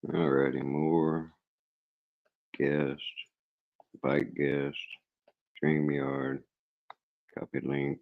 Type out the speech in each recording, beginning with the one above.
Alrighty, more guest, bike guest, StreamYard, copy link.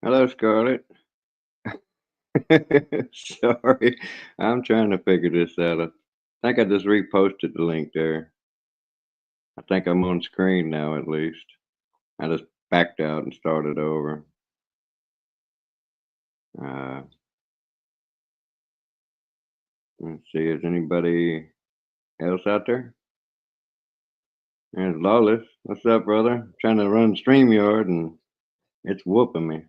Hello, Scarlett. Sorry, I'm trying to figure this out. I think I just reposted the link there. I think I'm on screen now, at least. I just backed out and started over. Uh, let's see, is anybody else out there? There's Lawless. What's up, brother? I'm trying to run StreamYard and it's whooping me.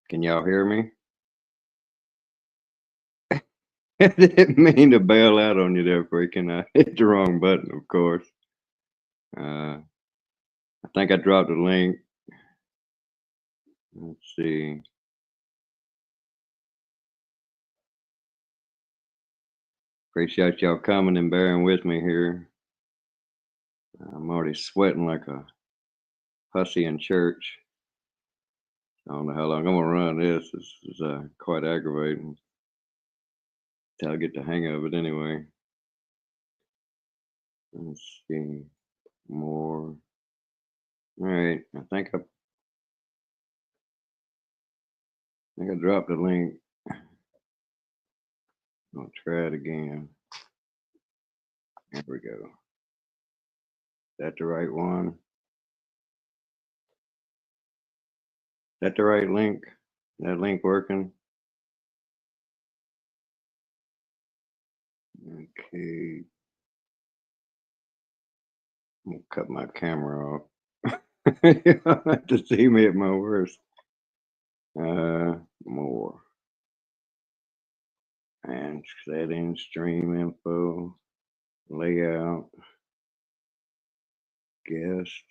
Can y'all hear me? I didn't mean to bail out on you there, freaking. I hit the wrong button, of course. I think I dropped the link. Let's see. Appreciate y'all coming and bearing with me here. I'm already sweating like a hussy in church. I don't know how long I'm gonna run this. This is quite aggravating. Till I get the hang of it anyway. Let's see. More. All right. I think I dropped the link. I'll try it again. There we go. Is that the right one? Is that the right link? Is that link working? Okay. I'm gonna cut my camera off. You don't have to see me at my worst. More. And settings, stream info, layout, guest.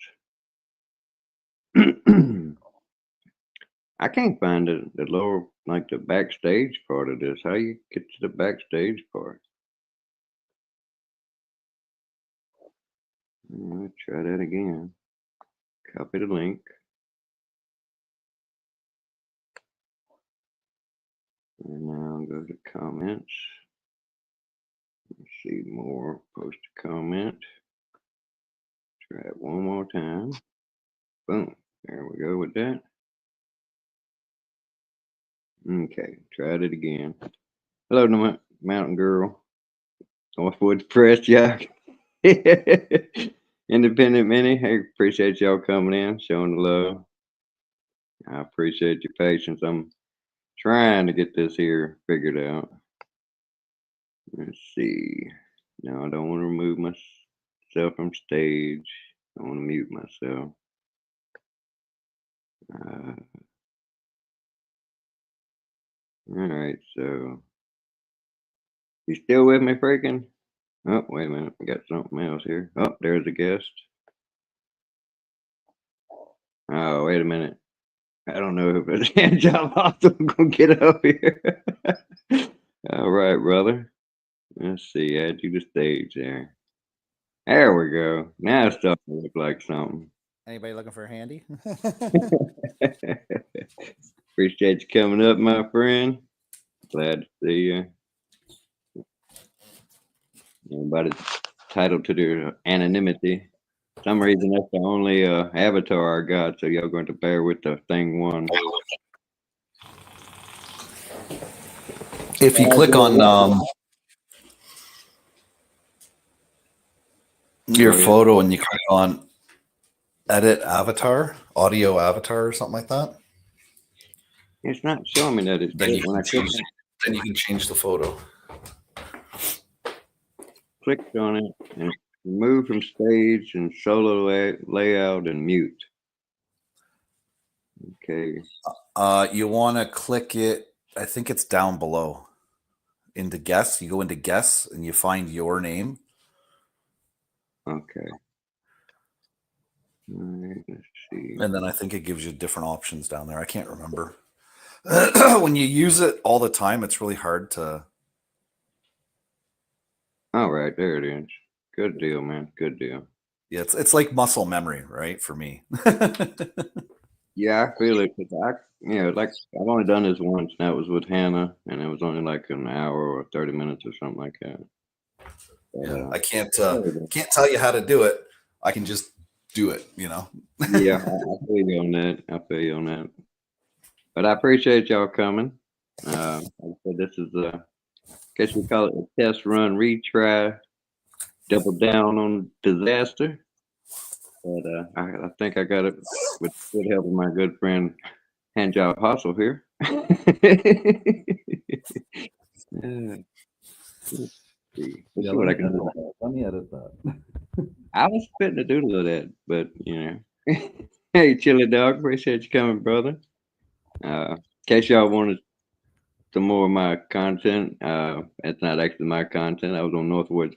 I can't find the lower, like the backstage part of this. How you get to the backstage part? Let's try that again. Copy the link. And now go to comments. Let's see more. Post a comment. Try it one more time. Boom. There we go with that. Okay, tried it again. Hello, Mountain Girl. Northwoods Press, yeah. Independent Mini. Hey, appreciate y'all coming in, showing the love. I appreciate your patience. I'm trying to get this here figured out. Let's see. No, I don't want to remove myself from stage. I want to mute myself. All right, so you still with me, freaking? Oh, wait a minute. We got something else here. Oh, there's a guest. Oh, wait a minute. I don't know if it's hand job off. I'm gonna get up here. All right, brother. Let's see. Add you to stage there. There we go. Now it's starting to look like something. Anybody looking for a handy? Appreciate you coming up, my friend. Glad to see you. Everybody's entitled to their anonymity. For some reason, that's the only avatar I got, so y'all going to bear with the thing one. If you click on your photo and you click on edit avatar, audio avatar, or something like that, it's not showing me that it's then you can change the photo. Clicked on it and remove from stage and solo layout and mute. Okay. You want to click it. I think it's down below into guests. You go into guests and you find your name. Okay. All right, let's see. And then I think it gives you different options down there. I can't remember. When you use it all the time, it's really hard to. All right, there it is. Good deal, man. Good deal. Yeah, it's like muscle memory, right? For me. Yeah, I feel it. 'Cause like I've only done this once, and that was with Hannah, and it was only like an hour or 30 minutes or something like that. But, Yeah, I can't yeah, can't tell you how to do it. I can just do it. yeah, I feel you on that. I feel you on that. But I appreciate y'all coming. Like I said, this is guess we call it a test run, retry, double down on disaster. But I think I got it with good help of my good friend Hand Job Hustle here. Yeah, let's see. Let's Yeah, see what I can do. let me edit that. I was fitting to do that, but Hey, Chili Dog, appreciate you coming, brother. In case y'all wanted some more of my content, it's not actually my content. I was on Northwoods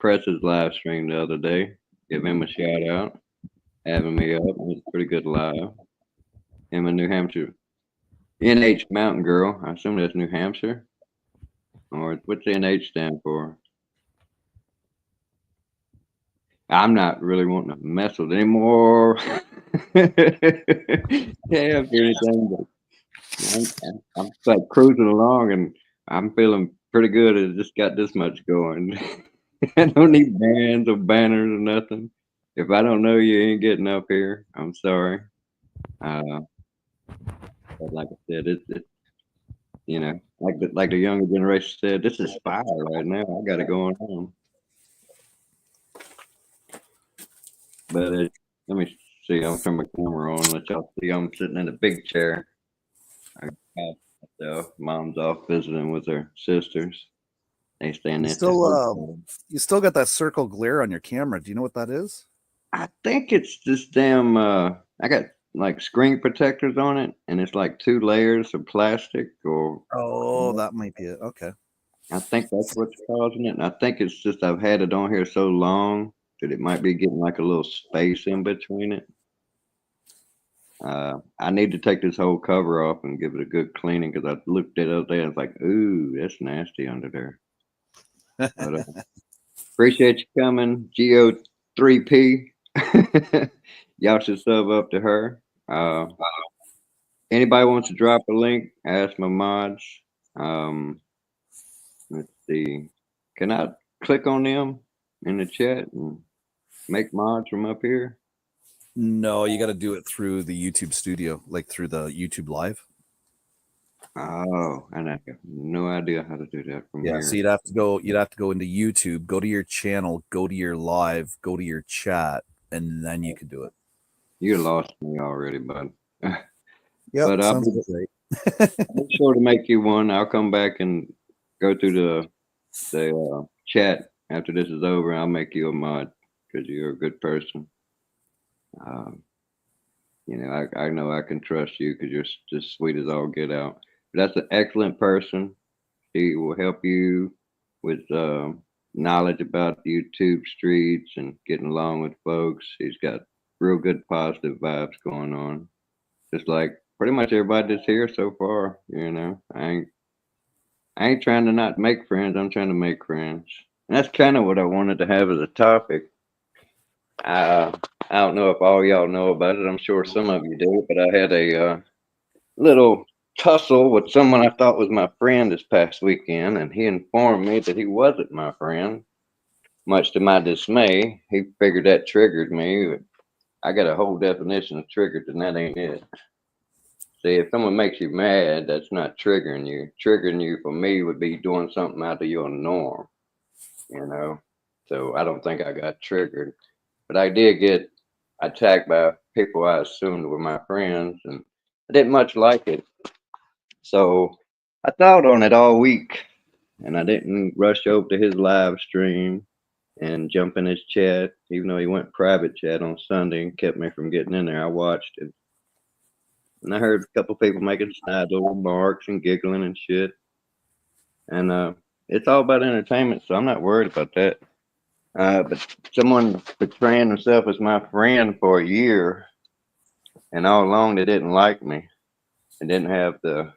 Press's live stream the other day. Give him a shout out, having me up. It was a pretty good live. Him in New Hampshire. NH Mountain Girl. I assume that's New Hampshire. Or what's NH stand for? I'm not really wanting to mess with it anymore. Yeah, for anything, but I'm like cruising along and I'm feeling pretty good. It just got this much going. I don't need bands or banners or nothing. If I don't know you ain't getting up here, I'm sorry. Uh, but like I said, it's like the younger generation said, this is fire right now. I got it going on. But let me see. I'll turn my camera on. Let y'all see. I'm sitting in a big chair. I got myself. Mom's off visiting with her sisters. They stand You at the still hotel. you still got that circle glare on your camera. Do you know what that is? I think it's this damn. I got like screen protectors on it, and it's like two layers of plastic. Or Oh, that might be it. Okay. I think that's what's causing it. And I think it's just I've had it on here so long that it might be getting like a little space in between it. I need to take this whole cover off and give it a good cleaning because I looked at it up there and it's like, ooh, that's nasty under there. But appreciate you coming, Go3P. Y'all should sub up to her. Uh, Anybody wants to drop a link, ask my mods. Um, let's see. Can I click on them in the chat and make mods from up here? No, you got to do it through the YouTube studio, like through the YouTube live. Oh, and I have no idea how to do that from here. So you'd have to go into YouTube, go to your channel, go to your live, go to your chat, and then you can do it. You lost me already, bud. Yeah, but sounds great. I'll be sure to make you one. I'll come back and go through the chat after this is over. I'll make you a mod because you're a good person. Um, I know I can trust you because you're just sweet as all get out. But that's an excellent person. She will help you with knowledge about YouTube streets and getting along with folks. She's got real good positive vibes going on. Just like pretty much everybody that's here so far, I ain't trying to not make friends. I'm trying to make friends. And that's kind of what I wanted to have as a topic. I don't know if all y'all know about it. I'm sure some of you do, but I had a little tussle with someone I thought was my friend this past weekend, and he informed me that he wasn't my friend. Much to my dismay, he figured that triggered me. I got a whole definition of triggered, and that ain't it. See, if someone makes you mad, that's not triggering you. Triggering you for me would be doing something out of your norm, you know? So I don't think I got triggered. But I did get attacked by people I assumed were my friends, and I didn't much like it. So I thought on it all week, and I didn't rush over to his live stream and jump in his chat, even though he went private chat on Sunday and kept me from getting in there. I watched it. And I heard a couple people making snide little remarks and giggling and shit. And it's all about entertainment, so I'm not worried about that. But someone betraying themselves as my friend for a year, and all along they didn't like me and didn't have the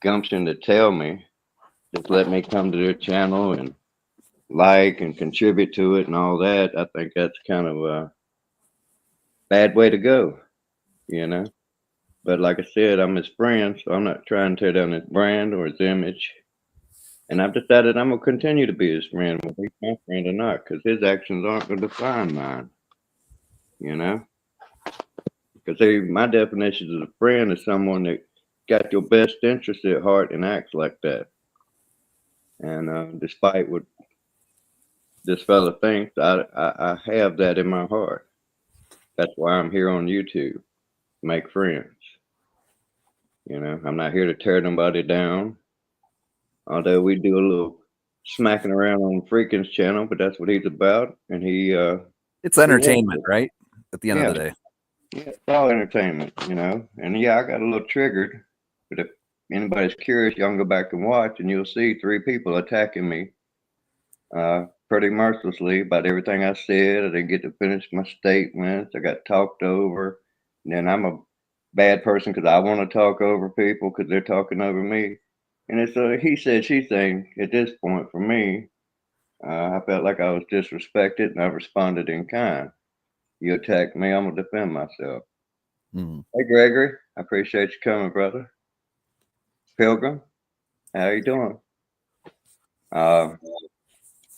gumption to tell me. Just let me come to their channel and like and contribute to it and all that. I think that's kind of a bad way to go, you know. But like I said, I'm his friend, so I'm not trying to tear down his brand or his image. And I've decided I'm gonna continue to be his friend, whether he's my friend or not, because his actions aren't gonna define mine, you know. Because my definition of a friend is someone that got your best interest at heart and acts like that. And despite what this fella thinks, I have that in my heart. That's why I'm here on YouTube, make friends. You know, I'm not here to tear nobody down. Although we do a little smacking around on Freakin's channel, but that's what he's about, and It's he loves entertainment, it. right? At the end of Yeah, the day. yeah, it's all entertainment, you know. And yeah, I got a little triggered, but if anybody's curious, y'all can go back and watch, and you'll see 3 people attacking me pretty mercilessly about everything I said. I didn't get to finish my statements. I got talked over. And then I'm a bad person because I want to talk over people because they're talking over me. And it's a he said, she thing at this point for me. I felt like I was disrespected and I responded in kind. You attacked me, I'm going to defend myself. Mm. Hey, Gregory, I appreciate you coming, brother. Pilgrim, how you doing? Uh,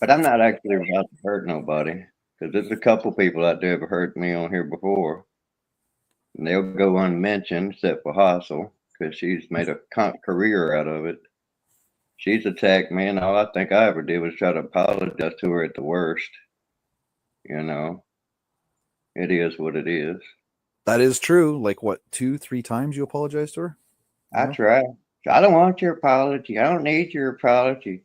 But I'm not actually about to hurt nobody because there's a couple people out there have hurt me on here before, and they'll go unmentioned except for Hassel because she's made a career out of it. She's attacked me, and all I think I ever did was try to apologize to her at the worst. You know, it is what it is. That is true. Like what, 2, 3 times you apologized to her? I Yeah. try. I don't want your apology. I don't need your apology.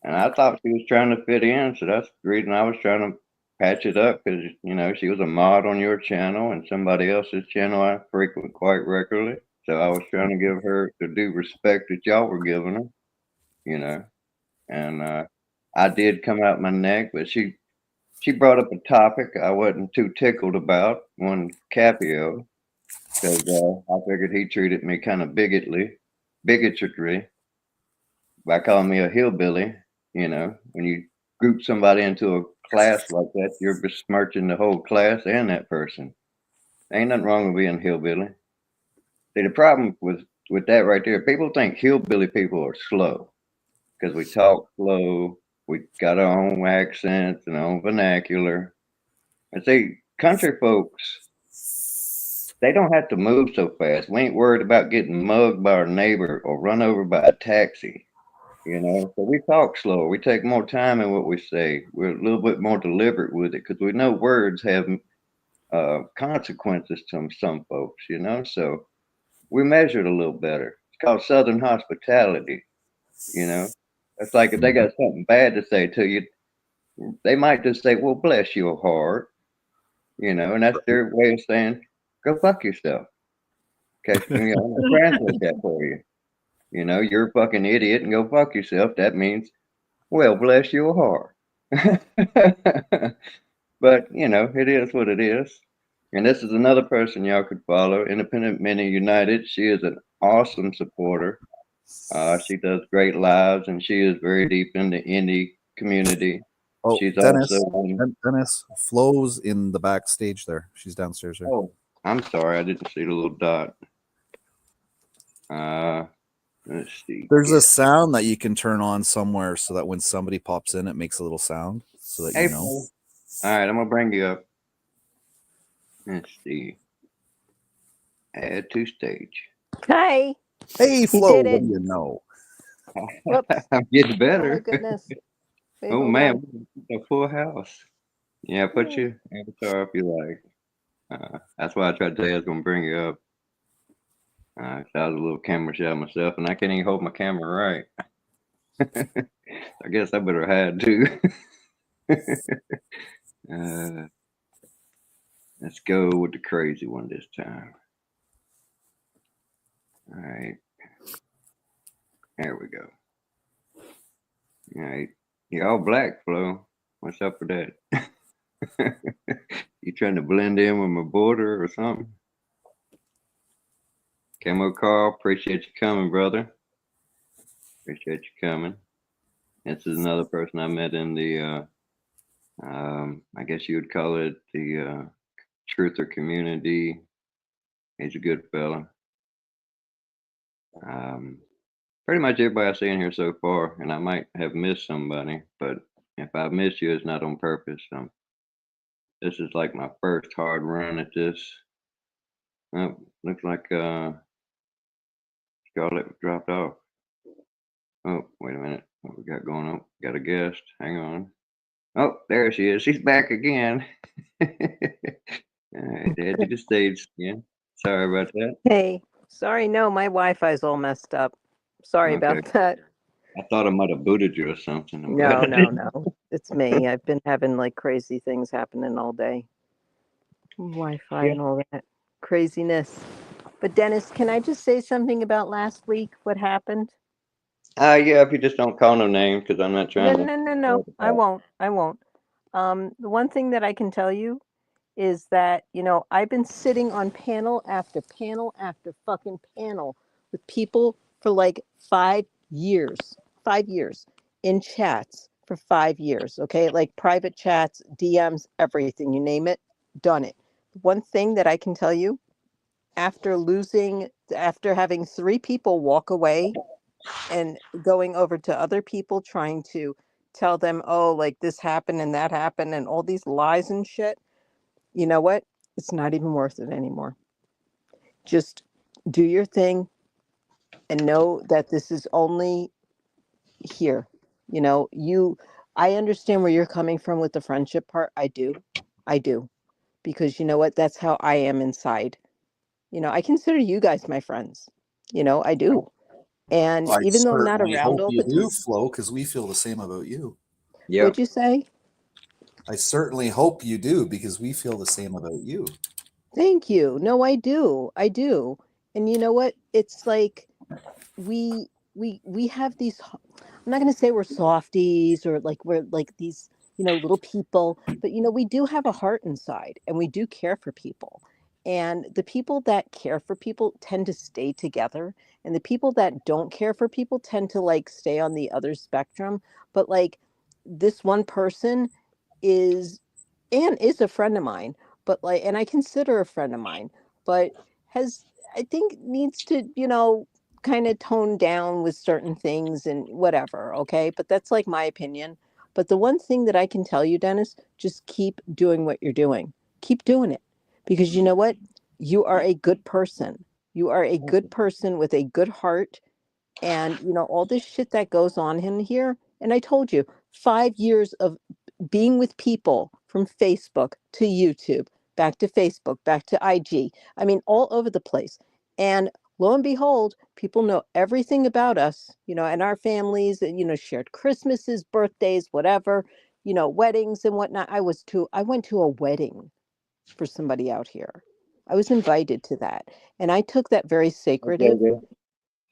And I thought she was trying to fit in, so that's the reason I was trying to patch it up because you know she was a mod on your channel and somebody else's channel I frequent quite regularly. So I was trying to give her the due respect that y'all were giving her, you know. And I did come out my neck, but she brought up a topic I wasn't too tickled about, one Capio, because I figured he treated me kind of bigotry by calling me a hillbilly. You know, when you group somebody into a class like that, you're besmirching the whole class and that person. Ain't nothing wrong with being hillbilly. See, the problem with that right there, people think hillbilly people are slow because we talk slow. We got our own accents and our own vernacular. And see, country folks, they don't have to move so fast. We ain't worried about getting mugged by our neighbor or run over by a taxi. You know, so we talk slower. We take more time in what we say. We're a little bit more deliberate with it because we know words have consequences to some folks. You know, so we measure it a little better. It's called Southern hospitality. You know, it's like if they got something bad to say to you, they might just say, "Well, bless your heart," you know, and that's their way of saying, "Go fuck yourself." Okay, you know, I'll translate that for you. You know, you're a fucking idiot and go fuck yourself. That means, well, bless your heart. But, you know, it is what it is. And this is another person y'all could follow, Independent Mini United. She is an awesome supporter. She does great lives and she is very deep in the indie community. Oh, She's Dennis. also Dennis. Flo's in the backstage there. She's downstairs there. oh, I'm sorry, I didn't see the little dot. Uh, let's see. There's a sound that you can turn on somewhere so that when somebody pops in, it makes a little sound so that Hey, you know. Flo. All right, I'm gonna bring you up. Let's see. Add to stage. Hi. Hey, You Flo, did what it. do you know? Whoops. I'm getting Oh better. my goodness. Wait, Oh hold man, on. a full house. Yeah, put your avatar if you like. That's why I tried to tell you I was gonna bring you up. 'Cause I was a little camera shy myself, and I can't even hold my camera right. I guess I better hide too. uh, let's go with the crazy one this time. All right, there we go. All right, you're all black, Flo. What's up with that? You trying to blend in with my border or something? Camo Carl, appreciate you coming, brother. Appreciate you coming. This is another person I met in the, I guess you would call it the truther community. He's a good fella. Pretty much everybody I see in here so far, and I might have missed somebody, but if I missed you, it's not on purpose. This is like my first hard run at this. Oh, looks like Scarlett dropped off. Oh, wait a minute. What we got going on? Got a guest. Hang on. Oh, there she is. She's back again. All right, the edge of the stage again. Sorry about that. Hey, sorry, no, my Wi-Fi is all messed up. Sorry Okay. about that. I thought I might have booted you or something. I'm No, glad I no, didn't. no. It's me. I've been having like crazy things happening all day. Wi-Fi Yeah. and all that craziness. But Dennis, can I just say something about last week? What happened? Yeah, if you just don't call no name, because I'm not No, trying to. no, no, no. I won't. I won't. The one thing that I can tell you is that, I've been sitting on panel after panel after fucking panel with people for like 5 years, 5 years in chats for 5 years. Okay. Like private chats, DMs, everything, you name it, done it. One thing that I can tell you after having 3 people walk away and going over to other people trying to tell them, oh, like this happened and that happened and all these lies and shit, you know what? It's not even worth it anymore. Just do your thing and know that this is only here. I understand where you're coming from with the friendship part. I do. I do. Because you know what? That's how I am inside. I consider you guys my friends. I do. And I even though I'm not certainly around hope all you the do, time, Flo, because we feel the same about you. Yep. what'd you say? I certainly hope you do because we feel the same about you. Thank you. No, I do. I do. And you know what? It's like we we have these I'm not going to say we're softies or like we're like these, little people, but we do have a heart inside and we do care for people. And the people that care for people tend to stay together, and the people that don't care for people tend to like stay on the other spectrum. But like this one person is is a friend of mine, but like, and I consider a friend of mine, but has, I think, needs to, kind of tone down with certain things and whatever. Okay. But that's like my opinion. But the one thing that I can tell you, Dennis, just keep doing what you're doing. Keep doing it, because you know what? You are a good person. You are a good person with a good heart. And, all this shit that goes on in here. And I told you, 5 years of being with people from Facebook to YouTube, back to Facebook, back to IG. I mean, all over the place. And lo and behold, people know everything about us, and our families, and, shared Christmases, birthdays, whatever, weddings and whatnot. I went to a wedding for somebody out here. I was invited to that. And I took that very Okay, sacrative. good.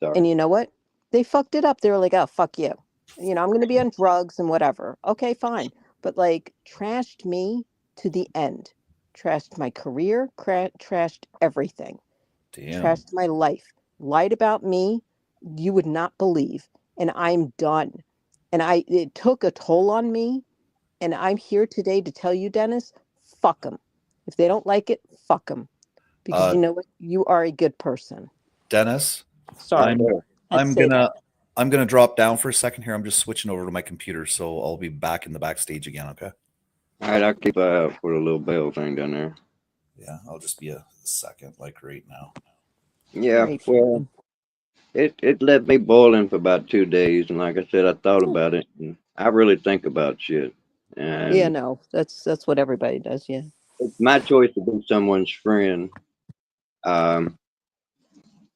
Sorry. And you know what? They fucked it up. They were like, oh, fuck you. I'm going to be on drugs and whatever. Okay, fine. But like, trashed me to the end. Trashed my career, trashed everything. Damn. Trashed my life. Lied about me. You would not believe. And I'm done. And it took a toll on me. And I'm here today to tell you, Dennis, fuck them. If they don't like it, fuck them. Because you know what? You are a good person. Dennis, Sorry. I'm gonna drop down for a second here. I'm just switching over to my computer, so I'll be back in the backstage again. Okay. All right, I'll keep an eye out for the little bell thing down there. Yeah, I'll just be a second, like right now. Yeah, Right. well, it left me boiling for about 2 days, and like I said, I thought about it, and I really think about shit, and Yeah, no, that's what everybody does. Yeah. it's my choice to be someone's friend. Um,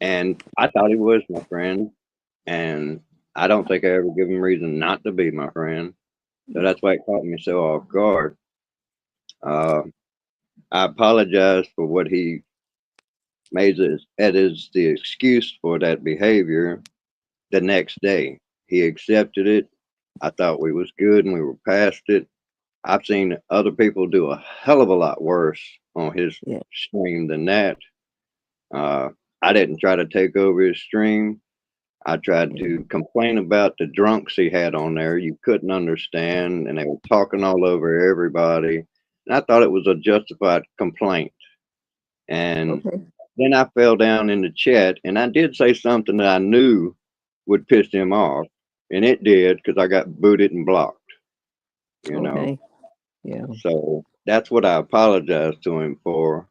and I thought he was my friend, and I don't think I ever give him reason not to be my friend. So that's why it caught me so off guard. Uh, I apologize for what he made as the excuse for that behavior. The next day, he accepted it. I thought we was good and we were past it. I've seen other people do a hell of a lot worse on his Yeah. stream than that. Uh, I didn't try to take over his stream. I tried Yeah. to complain about the drunks he had on there. You couldn't understand, and they were talking all over everybody. And I thought it was a justified complaint. And Okay. then I fell down in the chat, and I did say something that I knew would piss him off, and it did because I got booted and blocked. You know, Okay. Yeah. so that's what I apologized to him for,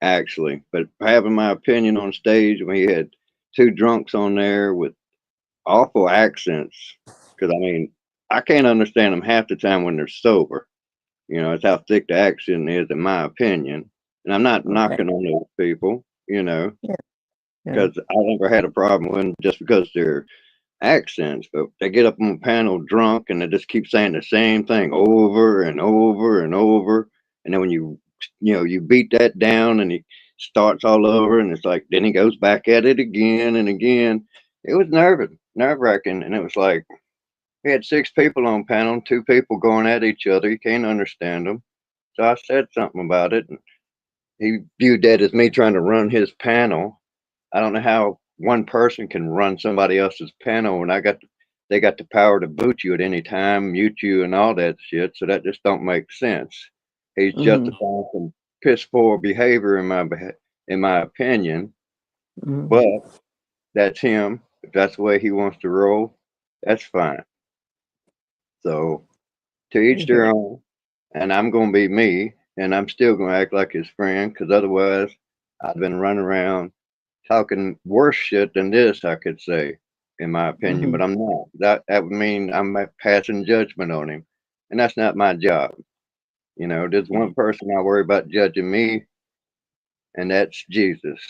actually. But having my opinion on stage when he had two drunks on there with awful accents, because I mean, I can't understand them half the time when they're sober. You know, it's how thick the accent is, in my opinion. And I'm not Okay. knocking on those people, you know, Yeah. Yeah. because I never had a problem with them just because they're accents, but they get up on the panel drunk and they just keep saying the same thing over and over and over. And then when you beat that down and he starts all over and it's like, then he goes back at it again and again. It was nerve wracking. And it was like, he had six people on panel, two people going at each other. You can't understand them. So I said something about it. And he viewed that as me trying to run his panel. I don't know how one person can run somebody else's panel and they got the power to boot you at any time, mute you and all that shit. So that just don't make sense. He's Mm-hmm. justifying some piss poor behavior in my opinion, Mm-hmm. but that's him. If that's the way he wants to roll, that's fine. So to I each hear their you. own, and I'm gonna be me, and I'm still gonna act like his friend, because otherwise I've been running around talking worse shit than this, I could say, in my opinion, Mm-hmm. but I'm not. That would mean I'm passing judgment on him, and that's not my job. You know, there's Yeah. one person I worry about judging me, and that's Jesus.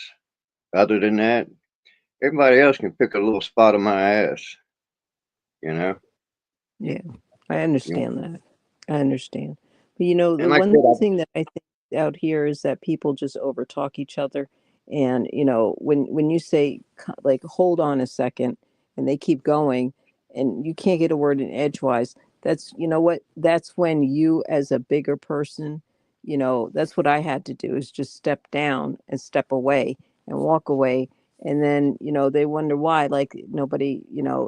Other than that, everybody else can pick a little spot on my ass. You know, Yeah. I you understand that. I understand. But and the like I one said, thing that I think out here is that people just overtalk each other. And when you say like hold on a second and they keep going and you can't get a word in edgewise, that's what that's when you as a bigger person, that's what I had to do is just step down and step away and walk away. And then, they wonder why like nobody,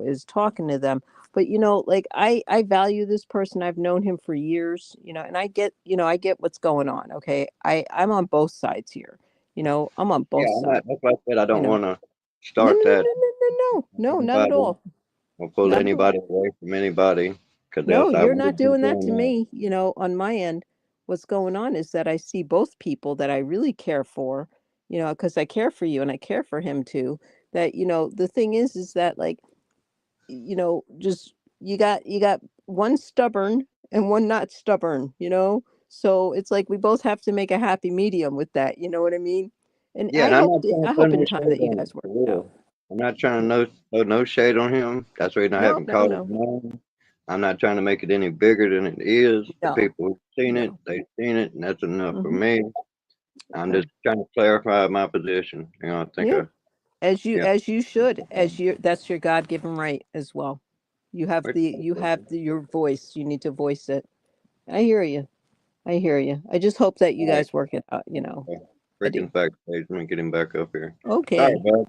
is talking to them. But like I value this person. I've known him for years, and I get what's going on. Okay, I'm on both sides here. I'm on yeah, both I'm not. sides. That's why I said I you don't know want to no, start no, no, that no, no, no, no, no, not at anybody all. or pull Not at all. anybody away from anybody, because No, else I you're not would be doing that doing to that. me. On my end, what's going on is that I see both people that I really care for, because I care for you and I care for him too. That, the thing is that like, just you got one stubborn and one not stubborn. So it's like we both have to make a happy medium with that, you know what I mean? And Yeah, and I'm not trying I to throw hope in no time shade that you on him, guys work for it out. real. I'm not trying to Yeah. throw no shade on him. That's the reason I No, haven't no, called his no. name. I'm not trying to make it any bigger than it is. The No. people who've seen it, No. they've seen it, and that's enough for Hmm. me. I'm Okay. just trying to clarify my position. I think Yeah. yeah. As you should, that's your God-given right as well. You have your voice. You need to voice it. I hear you. I hear you. I just hope that you All right. guys work it out. I do. Freaking fact page. Let me get him back up here. All Okay. right, bud.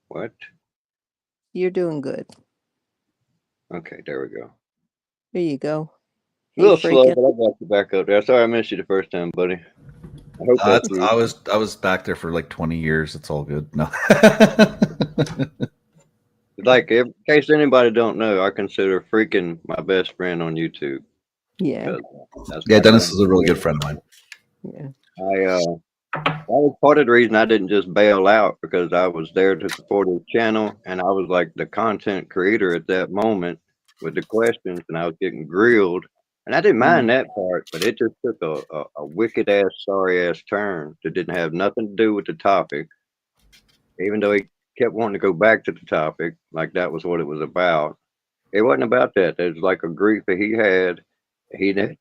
What? You're doing good. Okay, there we go. There you go. A Hey, little slow, Freakin'. but I got you back up there. Sorry I missed you the first time, buddy. I hope that's you. I was back there for like 20 years. It's all good. No. Like, in case anybody don't know, I consider freaking my best friend on YouTube. Yeah. 'Cause that's Yeah, my Dennis friend is a for really good real. friend of mine. Yeah. That was part of the reason I didn't just bail out, because I was there to support his channel and I was like the content creator at that moment with the questions and I was getting grilled. And I didn't Mm, mind that part, but it just took a wicked ass, sorry ass turn that didn't have nothing to do with the topic, even though he kept wanting to go back to the topic like that was what it was about. It wasn't about that. There's like a grief that he had.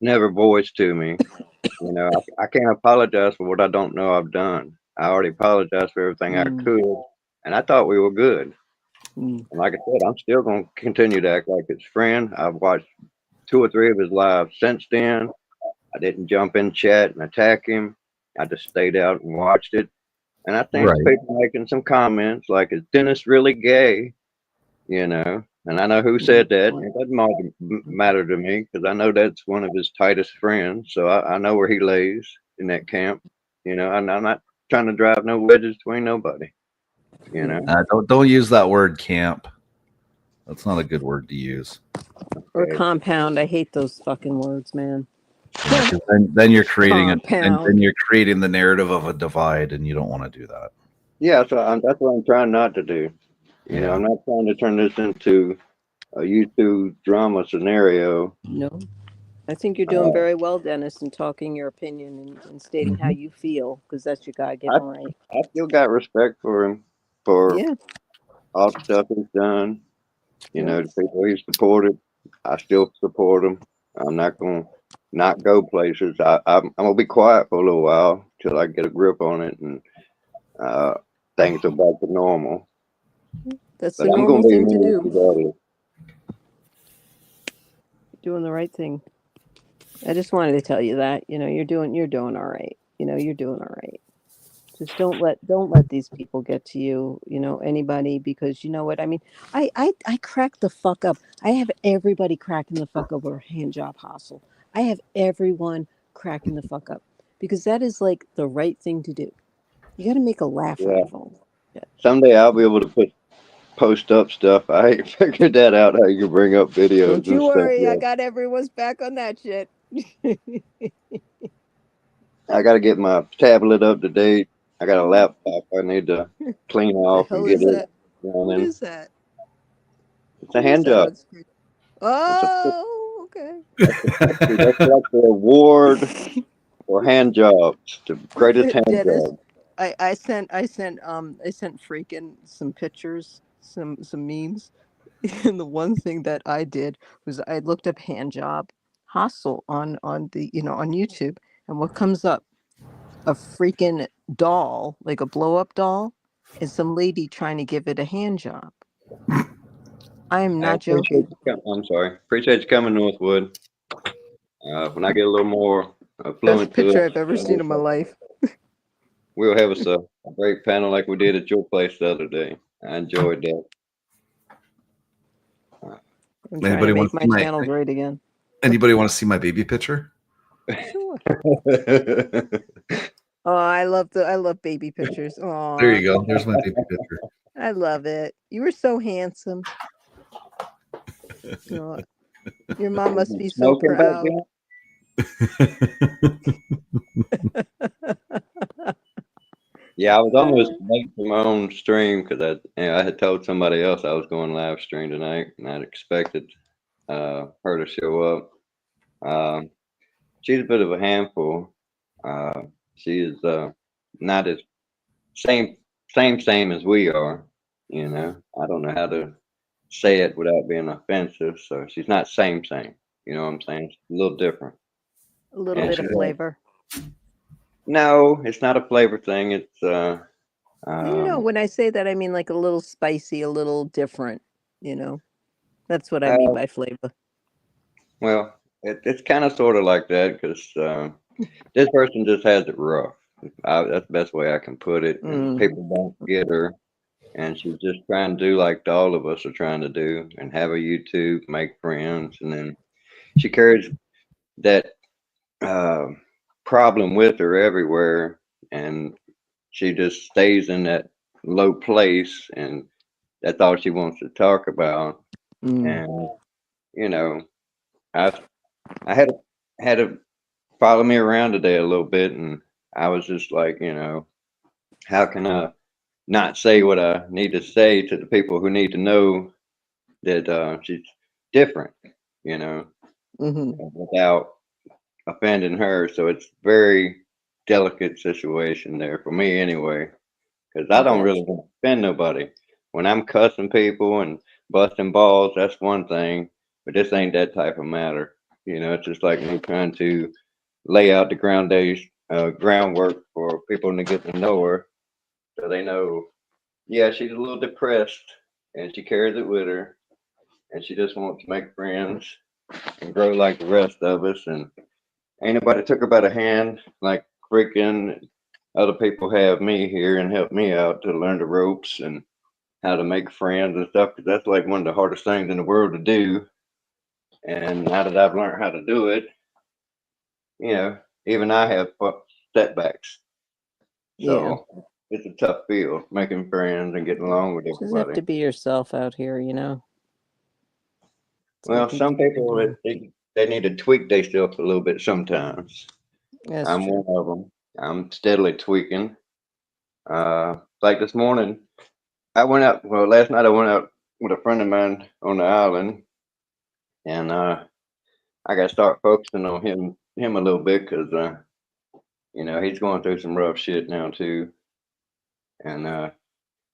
Never voiced to me. I can't apologize for what I don't know I've done. I already apologized for everything I mm, could, and I thought we were good. mm, And like I said, I'm still going to continue to act like his friend. I've watched 2 or 3 of his lives. Since then, I didn't jump in chat and attack him. I just stayed out and watched it. And I think Right. people making some comments like, "Is Dennis really gay?" You know, and I know who said that. It doesn't matter to me because I know that's one of his tightest friends. So I know where he lays in that camp. You know, and I'm not trying to drive no wedges between nobody. You know, Don't use that word camp. That's not a good word to use. Or Okay. compound. I hate those fucking words, man. Yeah, 'cause then you're creating then Compound. you're creating the narrative of a divide, and you don't want to do that. Yeah, so that's what I'm trying not to do. You know, Yeah. I'm not trying to turn this into a YouTube drama scenario. No. I think you're doing Uh, very well, Dennis, in talking your opinion and stating how Mhm. you feel, because that's your God I given right. I still got respect for him for Yeah. all the stuff he's done. You Yep. know, the people he supported, I still support him. I'm not gonna not go places. I'm gonna be quiet for a little while till I get a grip on it and uh, things are back to normal. That's But the I'm gonna normal be thing to me do. regardless. Doing the right thing. I just wanted to tell you that. You're doing all right. You're doing all right. Just don't let these people get to you, anybody, because you know what I mean. I crack the fuck up. I have everybody cracking the fuck up over hand job hustle. I have everyone cracking the fuck up because that is like the right thing to do. You got to make a laugh out Yeah. of all. Yeah. Someday I'll be able to post up stuff. I ain't figured that out how you can bring up videos Don't and you stuff worry, I yet. got everyone's back on that shit. I gotta get my tablet up to date. I got a laptop I need to clean The off and hell get is it that? What running. is that? It's a What is hand that job. on screen? That's a Oh, okay. that's a picture. That's like the award for hand jobs, the greatest hand Dennis, job. I sent freaking some pictures, some memes, and the one thing that I did was I looked up hand job hustle on the on YouTube, and what comes up? A freaking doll, like a blow up doll, and some lady trying to give it a hand job. I am I not appreciate joking. you I'm sorry. Appreciate you coming, Northwood. When I get a little more Best fluent to picture it, I've ever seen in my life. we'll have us a great panel like we did at your place the other day. I enjoyed that. I'm trying to Anybody want make to see my my channel great again. Anybody want to see my baby picture? Sure. Uh, Oh, I love baby pictures. There Oh, you go. There's my baby picture. I love it. You were so handsome. Oh, your mom must be so Smoking back proud. then? Yeah, I was almost late for my own stream because I had told somebody else I was going live stream tonight, and I'd expected her to show up. Um, she's a bit of a handful. Uh, she is not as same same as we are. You know, I don't know how to say it without being offensive. So she's not same. You know what I'm saying? She's a little different, A little and bit she of flavor. no, it's not a flavor thing. It's No, um when I say that, I mean like a little spicy, a little different. You know, that's what I mean uh, by flavor. well, it's kind of sort of like that because this person just has it rough. That's the best way I can put it. And Mm, people don't get her, and she's just trying to do like all of us are trying to do, and have a YouTube, make friends, and then she carries that uh, problem with her everywhere, and she just stays in that low place, and that's all she wants to talk about. mm. And you know, I I had to follow me around today a little bit, and I was just like, how can I not say what I need to say to the people who need to know that she's different, you know, Hmm. without offending her. So it's very delicate situation there for me anyway, because I I don't got really you. want to offend nobody. When I'm cussing people and busting balls, that's one thing, but this ain't that type of matter. You know, it's just like me trying to lay out the groundwork for people to get to know her, so they know. Yeah, she's a little depressed, and she carries it with her, and she just wants to make friends. and grow like the rest of us. And ain't nobody took her by the hand like freaking other people have me here and help me out to learn the ropes and how to make friends and stuff. Because that's like one of the hardest things in the world to do. And now that I've learned how to do it, you know, even I have setbacks. Yeah. So it's a tough field, making friends and getting along with Just have to everybody. be yourself out here, you know. Well, some people they need to tweak themselves a little bit sometimes. That's I'm true. one of them. I'm steadily tweaking. Like this morning, I went out. Well, last night I went out with a friend of mine on the island, and I got to start focusing on him a little bit because you know he's going through some rough shit now too, and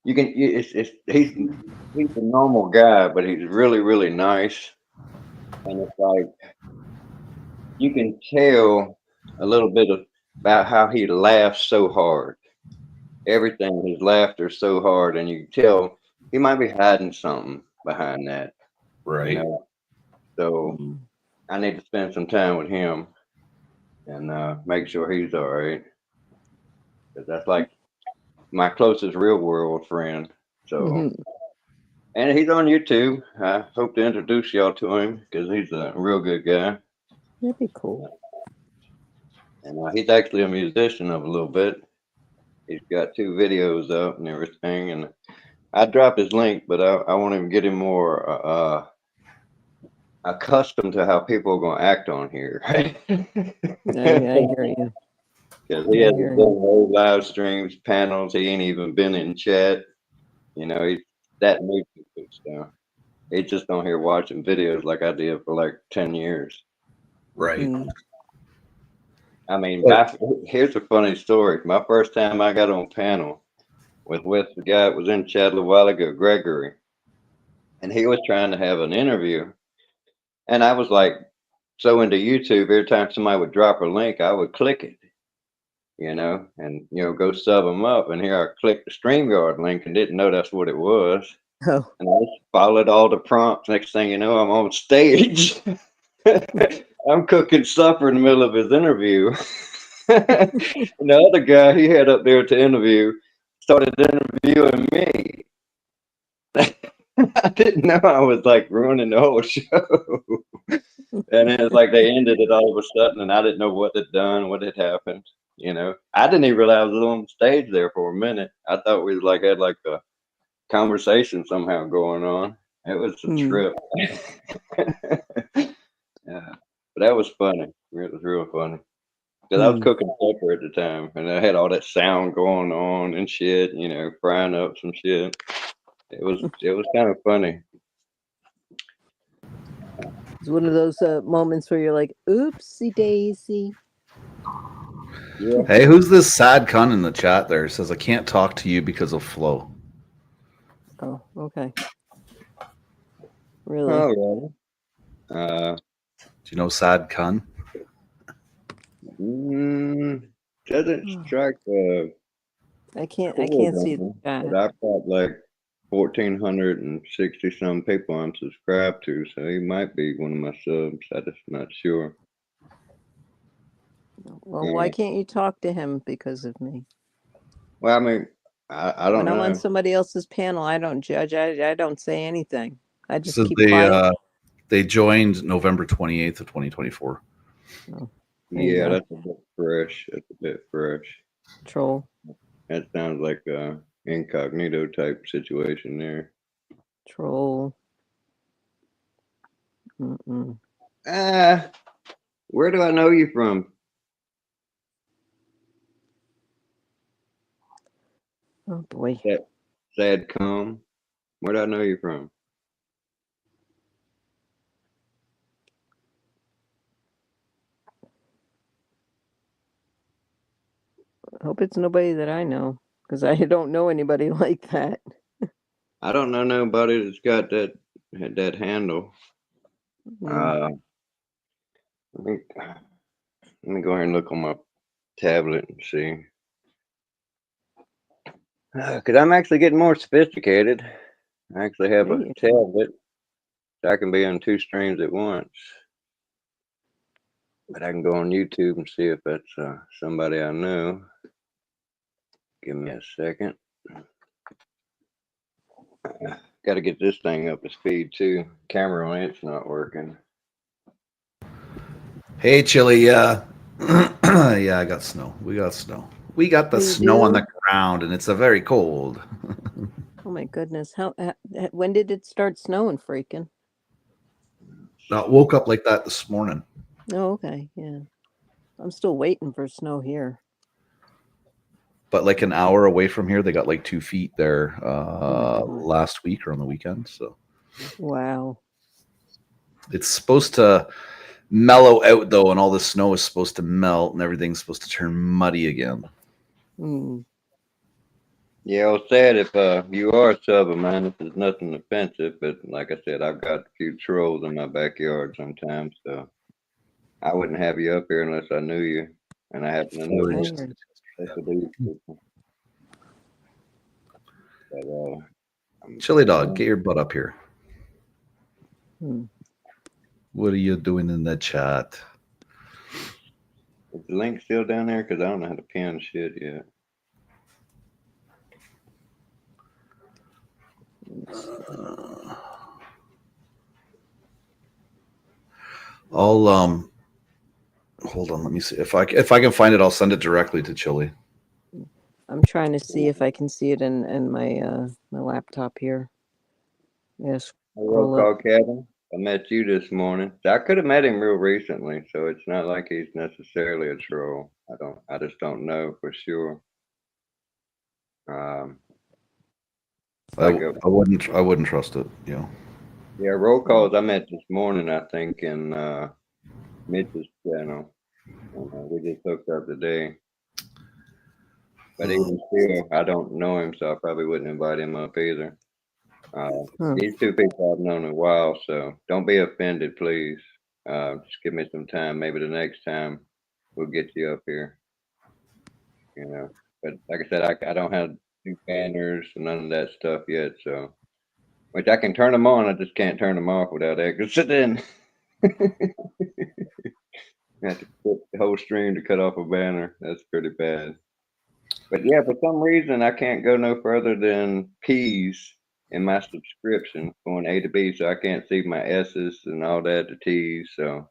he's a normal guy, but he's really nice, and it's like you can tell a little bit about how he laughs so hard. Everything, his laughter so hard, and you can tell he might be hiding something behind that. You Right. know, so Mm. I need to spend some time with him and make sure he's all right. Because that's like my closest real world friend. So, Mhm. and he's on YouTube. I hope to introduce y'all to him because he's a real good guy. That'd be cool. And he's actually a musician of a little bit. He's got 2 videos up and everything. And I dropped his link, but I want to get him more accustomed to how people are going to act on here. I hear you. Because I he hasn't hear done you. no live streams, panels. He ain't even been in chat. You know, he's that new to this stuff. He's just on here watching videos like I did for like 10 years. Right. Mm. I mean, But- here's a funny story. My first time I got on panel was with the guy that was in chat a while ago, Gregory. And he was trying to have an interview. And I was like, so into YouTube, every time somebody would drop a link, I would click it, you know, and, you know, go sub them up. And here I clicked the StreamYard link and didn't know that's what it was. Oh. And I just followed all the prompts. Next thing you know, I'm on stage. I'm cooking supper in the middle of his interview. And the other guy he had up there to interview started interviewing me. I didn't know I was like ruining the whole show. And it's like they ended it all of a sudden, and I didn't know what had done, what had happened. You know, I didn't even realize I was on stage there for a minute. I thought we like had like a conversation somehow going on. It was a Mm. trip. Yeah, but that was funny. It was real funny because I was Mm. cooking supper at the time, and I had all that sound going on and shit. You know, frying up some shit. It was kind of funny. It's one of those moments where you're like, oopsie daisy. Yeah. Hey, who's this sad cunt in the chat there? It says, I can't talk to you because of flow. Oh, okay. Really? All right. Do you know sad cunt? Doesn't strike a I can't chord see on me, that. but I've got like 1,460 some people I'm subscribed to, so he might be one of my subs. I'm just not sure. Well, why Yeah. can't you talk to him because of me? Well, I mean, I don't When I'm on know. somebody else's panel, I don't judge. I don't say anything. I just So keep quiet. they joined November 28th of 2024. Oh, there you Yeah, go. that's a bit fresh. That's a bit fresh. Troll. That sounds like a incognito type situation there. Troll. Mm-mm. Where do I know you from? Oh boy. That sad cum. Where do I know you from? I hope it's nobody that I know, because I don't know anybody like that. I don't know nobody that's got that handle. Mm. Let me go ahead and look on my tablet and see. Because I'm actually getting more sophisticated. I actually have There a you go. tablet that I can be on 2 streams at once. But I can go on YouTube and see if that's somebody I know. Give me a second. Got to get this thing up to speed too. Camera on it's not working. Hey, Chili. Yeah, yeah. I got snow. We got snow. We got the You snow on do? the ground, and it's a very cold. Oh my goodness. When did it start snowing, freaking? I woke up like that this morning. Oh, okay. Yeah. I'm still waiting for snow here. But like an hour away from here, they got like 2 feet there goodness. last week or on the weekend. So Wow. it's supposed to mellow out though, and all the snow is supposed to melt, and everything's supposed to turn muddy again. Mm. Yeah, I was sad if you are a sub of mine, if there's nothing offensive, but like I said, I've got a few trolls in my backyard sometimes, so I wouldn't have you up here unless I knew you, and I happen to know I most heard. of these people. But, Chili dog, get your butt up here. Hmm. What are you doing in the chat? is the link still down there? Because I don't know how to pin shit yet. I'll hold on. Let me see if I can find it. I'll send it directly to Chili. I'm trying to see if I can see it in my my laptop here. Yes. Hello, call Kevin. I met you this morning. I could have met him real recently, so it's not like he's necessarily a troll. I just don't know for sure. I wouldn't trust it. Yeah. Yeah, roll calls I met this morning, I think, in Mitch's channel. We just hooked up today. But even still, I don't know him, so I probably wouldn't invite him up either. These two people I've known a while, so don't be offended, please. Just give me some time. Maybe the next time we'll get you up here. You know, but like I said, I don't have new banners and none of that stuff yet. So, which I can turn them on, I just can't turn them off without exiting. I have to quit the whole stream to cut off a banner. That's pretty bad. But yeah, for some reason I can't go no further than P's in my subscription going A to B, so I can't see my S's and all that, the T's. So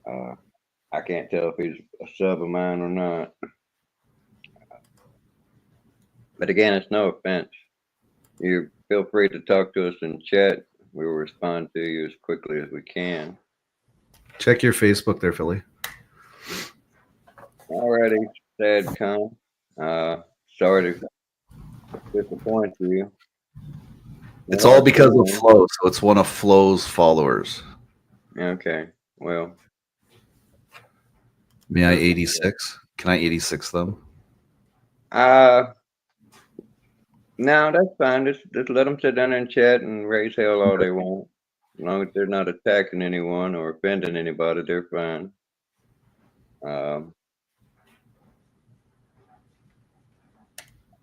I can't tell if he's a sub of mine or not. But again, it's no offense. You feel free to talk to us in chat. We will respond to you as quickly as we can. Check your Facebook there, Philly. Alrighty, sad con. Sorry to disappoint you. It's all because of Flo, so it's one of Flo's followers. Okay, well. May I 86? Can I 86 them? No, that's fine. Just let them sit down and chat and raise hell all they want. As long as they're not attacking anyone or offending anybody, they're fine. Like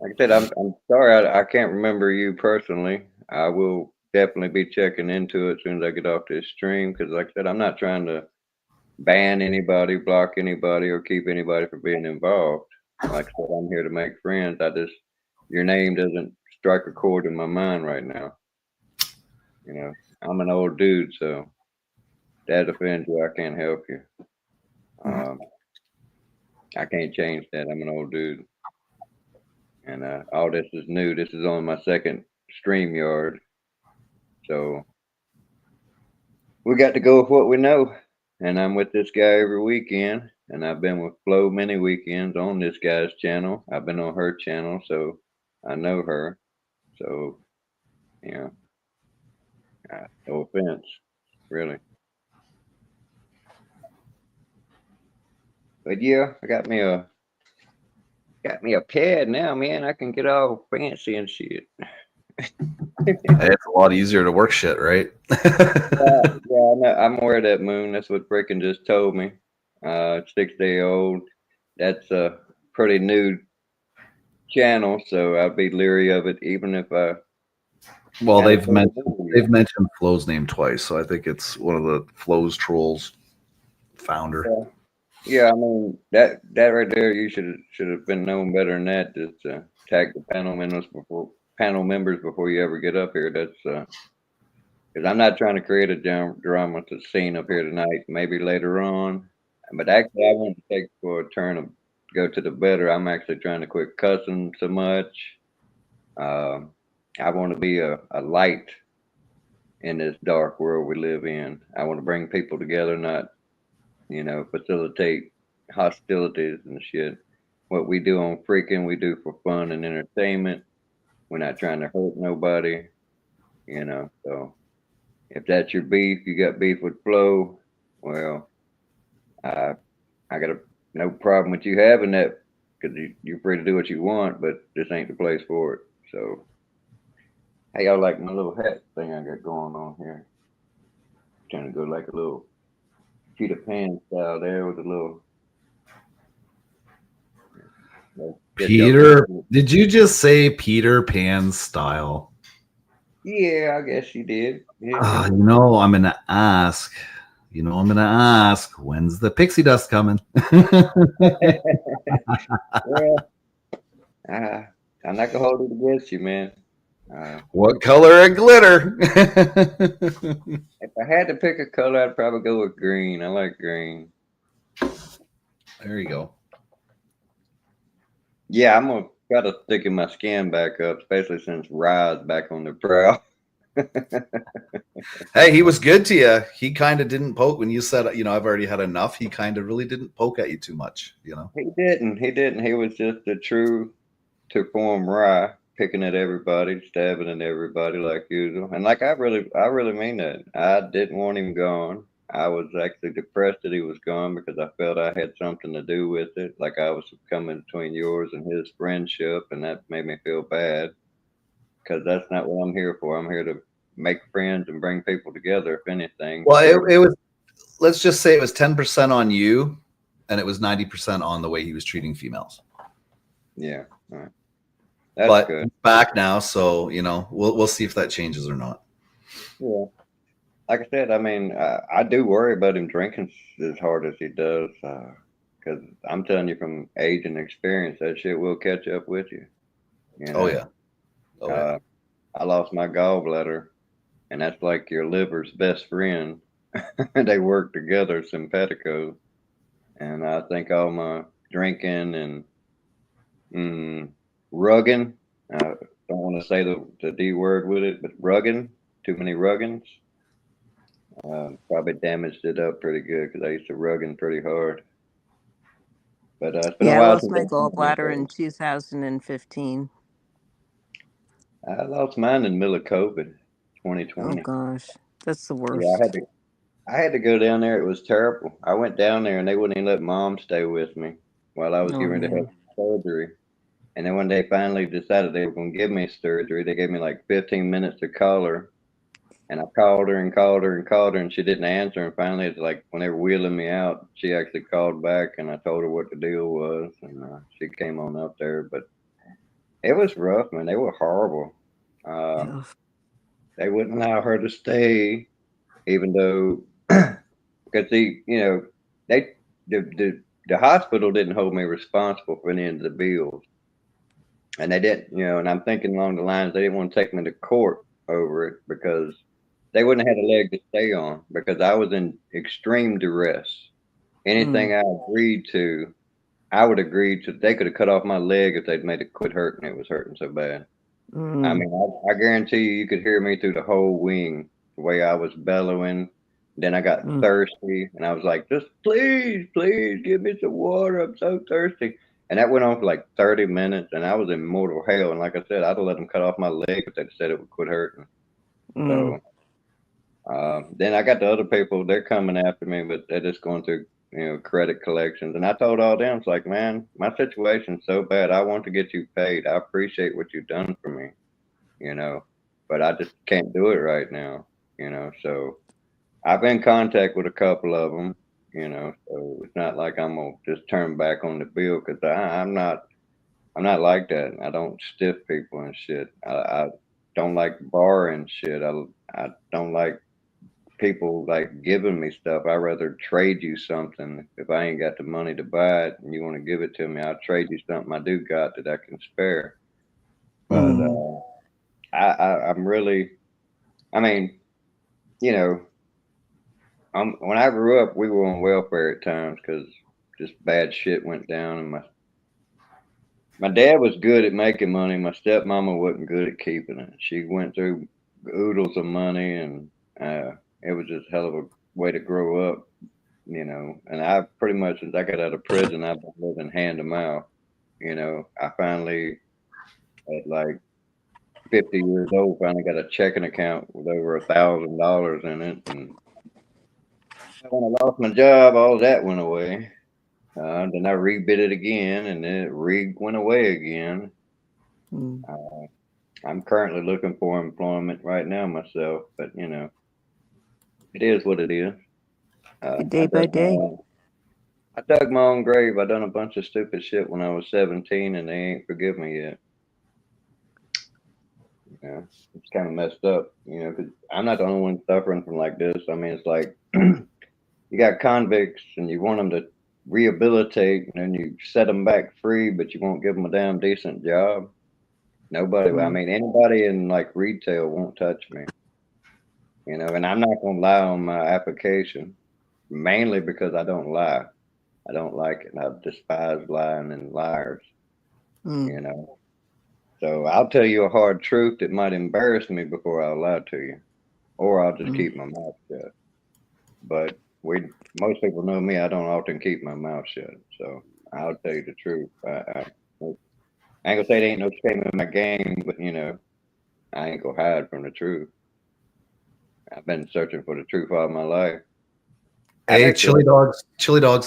I said, I'm sorry I can't remember you personally. I will definitely be checking into it as soon as I get off this stream because, like I said, I'm not trying to ban anybody, block anybody, or keep anybody from being involved. Like I said, I'm here to make friends. Your name doesn't strike a chord in my mind right now. You know, I'm an old dude, so that offends you. I can't help you. I can't change that. I'm an old dude. And all this is new. This is on my second StreamYard. So we got to go with what we know. And I'm with this guy every weekend. And I've been with Flo many weekends on this guy's channel. I've been on her channel, so I know her. So, you know, no offense, really. But yeah, I got me a pad now, man. I can get all fancy and shit. It's a lot easier to work shit, right? Yeah, I'm aware of that, Moon. That's what Frickin' just told me. 6-day-old. That's a pretty new channel, so I'd be leery of it, even if I. Well, they've mentioned Flo's name twice, so I think it's one of the Flo's trolls founder. Yeah, I mean that right there, you should have been known better than that. Just tag the panel members before you ever get up here. That's because I'm not trying to create a drama to scene up here tonight. Maybe later on, but actually, I want to take for a turn of go to the better. I'm actually trying to quit cussing so much. Um, I want to be a light in this dark world we live in. I want to bring people together, not facilitate hostilities and shit. What we do on freaking, we do for fun and entertainment. We're not trying to hurt nobody, So if that's your beef, you got beef with Flo. Well, I I got no problem with you having that because you're free to do what you want, but this ain't the place for it. So, hey, y'all like my little hat thing I got going on here? Trying to go like a little Peter Pan style there with a little. Peter, did you just say Peter Pan style? Yeah, I guess you did. Yeah. I'm gonna ask. When's the pixie dust coming? Well, I'm not gonna hold it against you, man. What color of glitter? If I had to pick a color, I'd probably go with green. I like green. There you go. Yeah, I'm gonna try to thicken my skin back up, especially since Rye's back on the prowl. Hey, he was good to you. He kind of didn't poke when you said, I've already had enough. He kind of really didn't poke at you too much, He didn't. He didn't. He was just a true to form Rye, picking at everybody, stabbing at everybody like usual. And like I really mean that. I didn't want him gone. I was actually depressed that he was gone because I felt I had something to do with it. Like I was coming between yours and his friendship, and that made me feel bad because that's not what I'm here for. I'm here to make friends and bring people together, if anything. Well, it was, let's just say it was 10% on you and it was 90% on the way he was treating females. Yeah. All right. That's good. He's back now, so we'll see if that changes or not. Yeah. Like I said, I mean, I do worry about him drinking as hard as he does, because I'm telling you from age and experience, that shit will catch up with you. Oh yeah. I lost my gallbladder, and that's like your liver's best friend. They work together, simpatico, and I think all my drinking and rugging. I don't want to say the D word with it, but rugging, too many ruggings. Probably damaged it up pretty good because I used to rugging pretty hard. But it's been a while I lost since my gallbladder in 2015. I lost mine in the middle of COVID, 2020. Oh gosh, that's the worst. Yeah, I had to go down there. It was terrible. I went down there and they wouldn't even let Mom stay with me while I was getting ready to have surgery. And then when they finally decided they were going to give me surgery, they gave me like 15 minutes to call her. And I called her and called her and called her, and she didn't answer. And finally, it's like when they were wheeling me out, she actually called back, and I told her what the deal was, and she came on up there. But it was rough, man. They were horrible. They wouldn't allow her to stay, even though, because the hospital didn't hold me responsible for any of the bills, and they didn't, and I'm thinking along the lines they didn't want to take me to court over it because they wouldn't have had a leg to stay on because I was in extreme duress. Anything I agreed to, I would agree to. They could have cut off my leg if they'd made it quit hurting. It was hurting so bad. I mean, I guarantee you could hear me through the whole wing, the way I was bellowing. Then I got thirsty, and I was like, just please, please give me some water. I'm so thirsty. And that went on for like 30 minutes, and I was in mortal hell. And like I said, I'd have let them cut off my leg if they'd said it would quit hurting. So then I got the other people, they're coming after me, but they're just going through, credit collections. And I told all them, it's like, man, my situation's so bad. I want to get you paid. I appreciate what you've done for me, but I just can't do it right now, So I've been in contact with a couple of them, so it's not like I'm going to just turn back on the bill because I'm not like that. I don't stiff people and shit. I don't like borrowing shit. I don't like people like giving me stuff. I'd rather trade you something if I ain't got the money to buy it and you want to give it to me. I'll trade you something I do got that I can spare. But I'm really, I mean, you know, when I grew up, we were on welfare at times because just bad shit went down, and my dad was good at making money. My stepmama wasn't good at keeping it. She went through oodles of money, and it was just a hell of a way to grow up, you know. And I pretty much, since I got out of prison, I've been living hand to mouth. You know, I finally, at like 50 years old, finally got a checking account with over $1,000 in it. And when I lost my job, all that went away. Then I rebid it again, and then it went away again. I'm currently looking for employment right now myself, but you know, it is what it is. Day by day. I dug my own grave. I done a bunch of stupid shit when I was 17, and they ain't forgive me yet. Yeah, it's kind of messed up, you know, because I'm not the only one suffering from like this. I mean, it's like you got convicts, and you want them to rehabilitate, and then you set them back free, but you won't give them a damn decent job. Nobody, I mean, anybody in like retail won't touch me, you know, and I'm not gonna lie on my application, mainly because I don't lie. I don't like it. I despise lying and liars, you know. So I'll tell you a hard truth that might embarrass me before I'll lie to you, or I'll just keep my mouth shut. But most people know me. I don't often keep my mouth shut, so I'll tell you the truth. I ain't gonna say there ain't no shame in my game, but you know, I ain't gonna hide from the truth. I've been searching for the truth all my life. Hey, chili dogs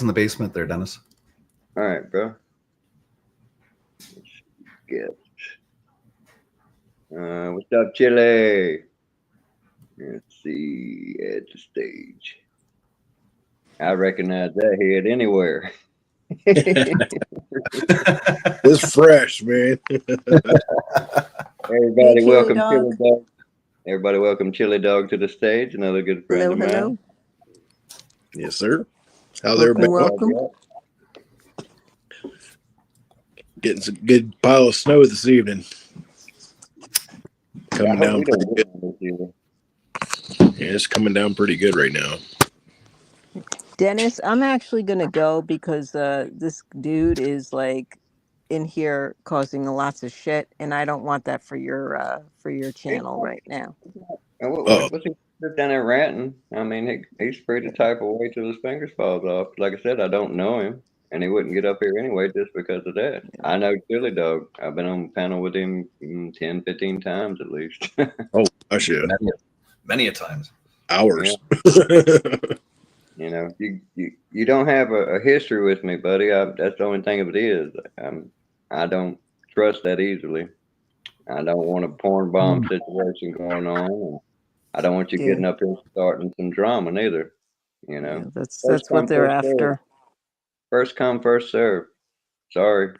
in the basement there, Dennis. All right, bro. Let's get. What's up, Chili? Let's see at the stage. I recognize that head anywhere. It's fresh, man. Everybody, Hey, welcome Chili Chili Dog. Everybody, welcome Chili Dog to the stage. Another good friend of mine. Hello. Yes, sir. How's everybody? Welcome. Getting some good pile of snow this evening. Coming down pretty good. Yeah, it's coming down pretty good right now. Dennis, I'm actually gonna go because this dude is like in here causing lots of shit, and I don't want that for your channel right now. What's he down there ranting? I mean, he's free to type away till his fingers falls off. Like I said, I don't know him, and he wouldn't get up here anyway just because of that. I know Chili Dog. I've been on the panel with him 10, 15 times at least. Oh, gosh, yeah. Many a times. Hours. Yeah. You know, you don't have a history with me, buddy. That's the only thing of it is. I don't trust that easily. I don't want a porn bomb situation going on. And I don't want you getting up here starting some drama neither. You know, Yeah, that's what they're after. First come, first serve. Sorry.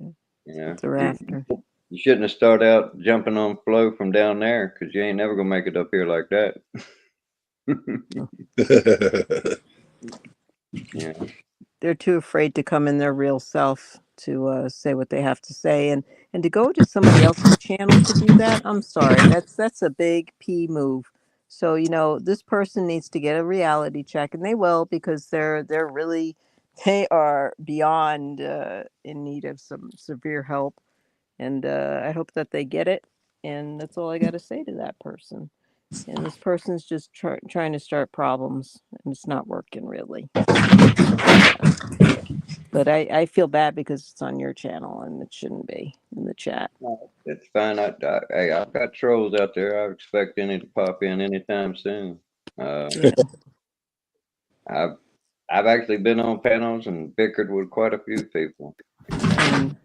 Yeah, You know, they're after. you shouldn't have started out jumping on Flo from down there because you ain't never gonna make it up here like that. Yeah. They're too afraid to come in their real self to say what they have to say, and to go to somebody else's channel to do that. I'm sorry, that's a big P move. So you know this person needs to get a reality check, and they will because they're really they are beyond in need of some severe help, and I hope that they get it. And that's all I got to say to that person. And this person's just trying to start problems, and it's not working really. But I feel bad because it's on your channel and it shouldn't be in the chat. No, it's fine. Hey, I've got trolls out there. I expect any to pop in anytime soon. Yeah. I've actually been on panels and bickered with quite a few people. Speaking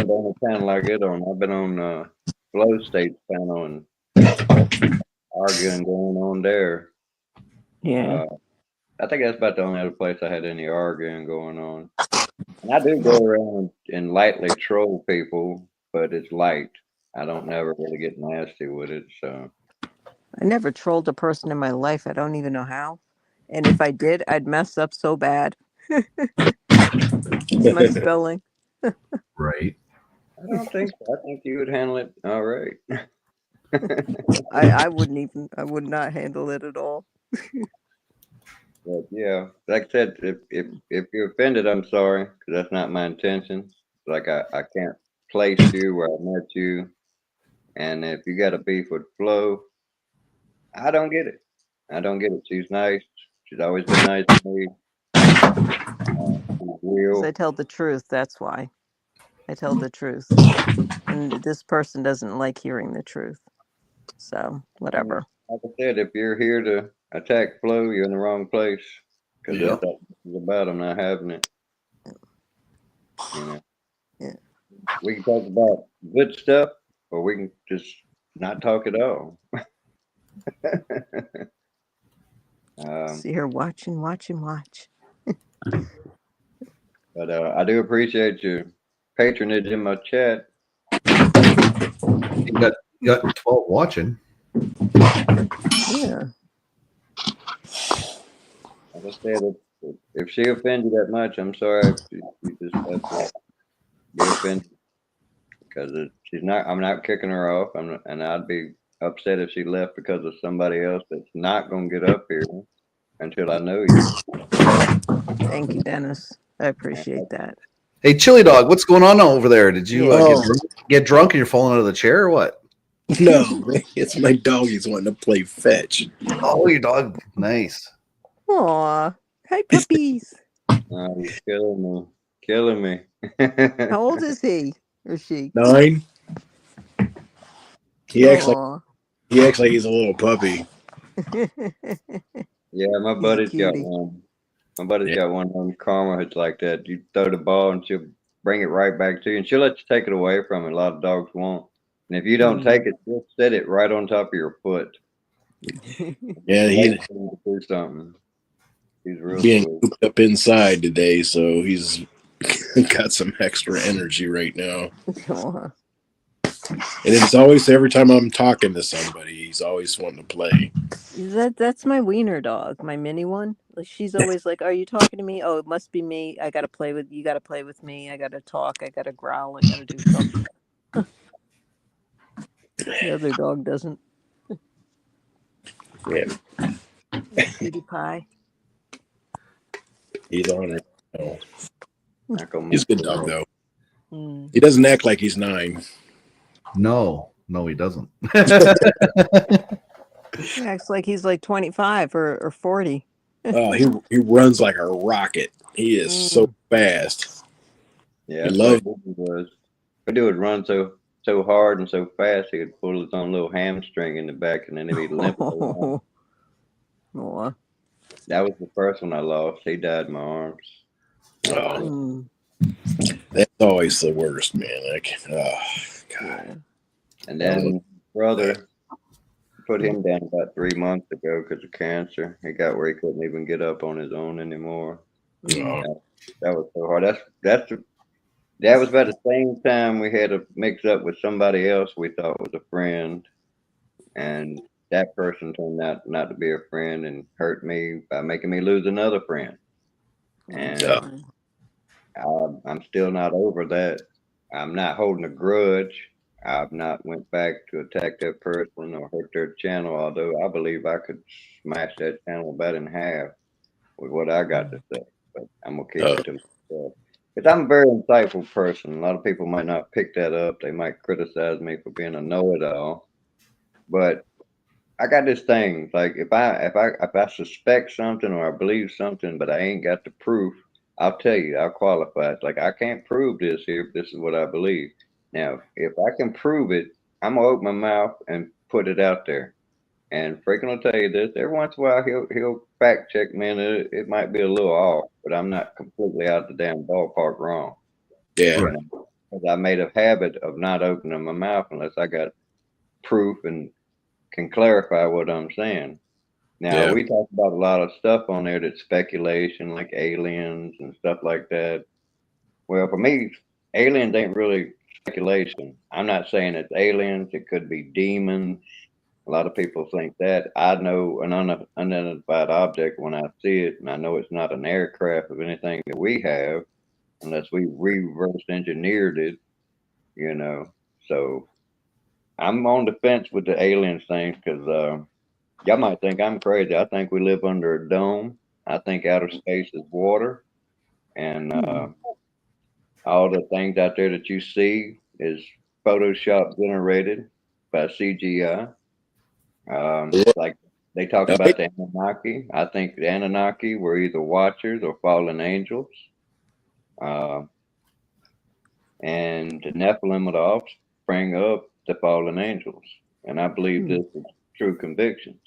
of on a panel I get on, I've been on Flow State's panel and arguing going on there. Yeah. I think that's about the only other place I had any arguing going on. And I do go around and lightly troll people, but it's light. I don't never really get nasty with it. So I never trolled a person in my life. I don't even know how. And if I did, I'd mess up so bad. It's my spelling. Right. I don't think so. I think you would handle it all right. I would not handle it at all. But yeah, like I said, if you're offended, I'm sorry, because that's not my intention. Like I can't place you where I met you, and if you got a beef with Flo, I don't get it. I don't get it. She's nice. She's always been nice to me. She's Because I real. tell the truth, that's why. I tell the truth. And this person doesn't like hearing the truth. So, And whatever. like I said, if you're here to attack Flo, you're in the wrong place, because that's Yep. what it's about. I'm not having it. You know, Yeah. we can talk about good stuff, or we can just not talk at all. See her watching, watch. But I do appreciate your patronage in my chat. You got 12 watching. Yeah. Like I said, if she offended you that much, I'm sorry. You just have to be offended, because she's not. I'm not kicking her off. And I'd be upset if she left because of somebody else that's not going to get up here until I know you. Thank you, Dennis. I appreciate that. Hey, Chili Dog, what's going on over there? Did you Yeah. get drunk and you're falling out of the chair or what? No, it's my doggies wanting to play fetch. Oh, your dog. Nice. Aw. Hi, puppies. You're killing me. Killing me. How old is he or she? 9. He acts like Aw. he's a little puppy. Yeah, my He's a buddy's got cutie. one. My buddy's Yeah. got one on Karma. It's like that. You throw the ball and she'll bring it right back to you, and she'll let you take it away from it. A lot of dogs won't. And if you don't take it, she'll set it right on top of your foot. Yeah, Wait he's for you to do something. He's real being sweet. cooped up inside today, so he's got some extra energy right now. Aw. And it's always every time I'm talking to somebody, he's always wanting to play. That's my wiener dog, my mini one. Like, she's always like, "Are you talking to me? Oh, it must be me. I gotta play with you. Gotta play with me. I gotta talk. I gotta growl. I gotta do something." The other dog doesn't. Yeah, Cutie pie. he's on it. Oh, Not gonna he's a good mess dog with though. Mm. He doesn't act like he's 9. No, he doesn't. He acts like he's like 25 or 40. Oh, he runs like a rocket. He is so fast. Yeah, He that's loves. what he was. But he would run so hard and so fast he could pull his own little hamstring in the back, and then he'd be limping around. Aw. That was the first one I lost. He died in my arms. Oh, Mm. that's always the worst, man. Like, oh God. Yeah. And then brother put him down about 3 months ago because of cancer. He got where he couldn't even get up on his own anymore. Mm. Oh, That was so hard. That was about the same time we had a mix up with somebody else we thought was a friend, and that person turned out not to be a friend and hurt me by making me lose another friend. And Yeah. I'm still not over that. I'm not holding a grudge. I've not went back to attack that person or hurt their channel, although I believe I could smash that channel about in half with what I got to say. But I'm gonna keep it to myself. Because I'm a very insightful person. A lot of people might not pick that up. They might criticize me for being a know-it-all. But I got this thing. Like if I suspect something or I believe something, but I ain't got the proof, I'll tell you. I'll qualify. It's like I can't prove this here, but this is what I believe. Now, if I can prove it, I'm gonna open my mouth and put it out there. And Freakin' will tell you this. Every once in a while, he'll fact check me, and it might be a little off, but I'm not completely out the damn ballpark wrong. Yeah. You know, 'cause I made a habit of not opening my mouth unless I got proof and can clarify what I'm saying. Now, Yeah. we talk about a lot of stuff on there that's speculation, like aliens and stuff like that. Well, for me, aliens ain't really speculation. I'm not saying it's aliens. It could be demons. A lot of people think that. I know an unidentified object when I see it, and I know it's not an aircraft of anything that we have, unless we reverse engineered it, you know. So I'm on the fence with the aliens thing because y'all might think I'm crazy. I think we live under a dome. I think outer space is water, and all the things out there that you see is Photoshop generated by CGI. Like they talk about the Anunnaki. I think the Anunnaki were either watchers or fallen angels. Uh, and the Nephilim are the offspring of the fallen angels. And I believe this is true convictions.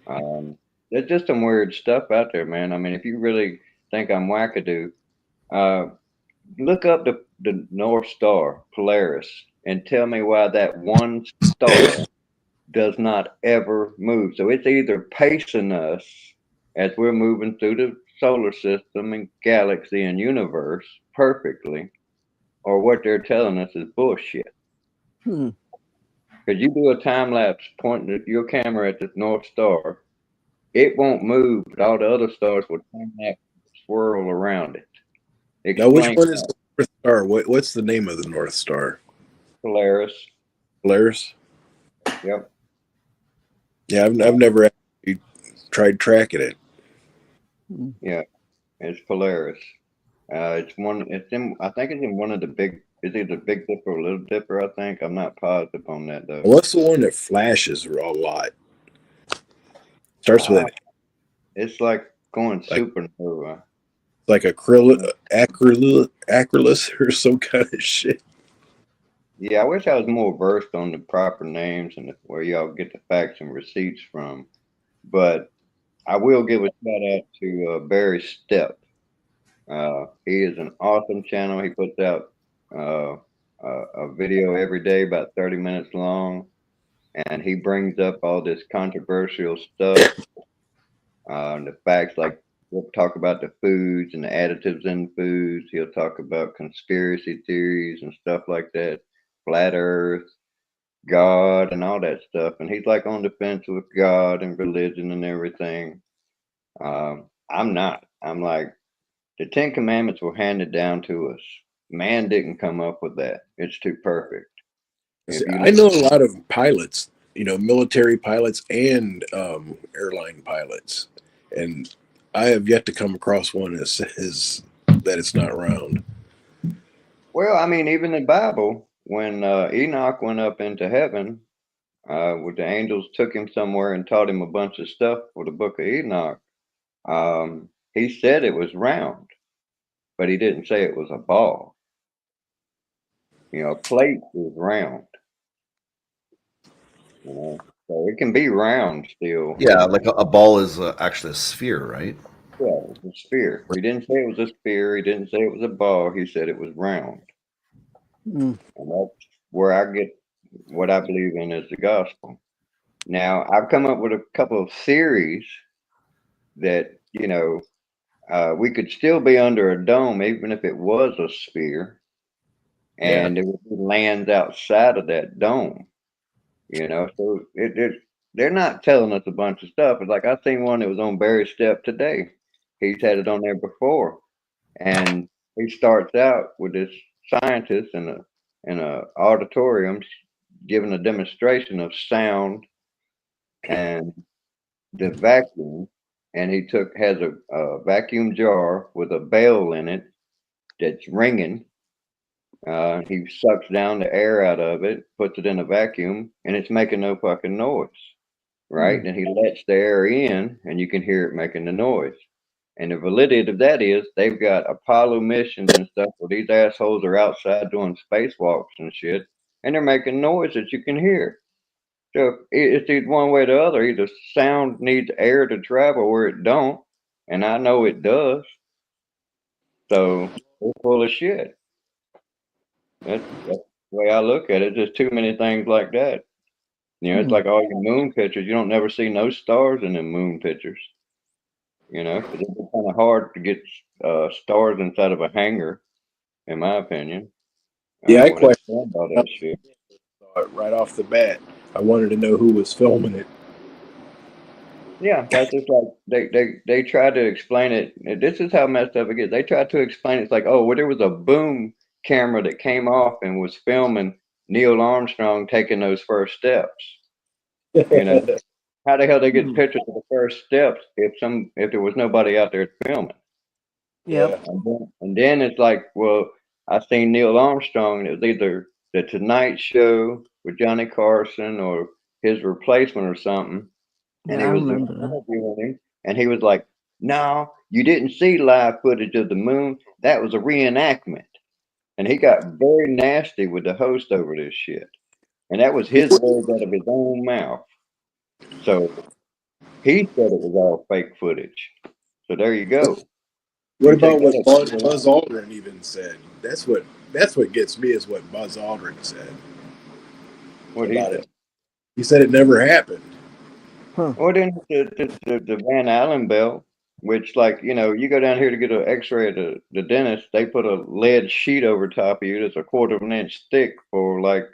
There's just some weird stuff out there, man. I mean, if you really think I'm wackadoo, look up the North Star, Polaris, and tell me why that one star does not ever move. So it's either pacing us as we're moving through the solar system and galaxy and universe perfectly, or what they're telling us is bullshit. Because you do a time lapse pointing your camera at the North Star, it won't move, but all the other stars will time lapse swirl around it. Now, which one is the North Star? What's the name of the North Star? Polaris. Polaris? Yep. Yeah, I've never actually tried tracking it. Yeah, it's Polaris. It's one. It's in. I think it's in one of the big. Is it the Big Dipper or Little Dipper? I think. I'm not positive on that though. What's the one that flashes a lot? Starts with an. It's like going supernova. Like acrylus or some kind of shit. Yeah, I wish I was more versed on the proper names and where y'all get the facts and receipts from. But I will give a shout out to Barry Stepp. He is an awesome channel. He puts out a video every day, about 30 minutes long, and he brings up all this controversial stuff. The facts, like we'll talk about the foods and the additives in foods. He'll talk about conspiracy theories and stuff like that, flat Earth, God, and all that stuff. And he's like on the fence with God and religion and everything. I'm not. I'm like, the Ten Commandments were handed down to us. Man didn't come up with that. It's too perfect. I know a lot of pilots, military pilots and airline pilots, and I have yet to come across one that says that it's not round. Well, I mean, even in the Bible, when Enoch went up into heaven, with the angels took him somewhere and taught him a bunch of stuff for the book of Enoch, he said it was round, but he didn't say it was a ball. A plate is round. So it can be round still. Yeah, like a ball is actually a sphere, right? Yeah, it's a sphere. He didn't say it was a sphere. He didn't say it was a ball. He said it was round. And that's where I get what I believe in is the gospel. Now, I've come up with a couple of theories that, we could still be under a dome, even if it was a sphere, and there would be lands outside of that dome. So they're not telling us a bunch of stuff. It's like I seen one that was on Barry Step today. He's had it on there before, and he starts out with this scientist in a auditorium giving a demonstration of sound and the vacuum, and he has a vacuum jar with a bell in it that's ringing. He sucks down the air out of it, puts it in a vacuum, and it's making no fucking noise, right? And he lets the air in, and you can hear it making the noise. And the validity of that is they've got Apollo missions and stuff where these assholes are outside doing spacewalks and shit, and they're making noise that you can hear. So it's either one way or the other. Either sound needs air to travel where it don't, and I know it does. So they're full of shit. That's the way I look at it. There's too many things like that. It's like all your moon pictures. You don't never see no stars in them moon pictures. Because it's kind of hard to get stars inside of a hangar, in my opinion. Yeah, I question all that shit. right off the bat. I wanted to know who was filming it. Yeah, that's just like they try to explain it. This is how messed up it gets. They try to explain it's like, oh, well, there was a boom camera that came off and was filming Neil Armstrong taking those first steps. You know, how the hell they get pictures of the first steps if there was nobody out there filming? Yep. And then it's like, well, I seen Neil Armstrong. And it was either the Tonight Show with Johnny Carson or his replacement or something. And Yeah, he I was remember that. interviewing him, and he was like, "No, you didn't see live footage of the moon. That was a reenactment." And he got very nasty with the host over this shit. And that was his words out of his own mouth. So he said it was all fake footage. So there you go. What You take about what that Buzz Aldrin even said? That's what gets me is what Buzz Aldrin said what he about said. it. He said it never happened. Huh. Well, then the Van Allen belt, which, like, you go down here to get an X-ray at the dentist, they put a lead sheet over top of you that's a quarter of an inch thick for like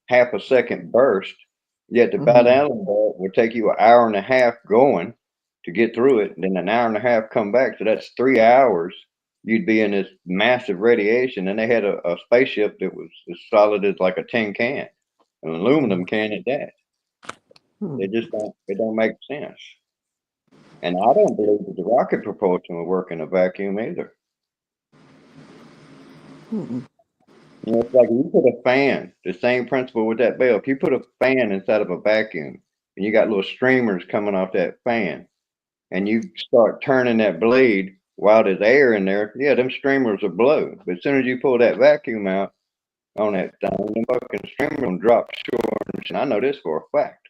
half a second burst. Yet the Van Allen belt would take you an hour and a half going to get through it, and then an hour and a half come back. So that's 3 hours. You'd be in this massive radiation, and they had a spaceship that was as solid as like a tin can, an aluminum can at that. It don't make sense. And I don't believe that the rocket propulsion will work in a vacuum either. It's like if you put a fan, the same principle with that bell. If you put a fan inside of a vacuum and you got little streamers coming off that fan and you start turning that blade while there's air in there, yeah, them streamers will blow. But as soon as you pull that vacuum out on that thing, them fucking streamers will drop short. And I know this for a fact.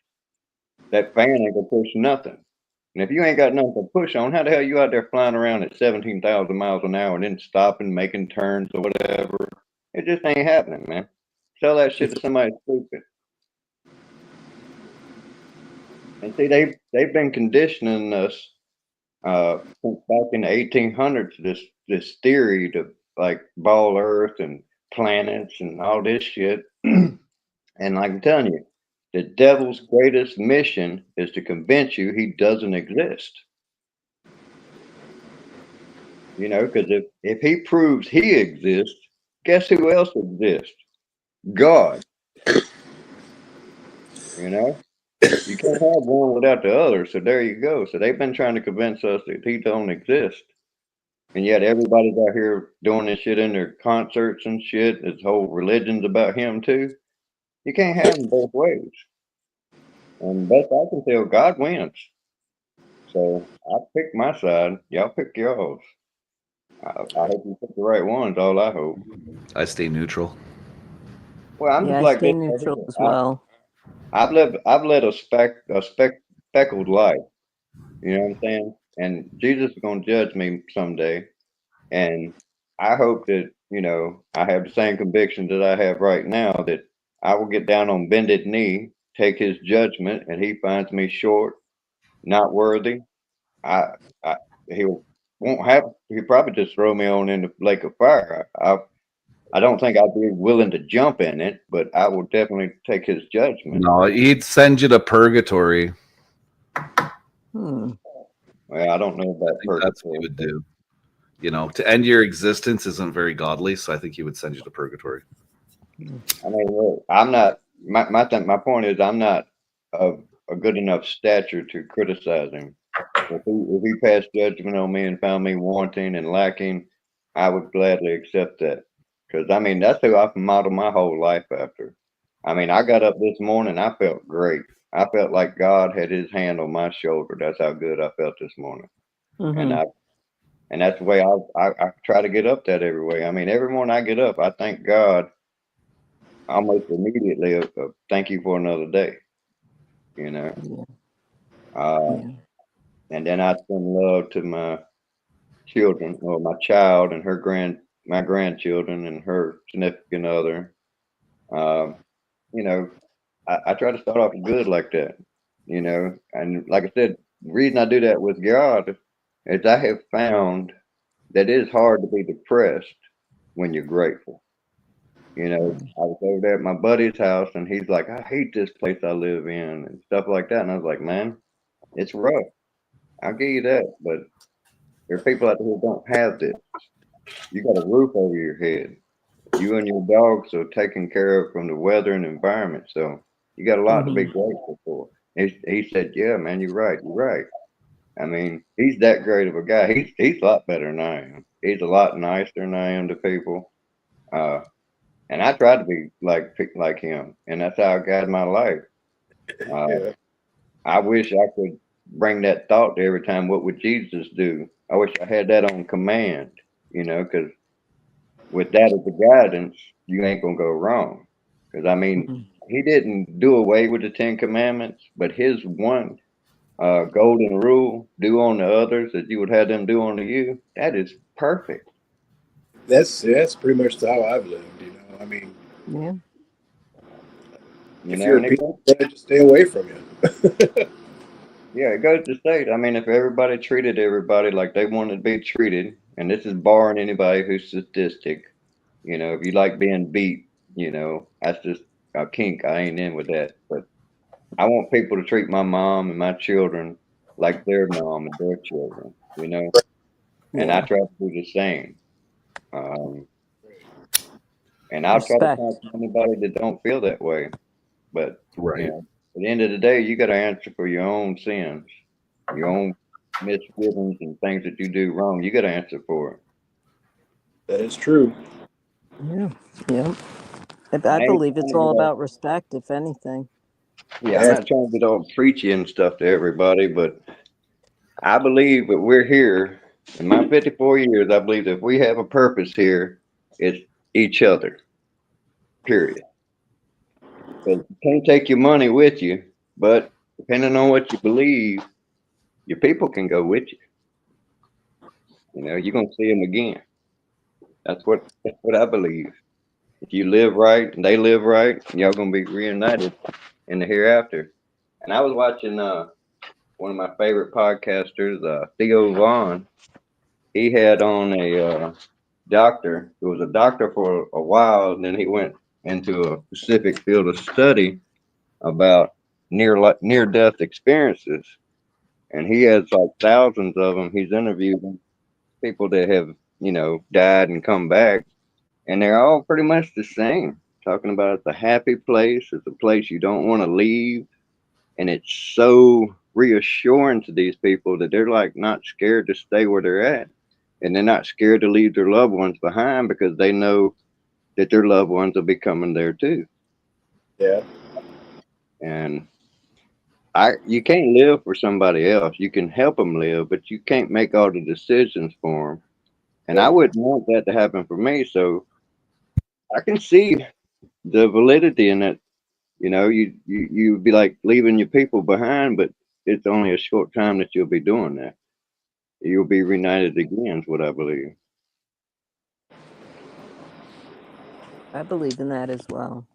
That fan ain't gonna push nothing. And if you ain't got nothing to push on, how the hell you out there flying around at 17,000 miles an hour and then stopping, making turns or whatever? It just ain't happening, man. Tell that shit to somebody stupid. And see, they've been conditioning us since back in the 1800s this theory to like ball Earth and planets and all this shit. And like I'm telling you, the devil's greatest mission is to convince you he doesn't exist. Because if he proves he exists, guess who else exists? God. You can't have one without the other. So there you go. So they've been trying to convince us that he don't exist. And yet everybody's out here doing this shit in their concerts and shit. This whole religion's about him too. You can't have them both ways. And best I can tell, God wins. So I pick my side. Y'all pick yours. I hope you pick the right ones. All I hope. I stay neutral. Well, I'm Yeah, just I like stay this. neutral as well. I've led a speckled life. You know what I'm saying? And Jesus is gonna judge me someday. And I hope that, I have the same conviction that I have right now that I will get down on bended knee, take his judgment, and he finds me short, not worthy. I, I he won't have. He'll probably just throw me on in the lake of fire. I don't think I'd be willing to jump in it, but I will definitely take his judgment. No, he'd send you to purgatory. Well, I don't know about purgatory. That's what he would do. To end your existence isn't very godly, so I think he would send you to purgatory. I mean, look, I'm not. My point is, I'm not of a good enough stature to criticize him. If he passed judgment on me and found me wanting and lacking, I would gladly accept that. Because I mean, that's who I've modeled my whole life after. I mean, I got up this morning, I felt great. I felt like God had His hand on my shoulder. That's how good I felt this morning, and that's the way I try to get up that every way. I mean, every morning I get up, I thank God almost immediately. Thank you for another day. And then I send love to my children, or my child and my grandchildren and her significant other. I try to start off good like that, and like I said, the reason I do that with God is I have found that it is hard to be depressed when you're grateful. You know, I was over there at my buddy's house, and he's like, I hate this place I live in, and stuff like that. And I was like, man, it's rough. I'll give you that. But there are people out there who don't have this. You got a roof over your head. You and your dogs are taken care of from the weather and environment. So you got a lot to be Mhm. grateful for. He said, yeah, man, you're right. You're right. I mean, he's that great of a guy. He's a lot better than I am. He's a lot nicer than I am to people. Uh, and I try to be like him, and that's how I got my life. Uh, Yeah. I wish I could bring that thought to every time. What would Jesus do? I wish I had that on command. You know, because with that as the guidance, you ain't gonna go wrong. Because I mean, Mhm. he didn't do away with the Ten Commandments, but his one golden rule, do unto others as you would have them do unto you, that is perfect. That's pretty much how I've lived. You know, I mean, Yeah. You if know, you're a and it piece goes, of shit, just stay away from you. yeah, it goes to state. I mean, if everybody treated everybody like they wanted to be treated, and this is barring anybody who's sadistic, you know, if you like being beat, you know, that's just a kink. I ain't in with that. But I want people to treat my mom and my children like their mom and their children, you know, and I Yeah. try to do the same. Um, and I'll try to Respect. talk to anybody that don't feel that way. But you Right. know, at the end of the day, you got to answer for your own sins, your own misgivings and things that you do wrong. You got to answer for it. That is true. Yeah. Yeah. And I I ain't believe it's trying to all get all, about respect, if anything. yeah, I'm That's not trying to get all preachy and stuff to everybody, but I believe that we're here. In my 54 years, I believe that if we have a purpose here, it's each other. Period. Because you can't take your money with you, but depending on what you believe, your people can go with you. You know, you're gonna see them again. That's what I believe. If you live right and they live right, y'all gonna be reunited in the hereafter. And I was watching one of my favorite podcasters, Theo Vaughn. He had on a doctor who was a doctor for a while, and then he went into a specific field of study about near death experiences. And he has like thousands of them. He's interviewed people that have died and come back, and they're all pretty much the same. Talking about it's a happy place, it's a place you don't want to leave, and it's so reassuring to these people that they're like not scared to stay where they're at, and they're not scared to leave their loved ones behind because they know that their loved ones will be coming there too. yeah. And you can't live for somebody else. You can help them live, but you can't make all the decisions for them. And I Nope. wouldn't want that to happen for me. So I can see the validity in it. You know, you'd be like leaving your people behind, but it's only a short time that you'll be doing that. You'll be reunited again, is what I believe. I believe in that as well.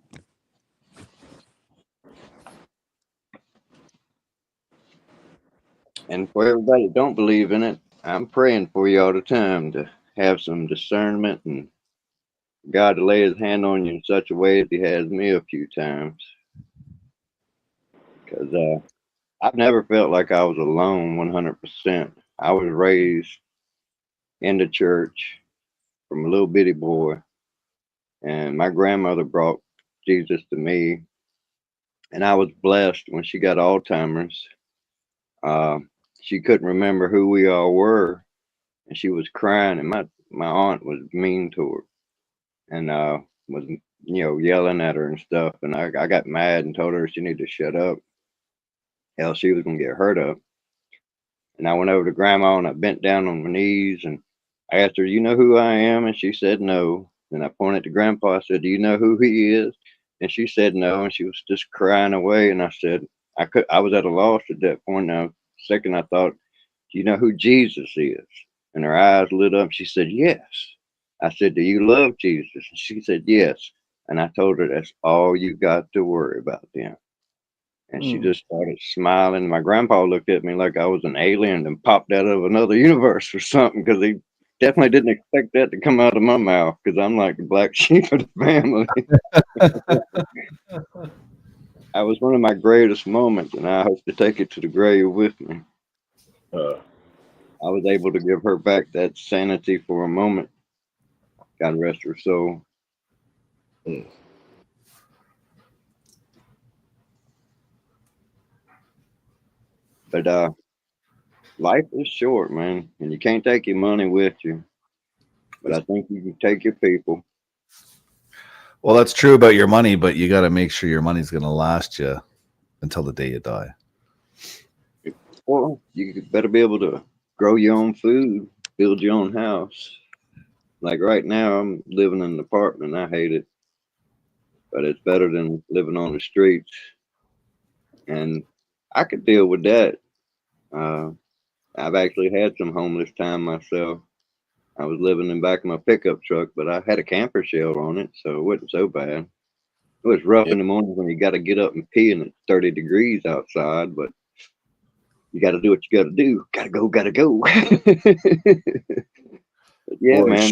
And for everybody that don't believe in it, I'm praying for you all the time to have some discernment and God to lay His hand on you in such a way as He has me a few times. Because I've never felt like I was alone 100%. I was raised in the church from a little bitty boy, and my grandmother brought Jesus to me, and I was blessed when she got Alzheimer's. Uh, she couldn't remember who we all were, and she was crying, and my aunt was mean to her and was yelling at her and stuff, and I got mad and told her she needed to shut up, else she was gonna get hurt up. And I went over to grandma and I bent down on my knees and I asked her, "You know who I am?" And she said no. And I pointed to grandpa. I said, "Do you know who he is?" And she said no. And she was just crying away. And I said, I was at a loss at that point. Now, second, I thought, "Do you know who Jesus is?" And her eyes lit up. She said, "Yes." I said, "Do you love Jesus?" And she said, "Yes." And I told her, "That's all you got to worry about then." And she Mm. just started smiling. My grandpa looked at me like I was an alien and popped out of another universe or something because he definitely didn't expect that to come out of my mouth because I'm like the black sheep of the family. I was one of my greatest moments, and I hope to take it to the grave with me. Uh, I was able to give her back that sanity for a moment. God rest her soul. mm. But life is short, man, and you can't take your money with you. But I think you can take your people. Well, that's true about your money, but you got to make sure your money's going to last you until the day you die. Well, you better be able to grow your own food, build your own house. Like right now, I'm living in an apartment. I hate it, but it's better than living on the streets. And I could deal with that. Uh, I've actually had some homeless time myself. I was living in back of my pickup truck, but I had a camper shell on it, so it wasn't so bad. It was rough Yeah. in the morning when you got to get up and pee and it's 30 degrees outside, but you got to do what you got to do. Got to go, got to go. Yeah, Boy, man.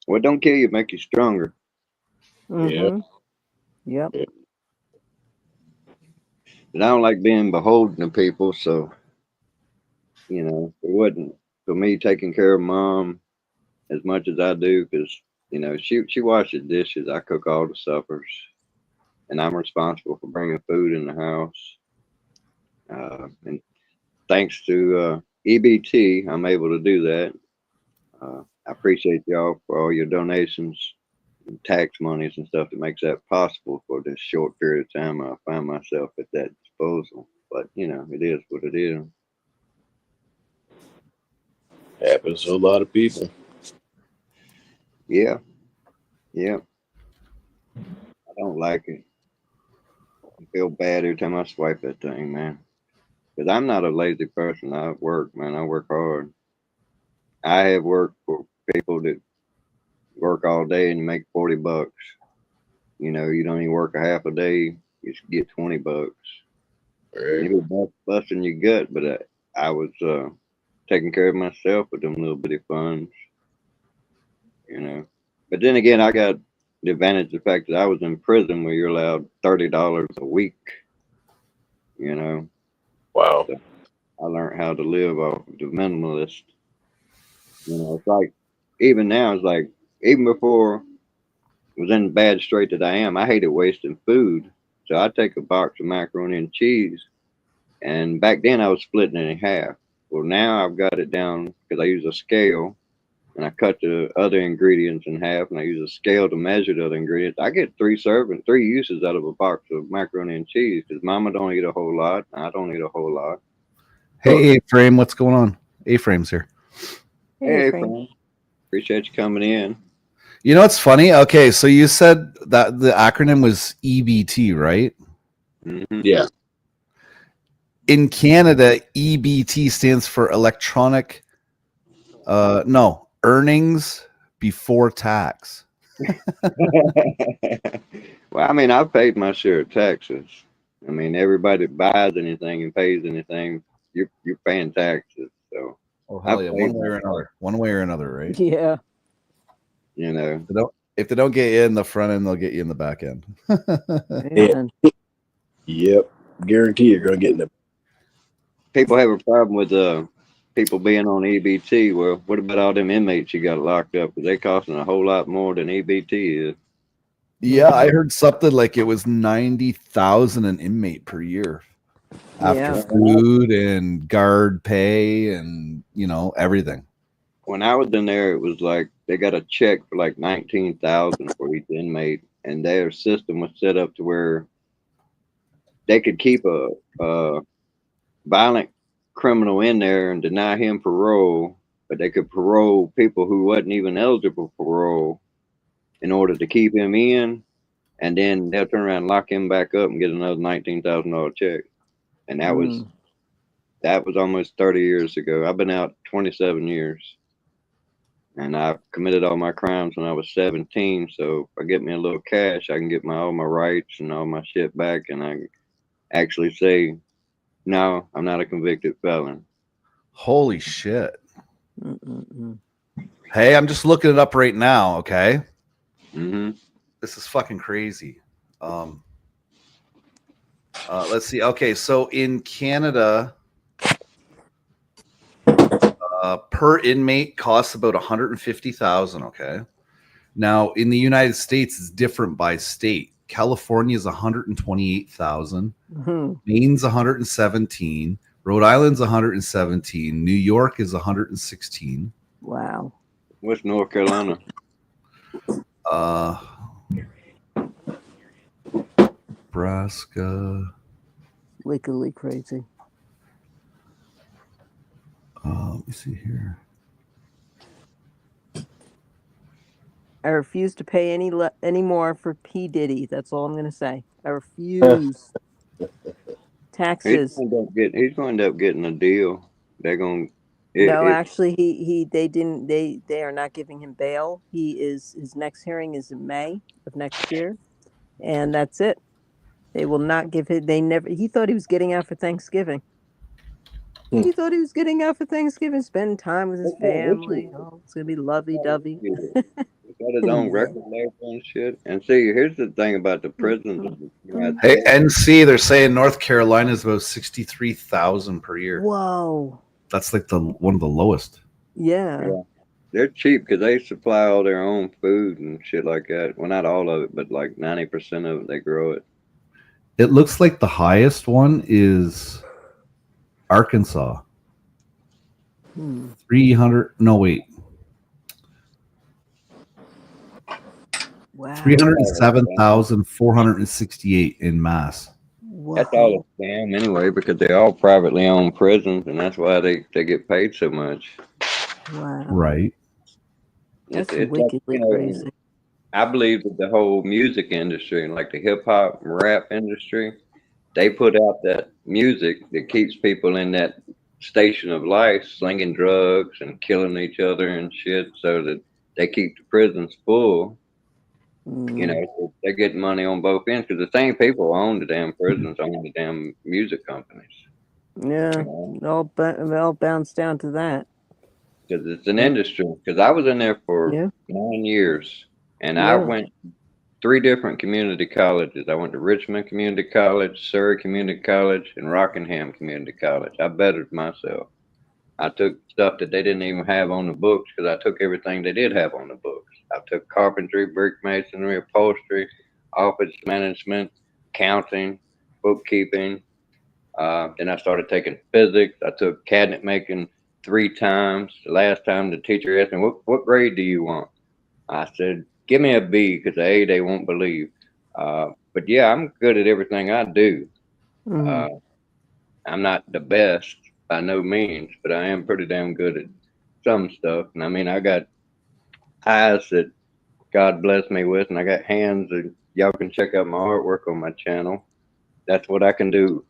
What don't kill you make you stronger. yeah. Mm-hmm. Yep. And I don't like being beholden to people, so it wasn't for me taking care of mom as much as I do, because she washes dishes, I cook all the suppers, and I'm responsible for bringing food in the house. And thanks to EBT, I'm able to do that. I appreciate y'all for all your donations, and tax monies, and stuff that makes that possible for this short period of time I find myself at that disposal. But it is what it is. Happens to a lot of people. Yeah, yeah. I don't like it. I feel bad every time I swipe that thing, man. Because I'm not a lazy person. I work, man. I work hard. I have worked for people that work all day and make $40. You don't even work a half a day, you just get $20. Right. You be busting your gut, but I was taking care of myself with them little bitty funds, you know. But then again, I got the advantage of the fact that I was in prison where you're allowed $30 a week, you know. Wow. So I learned how to live off of the minimalist. It's like even now, it's like even before I was in the bad strait that I am, I hated wasting food. So I take a box of macaroni and cheese, and back then I was splitting it in half. Well, now I've got it down because I use a scale, and I cut the other ingredients in half, and I use a scale to measure the other ingredients. I get three uses out of a box of macaroni and cheese because Mama don't eat a whole lot, I don't eat a whole lot. Hey, A-Frame, what's going on? A-Frame's here. Hey, Hey, Frank. friend, appreciate you coming in. You know what's funny? Okay, so you said that the acronym was EBT, right? Mm-hmm. Yeah. In Canada, EBT stands for earnings before tax. Well, I mean, I've paid my share of taxes. I mean, everybody that buys anything and pays anything, you're paying taxes. So Oh hell I've yeah, paid one way my or part. another. One way or another, right? Yeah. If they don't get you in the front end, they'll get you in the back end. Yeah. Man. Yep. Guarantee you're going to get in the. People have a problem with people being on EBT. Well, what about all them inmates you got locked up? Because they costing a whole lot more than EBT is. Yeah, I heard something like it was 90,000 an inmate per year after Yeah. food and guard pay and everything. When I was in there, it was like they got a check for like 19,000 for each inmate, and their system was set up to where they could keep a violent criminal in there and deny him parole, but they could parole people who wasn't even eligible for parole in order to keep him in, and then they'll turn around and lock him back up and get another $19,000 check. And Mm. that was almost 30 years ago. I've been out 27 years, and I committed all my crimes when I was 17. So if I get me a little cash, I can get all my rights and all my shit back, and I can actually say, no, I'm not a convicted felon. Holy shit. Mm-mm-mm. Hey, I'm just looking it up right now. Okay, Mm-hmm. this is fucking crazy. Let's see. Okay, so in Canada, per inmate costs about 150,000. Okay. Now in the United States, it's different by state. California is 128,000. Mhm. Maine's 117. Rhode Island's 117. New York is 116. Wow. What's North Carolina? Nebraska. Wickedly crazy. Let me see here. I refuse to pay any more for P. Diddy. That's all I'm going to say. I refuse. Taxes. He's going to end up getting a deal. They're going. No, It actually, they didn't. They are not giving him bail. His next hearing is in May of next year, and that's it. They will not give him. They never. He thought he was getting out for Thanksgiving. He thought he was getting out for Thanksgiving, spending time with his family. Oh, it's gonna be lovey dovey. He's got his own No. record label and shit. And see, here's the thing about the prisons. in the United Hey, States. NC, they're saying North Carolina is about 63,000 per year. Whoa. That's like one of the lowest. Yeah. Yeah. They're cheap because they supply all their own food and shit like that. Well, not all of it, but like 90% of it, they grow it. It looks like the highest one is Arkansas. 300. No, wait. Wow. 307,468 in mass. That's all a scam anyway because they're all privately owned prisons, and that's why they get paid so much. Wow. Right. That's It's like, wickedly crazy. I believe that the whole music industry, like the hip hop and rap industry, they put out that music that keeps people in that station of life, slinging drugs and killing each other and shit, so that they keep the prisons full. You know, so they're getting money on both ends because the same people who own the damn prisons own the damn music companies. Yeah. You It all bounced down to that. because it's an industry. Because I was in there for Yeah. 9 years, and I Yeah. went 3 different community colleges. I went to Richmond Community College, Surrey Community College, and Rockingham Community College. I bettered myself. I took stuff that they didn't even have on the books because I took everything they did have on the books. I took carpentry, brick masonry, upholstery, office management, accounting, bookkeeping. Then I started taking physics. I took cabinet making 3 times. The last time the teacher asked me, what grade do you want? I said, give me a B because the A they won't believe. But yeah, I'm good at everything I do. Uh, I'm not the best by no means, but I am pretty damn good at some stuff. And I mean, I got eyes that God blessed me with, and I got hands that y'all can check out my artwork on my channel. That's what I can do,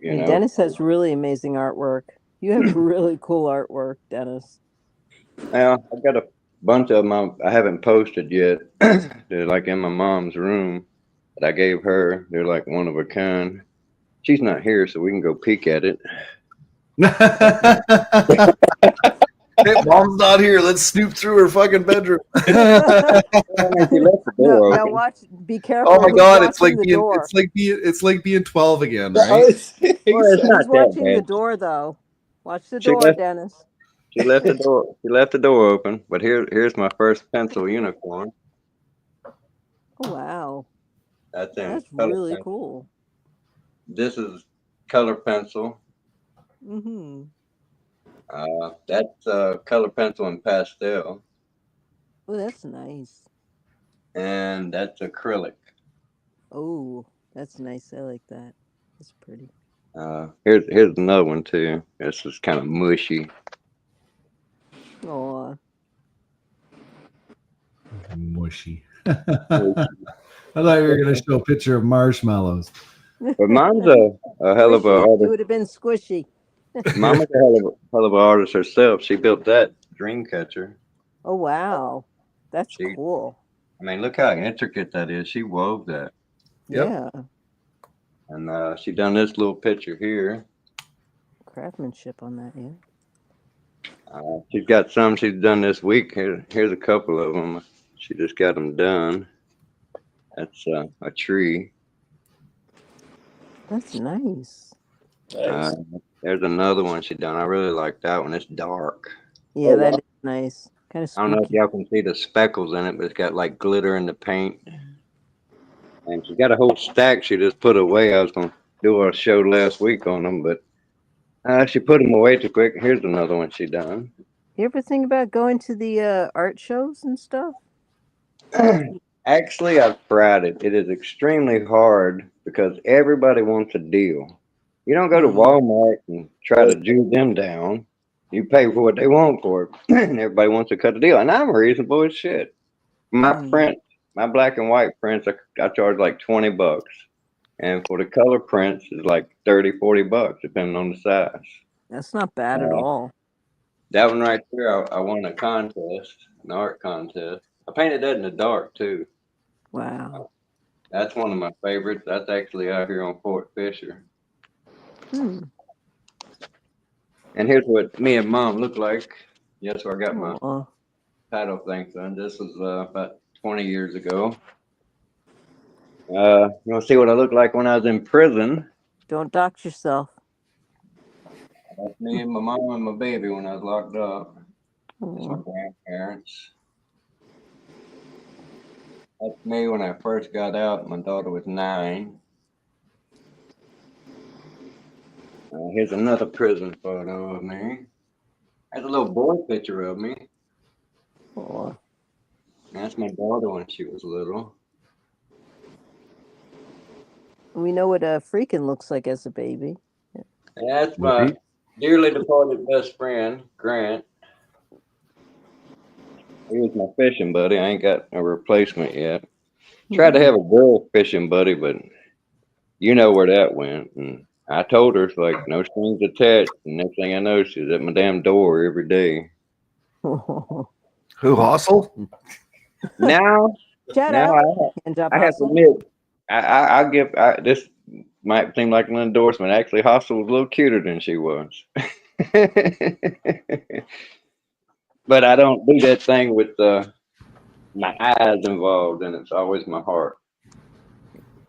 you And know. Dennis has really amazing artwork. You have really cool artwork, Dennis. Now, I've got a bunch of them I haven't posted yet. They're like in my mom's room that I gave her. They're like one of a kind. She's not here, so we can go peek at it. Hey, mom's not here. Let's snoop through her fucking bedroom. She left the door Now open. watch. Be careful. Oh my Who's god, it's like watching the being door? it's like being 12 again, right? Well, it's not Who's that watching the bad. door, though? Watch the She door, left. Dennis. She left the door. She left the door open. But here's my first pencil unicorn. Oh, wow. That's in That's color really pencil. cool. This is color pencil. Mm-hmm. That's color pencil and pastel, Oh, that's nice. and that's acrylic. Oh, that's nice. I like that. That's pretty. Here's another one too. This is kind of mushy. Aw. Mushy. I thought you were gonna show a picture of marshmallows. But mine's a hell of a Squishy. It artist. would have been squishy. Mama's a hell of an artist herself. She built that dream catcher. Oh, wow. That's She, cool. I mean, look how intricate that is. She wove that, Yep. Yeah. and she done this little picture here. Craftsmanship on that, yeah. She's got some she's done this week. Here's a couple of them. She just got them done. That's a tree. That's nice. Uh, Nice. there's another one she done. I really like that one. It's dark. Yeah, Oh that wow. is nice. Kind of I don't know if spooky. y'all can see the speckles in it, but it's got like glitter in the paint. And she got a whole stack she just put away. I was gonna do a show last week on them, but she put them away too quick. Here's another one she done. You ever think about going to the art shows and stuff? Actually, I've tried it. It is extremely hard because everybody wants a deal. You don't go to Hmm. Walmart and try to Jew them down. You pay for what they want for it, and everybody wants to cut a deal. And I'm reasonable as shit. My Hmm. print, my black and white prints, I charge like $20, and for the color prints, it's like 30, $40, depending on the size. That's not bad at Uh, all. that one right there, I won a contest, an art contest. I painted that in the dark too. Wow. That's one of my favorites. That's actually out here on Fort Fisher. Hmm. And here's what me and Mom look like. Yes, where I got my Aw. title thing done. This was about 20 years ago. You want to see what I looked like when I was in prison? Don't dox yourself. That's me and my mom and my baby when I was locked up. That's my Aw. grandparents. That's me when I first got out. My daughter was 9. Here's another prison photo of me. There's a little boy picture of me. Aw. That's my daughter when she was little. We know what a freaking looks like as a baby. And that's my Right? dearly departed best friend, Grant. He was my fishing buddy. I ain't got a replacement yet. Tried to Hmm. have a girl fishing buddy, but you know where that went. And I told her, it's like, no strings attached. And next thing I know, she's at my damn door every day. Who hustle? Now, Shout now out. Hand job I have to hustle. admit, I give this might seem like an endorsement. Actually, Hostel was a little cuter than she was. But I don't do that thing with my eyes involved, and it's always my heart.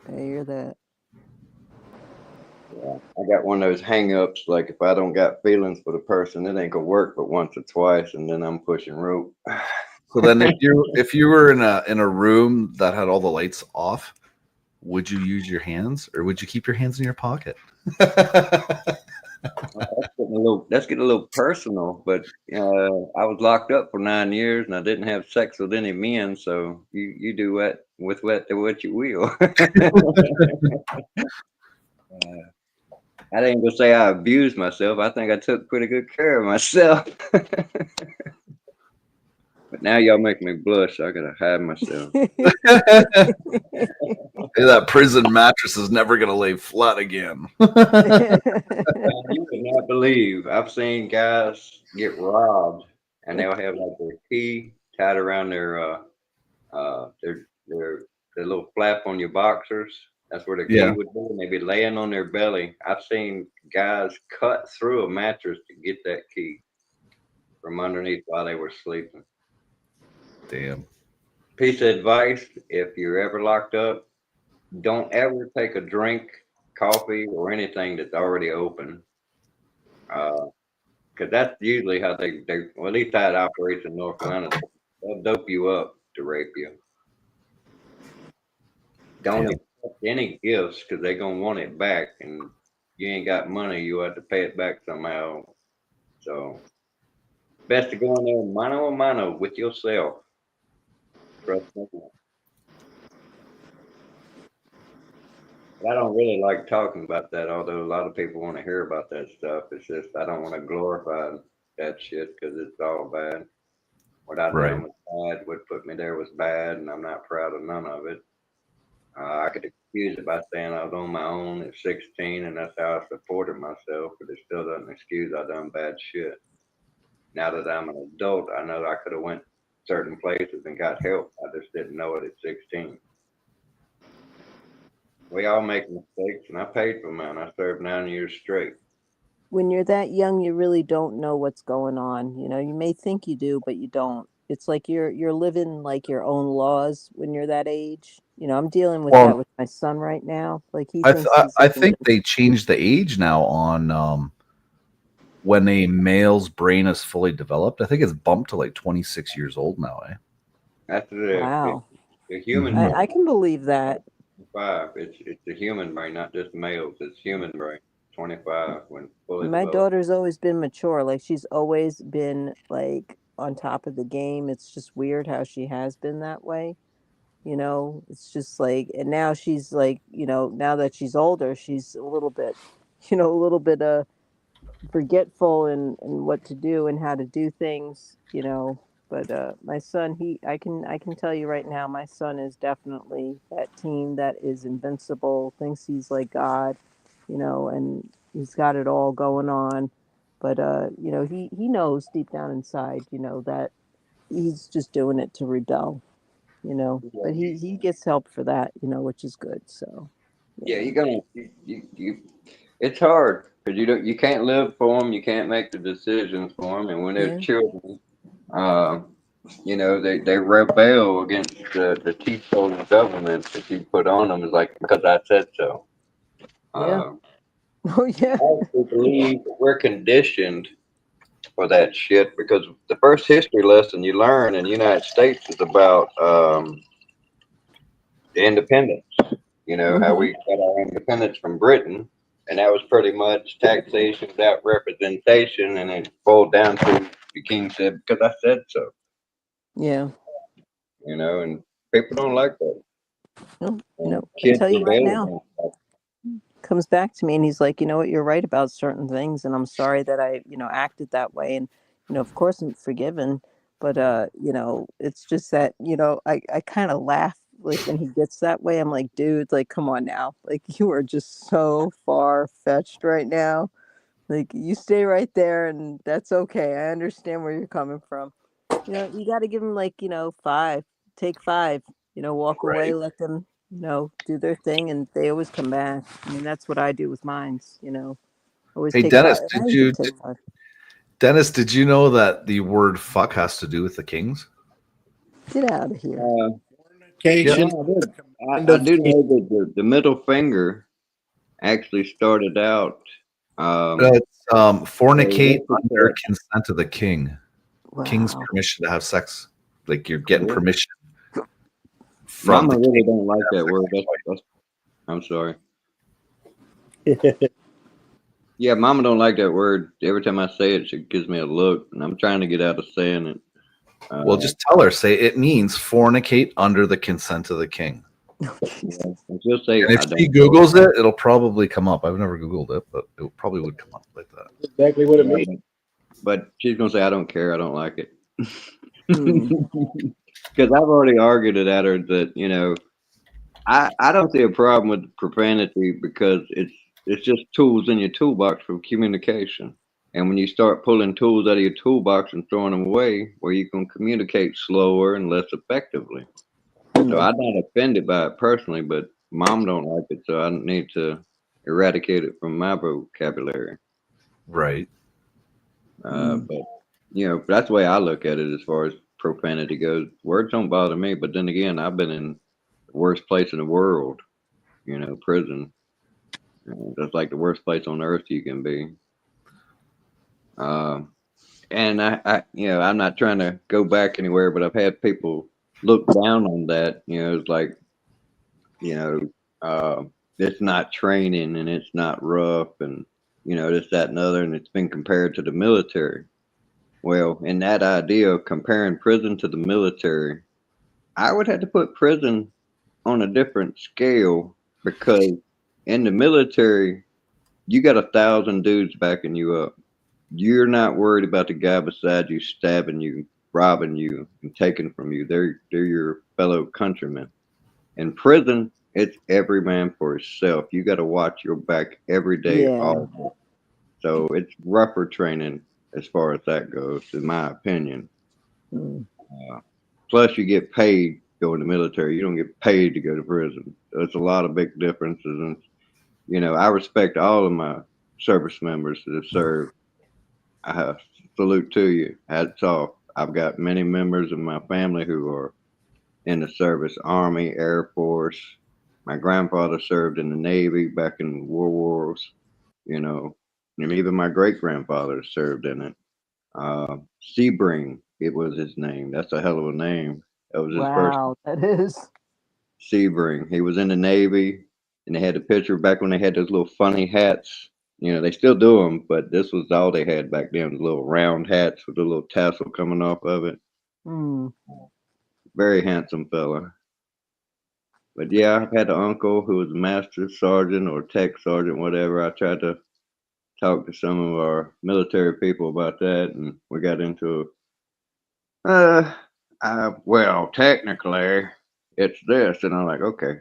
I hear that. Yeah, I got one of those hang-ups. Like if I don't got feelings for the person, it ain't gonna work but once or twice, and then I'm pushing rope. So then if you were in a room that had all the lights off, would you use your hands or would you keep your hands in your pocket? That's getting a little personal, but I was locked up for 9 years and I didn't have sex with any men, so you do what you will. I didn't go say I abused myself. I think I took pretty good care of myself. But now y'all make me blush. I gotta hide myself. That prison mattress is never gonna lay flat again. Man, you would not believe. I've seen guys get robbed, and they'll have like their key tied around their little flap on your boxers. That's where the key Yeah. would be, and they'd be laying on their belly. I've seen guys cut through a mattress to get that key from underneath while they were sleeping. Damn. Piece of advice: if you're ever locked up, don't ever take a drink, coffee, or anything that's already open. Because that's usually how they well, at least how it operates in North Carolina. They'll dope you up to rape you. Don't Damn. accept any gifts because they're gonna want it back, and you ain't got money. You have to pay it back somehow. So best to go in there mano a mano with yourself. Trust me. But I don't really like talking about that, although a lot of people want to hear about that stuff. It's just I don't want to glorify that shit because it's all bad. What I Right. done was bad. What put me there was bad, and I'm not proud of none of it. I could excuse it by saying I was on my own at 16, and that's how I supported myself. But it still doesn't excuse I done bad shit. Now that I'm an adult, I know I could have went certain places and got help. I just didn't know it at 16. We all make mistakes, and I paid for mine. I served 9 years straight. when you're that young, you really don't know what's going on. You know, you may think you do, but you don't. It's like you're living like your own laws when you're that age. You know, I'm dealing with that Well, with my son right now. Like he thinks he's I like think they changed the age now on when a male's brain is fully developed. I think it's bumped to like 26 years old now. Eh? After wow. the human Mhm. brain. I can believe that. 25. It's the human brain, not just males. It's human brain. 25 when fully My developed. daughter's always been mature. Like she's always been like on top of the game. It's just weird how she has been that way. You know, it's just like, and now she's like, you know, now that she's older, she's a little bit, you know, a little bit forgetful and what to do and how to do things, you know. But my son, I can tell you right now, my son is definitely that team that is invincible, thinks he's like God, you know, and he's got it all going on. But you know, he knows deep down inside, you know, that he's just doing it to rebel, you know. Yeah, But he gets help for that, you know, which is good. So yeah, yeah, it's hard because you can't live for them. You can't make the decisions for them. And when they're yeah, children, uh, they rebel against the teetotal government that you put on them. Is like, because I said so. yeah. Uh, Oh yeah, I actually believe that we're conditioned for that shit because the first history lesson you learn in the United States is about the independence. You know, how hmm we got our independence from Britain, and that was pretty much taxation without representation, and it boiled down to the king said, "Because I said so." yeah. You know, and people don't like that, No, you and know, I kids tell you right today now, don't like comes back to me and he's like, you know what, you're right about certain things, and I'm sorry that I, you know, acted that way, and you know, of course, I'm forgiven, but you know, it's just that, you know, I kind of laugh like when he gets that way. I'm like, dude, like, come on now, like you are just so far fetched right now. Like you stay right there, and that's okay. I understand where you're coming from. You know, you got to give them like, you know, five, take five, you know, walk away, Right. let them, you know, do their thing, and they always come back. I mean, that's what I do with mines, you know, always Hey take five. Dennis, And I usually take five. Did you know that the word "fuck" has to do with the kings? Get out of here. that. Yep. Yeah, Fornication, I the did. command I of do kings. know that the middle finger actually started out It's a fornicate what's it under called? consent of the king. King's Wow. permission to have sex. Like you're getting Yeah. permission from Mama the really king don't like to have that sex word. with your wife. That's I'm sorry. Yeah, Mama don't like that word. Every time I say it, she gives me a look, and I'm trying to get out of saying it. Well, Uh, just tell her, say it means fornicate under the consent of the king. Oh, yeah, Jesus. and she'll say And if I she don't know. Googles it, it'll probably come up. I've never Googled it, but it probably would come up like that. Exactly what it Yeah, means. but she's gonna say I don't care. I don't like it. Hmm. Because I've already argued it at her that I don't see a problem with profanity because it's just tools in your toolbox for communication. And when you start pulling tools out of your toolbox and throwing them away, where you can communicate slower and less effectively. So Hmm. I'm not offended by it personally, but mom don't like it, so I need to eradicate it from my vocabulary. Right. Hmm. But that's the way I look at it as far as profanity goes. Words don't bother me, but then again, I've been in the worst place in the world, prison. That's like the worst place on earth you can be. Um, and I'm not trying to go back anywhere, but I've had people look down on that. It's like, you know, uh, it's not training and it's not rough and, this, that, and other. And it's been compared to the military. Well, in that idea of comparing prison to the military, I would have to put prison on a different scale because in the military, you got 1,000 dudes backing you up. You're not worried about the guy beside you stabbing you, robbing you, and taking from you. They're your fellow countrymen. In prison, it's every man for himself. You got to watch your back every day, Yeah. all day. So it's rougher training as far as that goes, in my opinion. Hmm. Uh, Plus, you get paid to go in the military. You don't get paid to go to prison. So it's a lot of big differences. And I respect all of my service members that have served. I salute to you. Hats off. I've got many members of my family who are in the service, Army, Air Force. My grandfather served in the Navy back in World Wars, you know, and even my great grandfather served in it. Sebring, it was his name. That's a hell of a name. That was his first Wow, that is. Sebring. He was in the Navy, and they had a picture back when they had those little funny hats. You know, they still do them, but this was all they had back then, the little round hats with the little tassel coming off of it. Hmm. Very handsome fella. But yeah, I've had an uncle who was a master sergeant or tech sergeant, whatever. I tried to talk to some of our military people about that, and we got into, uh, well, technically, it's this, and I'm like, okay.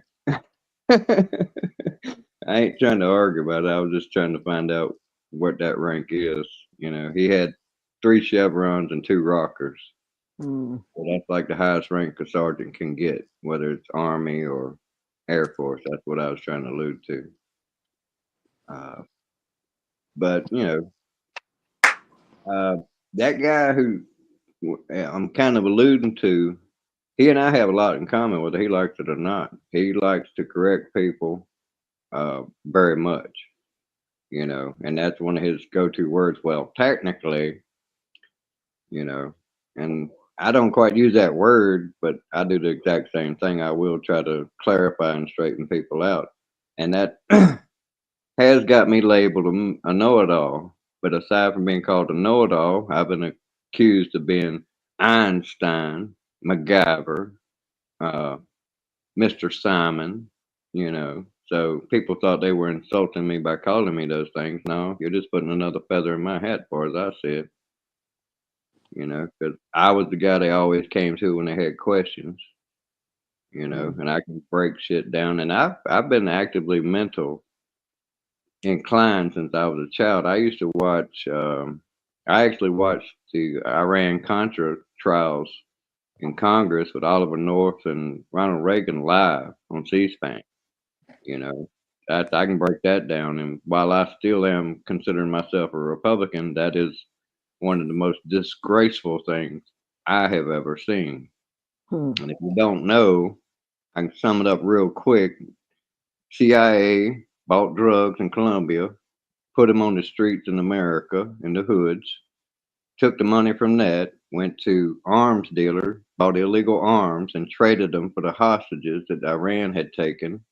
I ain't trying to argue about it. I was just trying to find out what that rank is. You know, he had 3 chevrons and 2 rockers. Hmm. So that's like the highest rank a sergeant can get, whether it's Army or Air Force. That's what I was trying to allude to. Uh, but you know, that guy who I'm kind of alluding to, he and I have a lot in common, whether he likes it or not. He likes to correct people very much, you know, and that's one of his go-to words. Well, technically, you know, and I don't quite use that word, but I do the exact same thing. I will try to clarify and straighten people out, and that has got me labeled a know-it-all. But aside from being called a know-it-all, I've been accused of being Einstein, MacGyver, uh, Mr. Simon, you know. So people thought they were insulting me by calling me those things. No, you're just putting another feather in my hat, far as I see it, you know, because I was the guy they always came to when they had questions, you know, and I can break shit down. And I've been actively mental inclined since I was a child. I used to watch. I actually watched the Iran Contra trials in Congress with Oliver North and Ronald Reagan live on C-SPAN. You know, I can break that down. And while I still am considering myself a Republican, that is one of the most disgraceful things I have ever seen. Hmm. And if you don't know, I can sum it up real quick. CIA bought drugs in Colombia, put them on the streets in America, in the hoods, took the money from that, went to arms dealers, bought illegal arms, and traded them for the hostages that Iran had taken.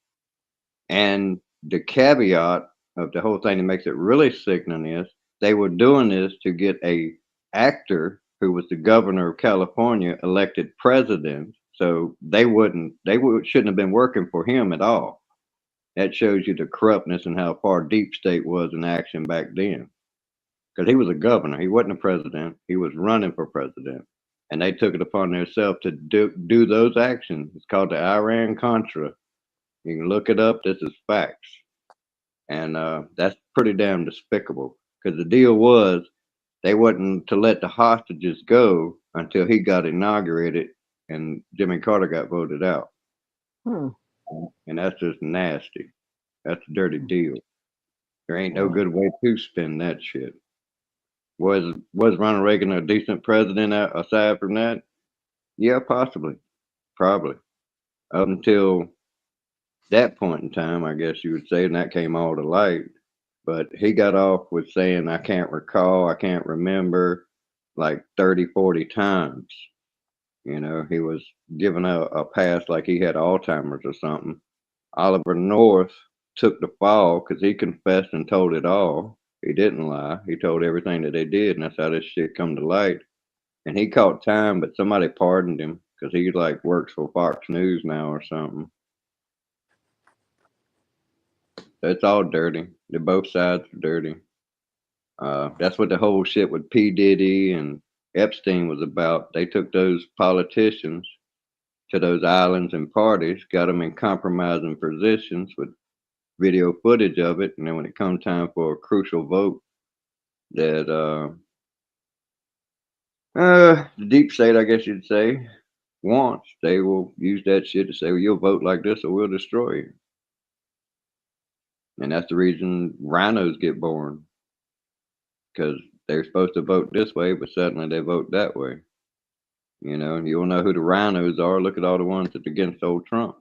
And the caveat of the whole thing that makes it really sickening is they were doing this to get a actor who was the governor of California elected president. So shouldn't have been working for him at all. That shows you the corruptness and how far deep state was in action back then. Because he was a governor, he wasn't a president. He was running for president, and they took it upon themselves to do those actions. It's called the Iran Contra. You can look it up. This is facts. And that's pretty damn despicable. Because the deal was they wasn't to let the hostages go until he got inaugurated and Jimmy Carter got voted out. Hmm. And that's just nasty. That's a dirty deal. There ain't no good way to spin that shit. Was Ronald Reagan a decent president aside from that? Yeah, possibly, probably. Up until that point in time, I guess you would say, and that came all to light. But he got off with saying, I can't recall, I can't remember, like 30, 40 times. You know, he was given a pass like he had Alzheimer's or something. Oliver North took the fall because he confessed and told it all. He didn't lie. He told everything that they did, and that's how this shit come to light. And he caught time, but somebody pardoned him because he like works for Fox News now or something. It's all dirty. Both sides are dirty. That's what the whole shit with P. Diddy and Epstein was about. They took those politicians to those islands and parties, got them in compromising positions with video footage of it, and then when it come time for a crucial vote that the deep state, I guess you'd say, wants, they will use that shit to say, well, you'll vote like this or we'll destroy you. And that's the reason rhinos get born, because they're supposed to vote this way, but suddenly they vote that way. You know, you'll know who the rhinos are. Look at all the ones that's against old Trump.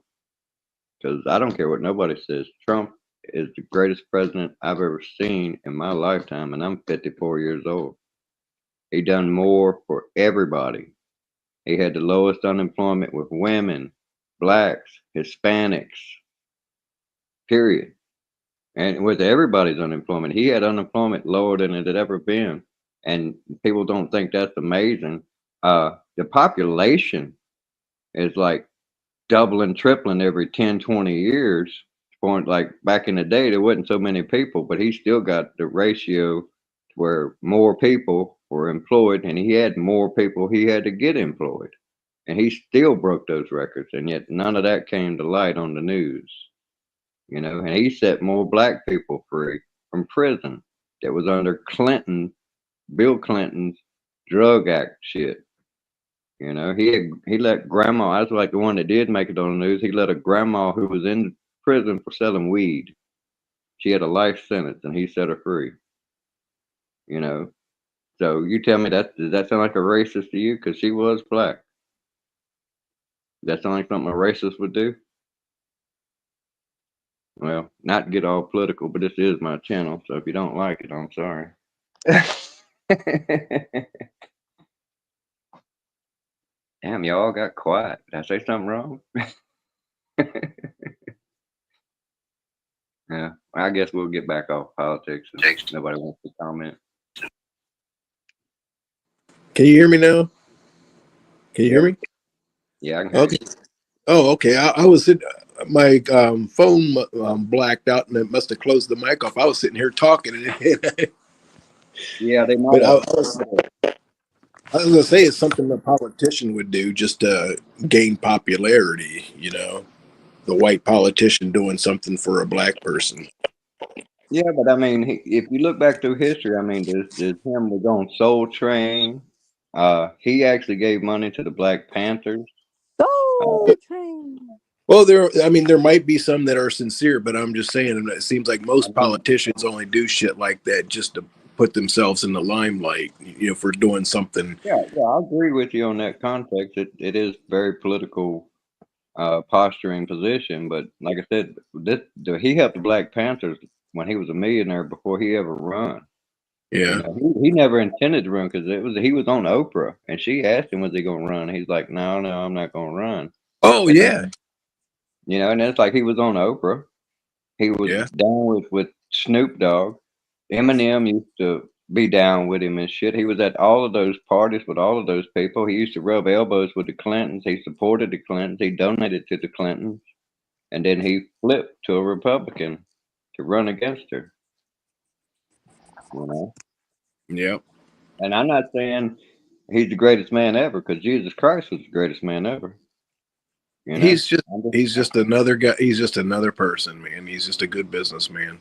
Because I don't care what nobody says. Trump is the greatest president I've ever seen in my lifetime, and I'm 54 years old. He done more for everybody. He had the lowest unemployment with women, blacks, Hispanics, period. And with everybody's unemployment, he had unemployment lower than it had ever been. And people don't think that's amazing. The population is like doubling, tripling every 10, 20 years. Point like back in the day, there wasn't so many people, but he still got the ratio where more people were employed, and he had more people he had to get employed. And he still broke those records, and yet none of that came to light on the news. You know, and he set more black people free from prison that was under Bill Clinton's drug act shit. You know, he let grandma. That's like the one that did make it on the news. He let a grandma who was in prison for selling weed. She had a life sentence, and he set her free. You know, so you tell me does that sound like a racist to you? Because she was black. Does that sound like something a racist would do? Well, not to get all political, but this is my channel, so if you don't like it, I'm sorry. Damn, y'all got quiet. Did I say something wrong? Yeah, I guess we'll get back off politics if nobody wants to comment. Can you hear me now? Can you hear me? Yeah, I can hear Okay. Oh, okay. I was sitting, my phone blacked out, and it must have closed the mic off. I was sitting here talking, you. Yeah, they might but have. I was gonna say it's something a politician would do just to gain popularity. You know, the white politician doing something for a black person. Yeah, but I mean, if you look back through history, I mean, there's him was on Soul Train. He actually gave money to the Black Panthers. Soul Train. Well, there might be some that are sincere, but I'm just saying it seems like most politicians only do shit like that just to put themselves in the limelight, you know, for doing something. Yeah, I agree with you on that context. It is very political posturing position, but like I said, he helped the Black Panthers when he was a millionaire before he ever run. You Yeah. know, he never intended to run because he was on Oprah, and she asked him was he gonna run. He's like, no, I'm not gonna run. Oh, And yeah. you know, and it's like he was on Oprah. He was Yeah. down with Snoop Dogg. Eminem used to be down with him and shit. He was at all of those parties with all of those people. He used to rub elbows with the Clintons. He supported the Clintons. He donated to the Clintons, and then he flipped to a Republican to run against her. You know, Yeah. and I'm not saying he's the greatest man ever, because Jesus Christ was the greatest man ever. You know, He's just another guy. He's just another person, man. He's just a good businessman.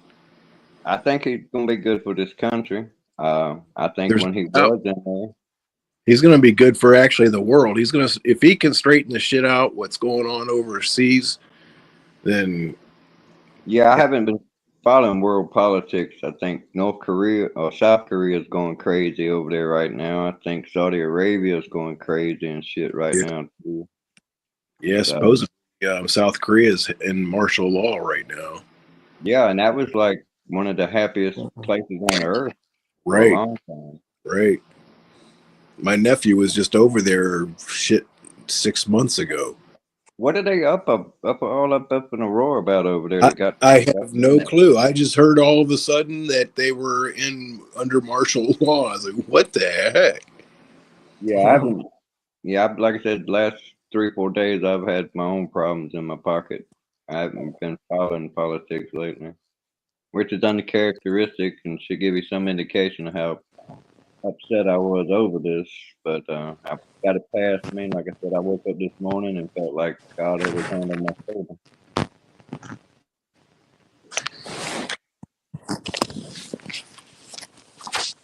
I think he's gonna be good for this country. I think There's when he no, was in there, he's going to be good for actually the world. He's going to, if he can straighten the shit out, what's going on overseas, then yeah, I haven't been following world politics. I think North Korea or South Korea is going crazy over there right now. I think Saudi Arabia is going crazy and shit right yeah, now too. yeah, So supposedly South Korea is in martial law right now. yeah, and that was like one of the happiest places on earth for a Right, long time. right. My nephew was just over there, shit, 6 months ago. What are they up in a roar about over there? I, They got I have no clue. I just heard all of a sudden that they were under martial law. I was like, what the heck? yeah, I haven't. Yeah, like I said, the last 3 or 4 days I've had my own problems in my pocket. I haven't been following politics lately, which is uncharacteristic and should give you some indication of how upset I was over this. But I got it past me. And like I said, I woke up this morning and felt like God had his hand on my shoulder.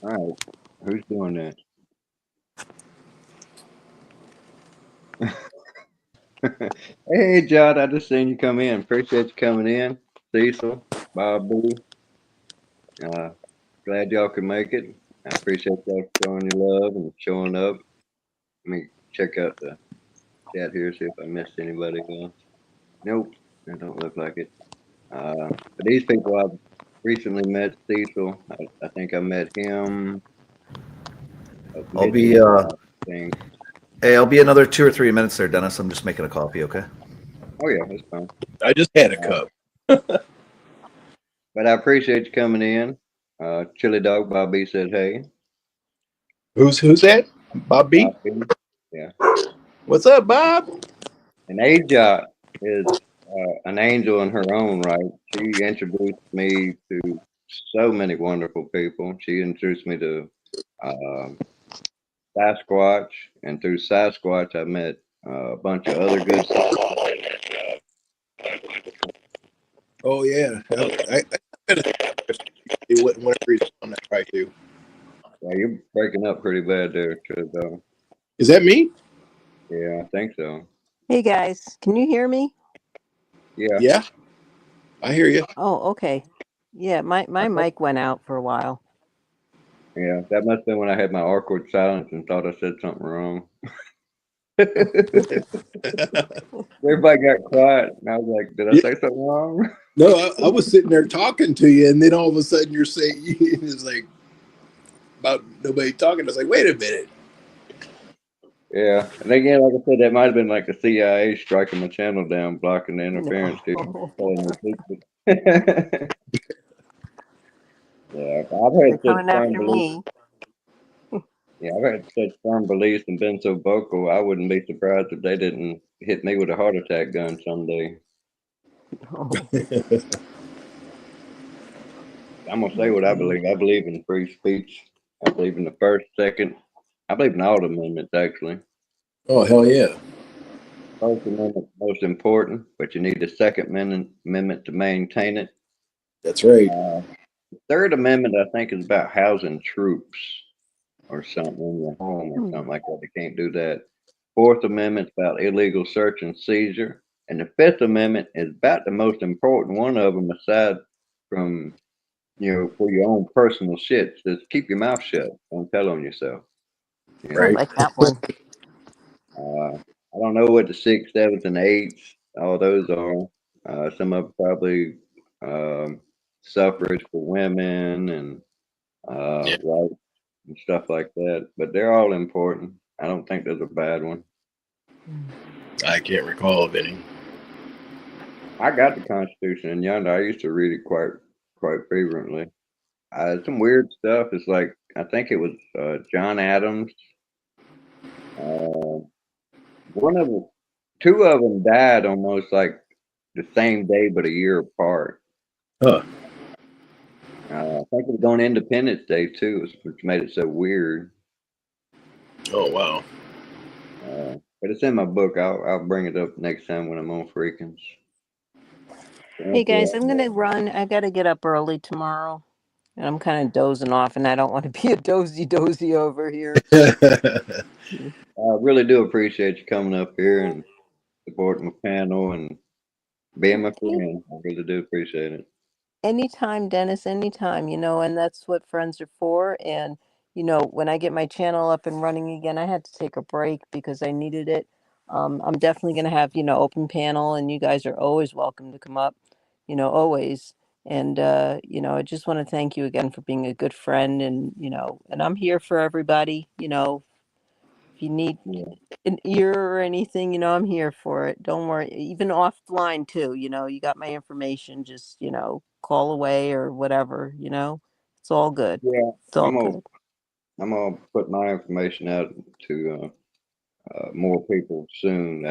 All right, who's doing that? Hey, John, I just seen you come in. Appreciate you coming in, Cecil. Bobby. Uh, Glad y'all could make it. I appreciate y'all showing your love and showing up. Let me check out the chat here, see if I missed anybody else. Nope, that don't look like it. But these people I've recently met, Cecil. I think I met him. I'll Mid be July, I think. hey, I'll be another 2 or 3 minutes there, Dennis. I'm just making a coffee, okay? Oh yeah, that's fine. I just had a Uh, cup. but I appreciate you coming in. Chili Dog Bobby said hey. Who's that? Bob B. Bobby, yeah. What's up, Bob? And Aja is an angel in her own right. She introduced me to so many wonderful people. She introduced me to um Sasquatch, and through Sasquatch, I met a bunch of other good people. Oh yeah, whenever he's on that right too. Yeah, you're breaking up pretty bad there, Tristan. Is that me? Yeah, I think so. Hey guys, can you hear me? Yeah, Yeah, I hear you. Oh, okay. Yeah, my mic went out for a while. yeah. That must have been when I had my awkward silence and thought I said something wrong. Everybody got quiet, and I was like, "Did I Yeah. say something wrong?" No, I was sitting there talking to you, and then all of a sudden you're saying it's like about nobody talking. I was like, wait a minute. Yeah, and again, like I said, that might have been like the CIA striking my channel down, blocking the interference, keeping telling No. me secret. Yeah, I've had They're such coming firm after beliefs. me. Yeah, I've had such firm beliefs and been so vocal. I wouldn't be surprised if they didn't hit me with a heart attack gun someday. Oh. I'm gonna say what I believe. I believe in free speech. I believe in the First, Second. I believe in all the amendments actually. Oh hell yeah, First Amendment most important, but you need the Second Amendment to maintain it. that's right. The Third Amendment, I think, is about housing troops or something in your home or Hmm. something like that. They can't do that. Fourth Amendment's about illegal search and seizure, and the Fifth Amendment is about the most important one of them, aside from for your own personal shit. Just keep your mouth shut. Don't tell on yourself. You I know. Right. like that one. I don't know what the sixth, seventh, and eighth, all those are. Some of probably um, suffrage for women and Yeah, rights and stuff like that. But they're all important. I don't think there's a bad one. Hmm. I can't recall of any. I got the Constitution in yonder. I used to read it quite frequently. Some weird stuff. It's like I think it was John Adams. Uh, one of them, two of them died almost like the same day, but a year apart. Huh. I think it was on Independence Day too, which made it so weird. Oh wow. But it's in my book. I'll bring it up next time when I'm on Freakins. Hey guys, I'm gonna run. I gotta get up early tomorrow, and I'm kind of dozing off, and I don't want to be a dozy over here. I really do appreciate you coming up here and supporting my panel and being my Hey, friend. I really do appreciate it. anytime, Dennis, anytime, and that's what friends are for. And, when I get my channel up and running again, I had to take a break because I needed it. I'm definitely going to have, open panel, and you guys are always welcome to come up, always. And, I just want to thank you again for being a good friend. And, and I'm here for everybody, if you need Yeah, an ear or anything, I'm here for it. Don't worry. Even offline too, you got my information. Just, call away or whatever. It's all good. yeah. It's all I'm gonna good. I'm gonna put my information out to more people soon.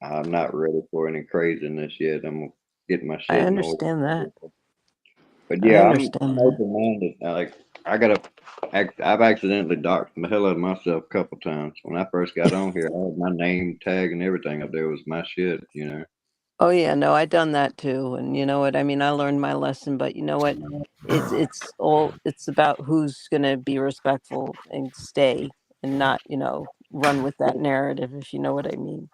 I'm not ready for any craziness yet. I'm getting my I shit in order. understand that. But I yeah, I'm understand that. open minded. Like I gotta, I've accidentally doxed the hell out of myself a couple times. When I first got on here, I had my name tag and everything up there was my shit. Oh yeah, no, I done that too. And you know what? I mean, I learned my lesson, but you know what? It's about who's gonna be respectful and stay and not, run with that narrative, if you know what I mean.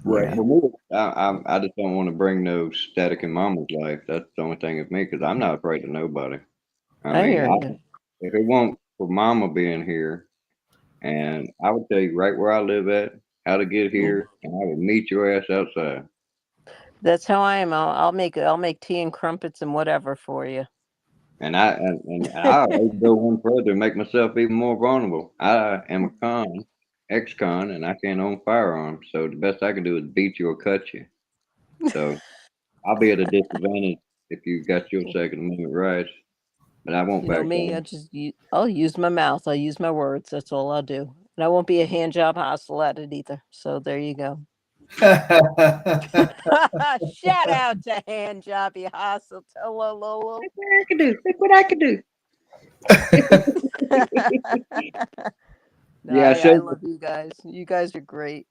Well, Yeah. for me, I just don't want to bring no static in Mama's life. That's the only thing of me, because I'm not afraid of nobody. I I mean, hear you. if it weren't for Mama being here, and I would tell you right where I live at, how to get here, and I would meet your ass outside. That's how I am. I'll make tea and crumpets and whatever for you. And I would go one further and make myself even more vulnerable. I am a ex-con, and I can't own firearms. So the best I can do is beat you or cut you. So I'll be at a disadvantage if you got your Second Amendment rights, but I won't You know back me, down. I'll use my mouth. I'll use my words. That's all I'll do. And I won't be a hand job hostile at it either. So there you go. Shout out to hand jobby hostile. Hello, Lolo. Look what I can do. Look what I can do. No, Yeah, I so love you guys. You guys are great.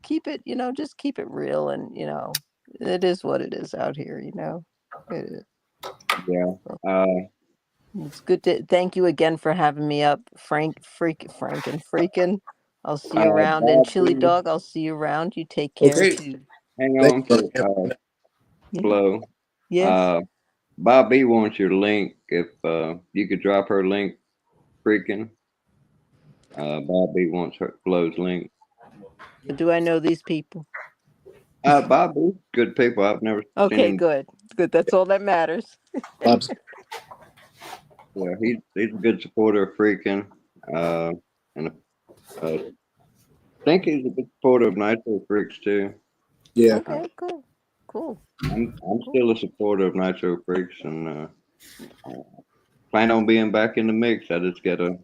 Keep it, just keep it real, and it is what it is out here. It is. yeah. So Uh, it's good to thank you again for having me up, Franken. I'll see you around, and Chili Bobby, Dog. I'll see you around. You take care Okay. too. hang Thank on you. for Yeah. Flo. Yes. Uh, Bobby wants your link. If you could drop her link, freaking. Bobby wants her Flo's link. Do I know these people? Bobby, good people. I've never seen Okay, him. good. Good. That's all that matters. Bob's Yeah, he's a good supporter of freaking. Uh, and I think he's a good supporter of Nitro Freaks too. yeah. Okay, good. Cool. I'm Cool. still a supporter of Nitro Freaks, and plan on being back in the mix. I just gotta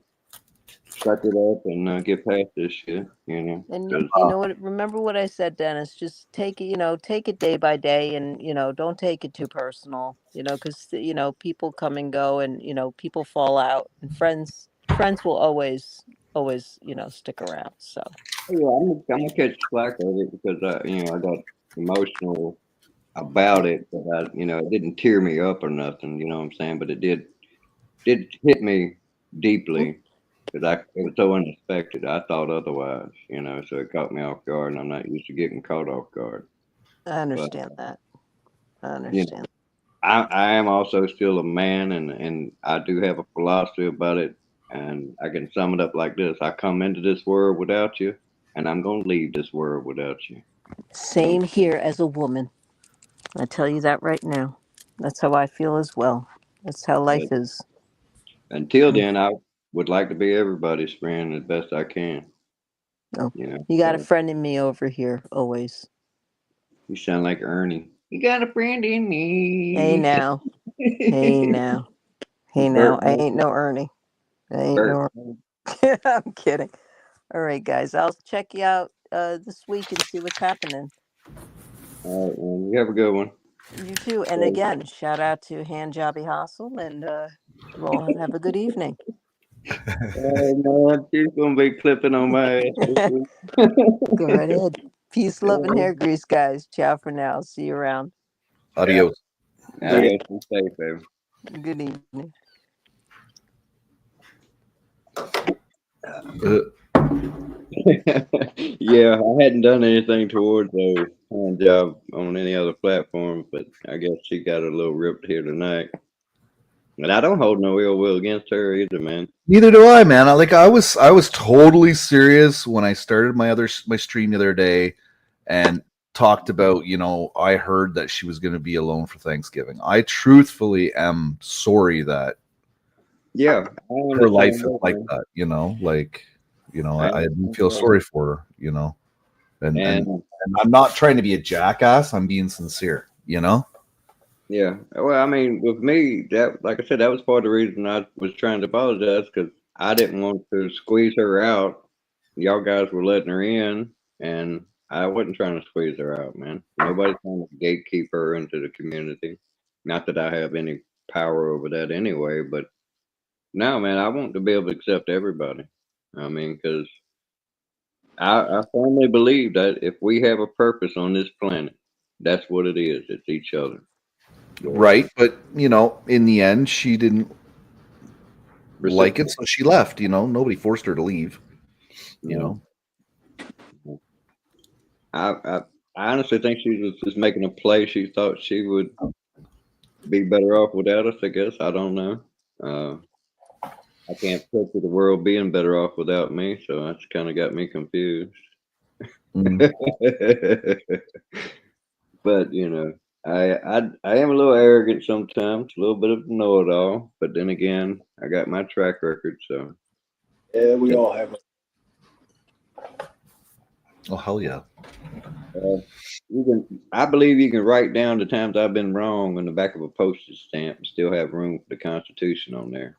suck it up and get past this shit, And 'cause you know what? Remember what I said, Dennis. Just take it, take it day by day, and don't take it too personal. Because people come and go, and people fall out, and friends will always stick around. So yeah, I'm gonna catch slack of it because I got emotional about it, but it didn't tear me up or nothing. You know what I'm saying? But it did hit me deeply because it was so unexpected. I thought otherwise, so it caught me off guard, and I'm not used to getting caught off guard. I But understand that. I you understand. know, I am also still a man, and I do have a philosophy about it, and I can sum it up like this: I come into this world without you, and I'm gonna leave this world without you. So Same here as a woman. I tell you that right now. That's how I feel as well. That's how life but is. until then, I would like to be everybody's friend as best I can. Oh, You know, you got a so friend in me over here, always. you sound like Ernie. You got a friend in Hey me. now. Hey now. Hey now. Bert, I ain't no Ernie. I ain't Bert. no I'm kidding. All right, guys. I'll check you out this week and see what's happening. All right, man. You have a good one. You too. And So, again, shout out to Hand Jobby Hostel, and you all have a good evening. oh man, she's gonna be clipping on my ass this week. Go right ahead. Peace, love, and Yeah. hair grease, guys. Ciao for now. See you around. Yeah. Adios. Adios. Be safe, baby. Good evening. Uh, Yeah, I hadn't done anything towards a hand job on any other platform, but I guess she got a little ripped here tonight. And I don't hold no ill will against her either, man. Neither do I, man. I was totally serious when I started my stream the other day and talked about, I heard that she was going to be alone for Thanksgiving. I truthfully am sorry that Yeah, I her life understand is that, like man. that, I I do understand feel that. sorry for her, and And I'm not trying to be a jackass. I'm being sincere. yeah, well, I mean, with me, that like I said, that was part of the reason I was trying to apologize because I didn't want to squeeze her out. Y'all guys were letting her in, and I wasn't trying to squeeze her out, man. Nobody's trying to gatekeep her into the community. Not that I have any power over that anyway, but no, man, I want to be able to accept everybody. I mean, because I firmly believe that if we have a purpose on this planet, that's what it is. It's each other. So Right, but in the end, she didn't like it, reciprocate. so she left. Nobody forced her to leave. You Yeah. know, I honestly think she was just making a play. She thought she would be better off without us. I guess I don't know. Uh, I can't picture the world being better off without me, so that's kind of got me confused. Mm. But I am a little arrogant sometimes, a little bit of a know-it-all. But then again, I got my track record, so Yeah, we all have. Oh hell yeah! uh, you can. I believe you can write down the times I've been wrong on the back of a postage stamp and still have room for the Constitution on there.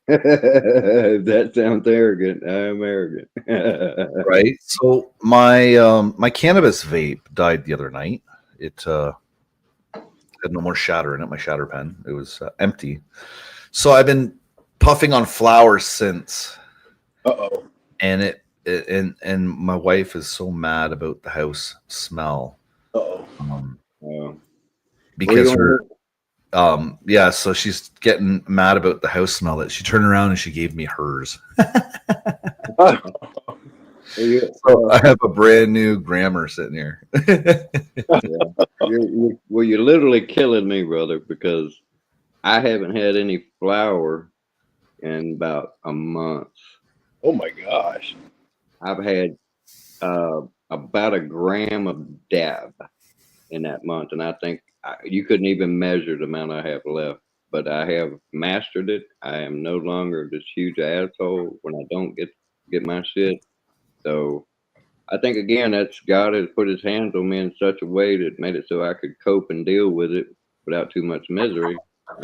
If that sounds arrogant, I am arrogant. Right. So my cannabis vape died the other night. It had no more shatter in it. My shatter pen. It was empty. So I've been puffing on flowers since, Uh-oh. and and my wife is so mad about the house smell Uh-oh. Oh. because Were her you yeah, so she's getting mad about the house smell that she turned around and she gave me hers. were you, So I have a brand new grammar sitting here. well, you're literally killing me, brother, because I haven't had any flour in about a month. Oh my gosh. I've had about a gram of dab in that month, and I think you couldn't even measure the amount I have left. But I have mastered it. I am no longer this huge asshole when I don't get my shit. So I think again that's God has put His hands on me in such a way that made it so I could cope and deal with it without too much misery.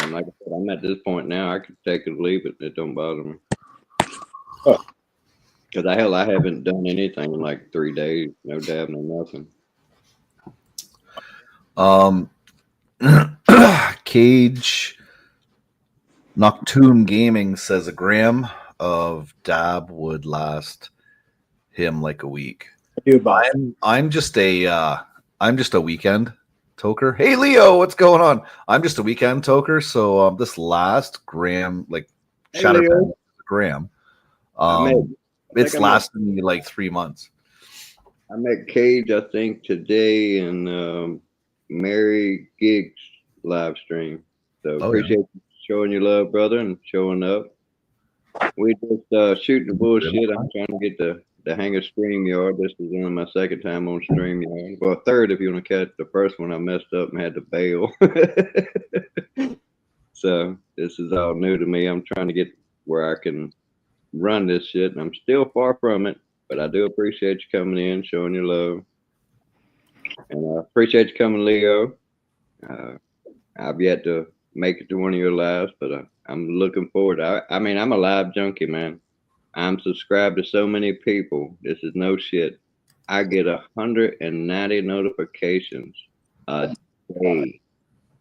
And like I said, I'm at this point now. I could take it or leave it. It don't bother me. Huh. Because I haven't done anything in like 3 days. No dab, no nothing. Um, Cage Noctune Gaming says a gram of dab would last him like a week. I do about I'm just a weekend toker. Hey Leo, what's going on? I'm just a weekend toker. So this last gram, like Hey, shatter Leo. pen gram, I met. I think it's I met. lasted me like 3 months. I met Cage. I think today in Mary Giggs live stream. So Oh yeah. appreciate you showing your love, brother, and showing up. We just shooting the bullshit. I'm trying to get the hang of StreamYard. This is only my second time on StreamYard. Well, third if you want to catch the first one. I messed up and had to bail. So this is all new to me. I'm trying to get where I can run this shit, and I'm still far from it. But I do appreciate you coming in, showing your love, and I appreciate you coming, Leo. Uh, I've yet to make it to one of your lives, but I'm looking forward. I mean, I'm a live junkie, man. I'm subscribed to so many people. This is no shit. I get 190 notifications a day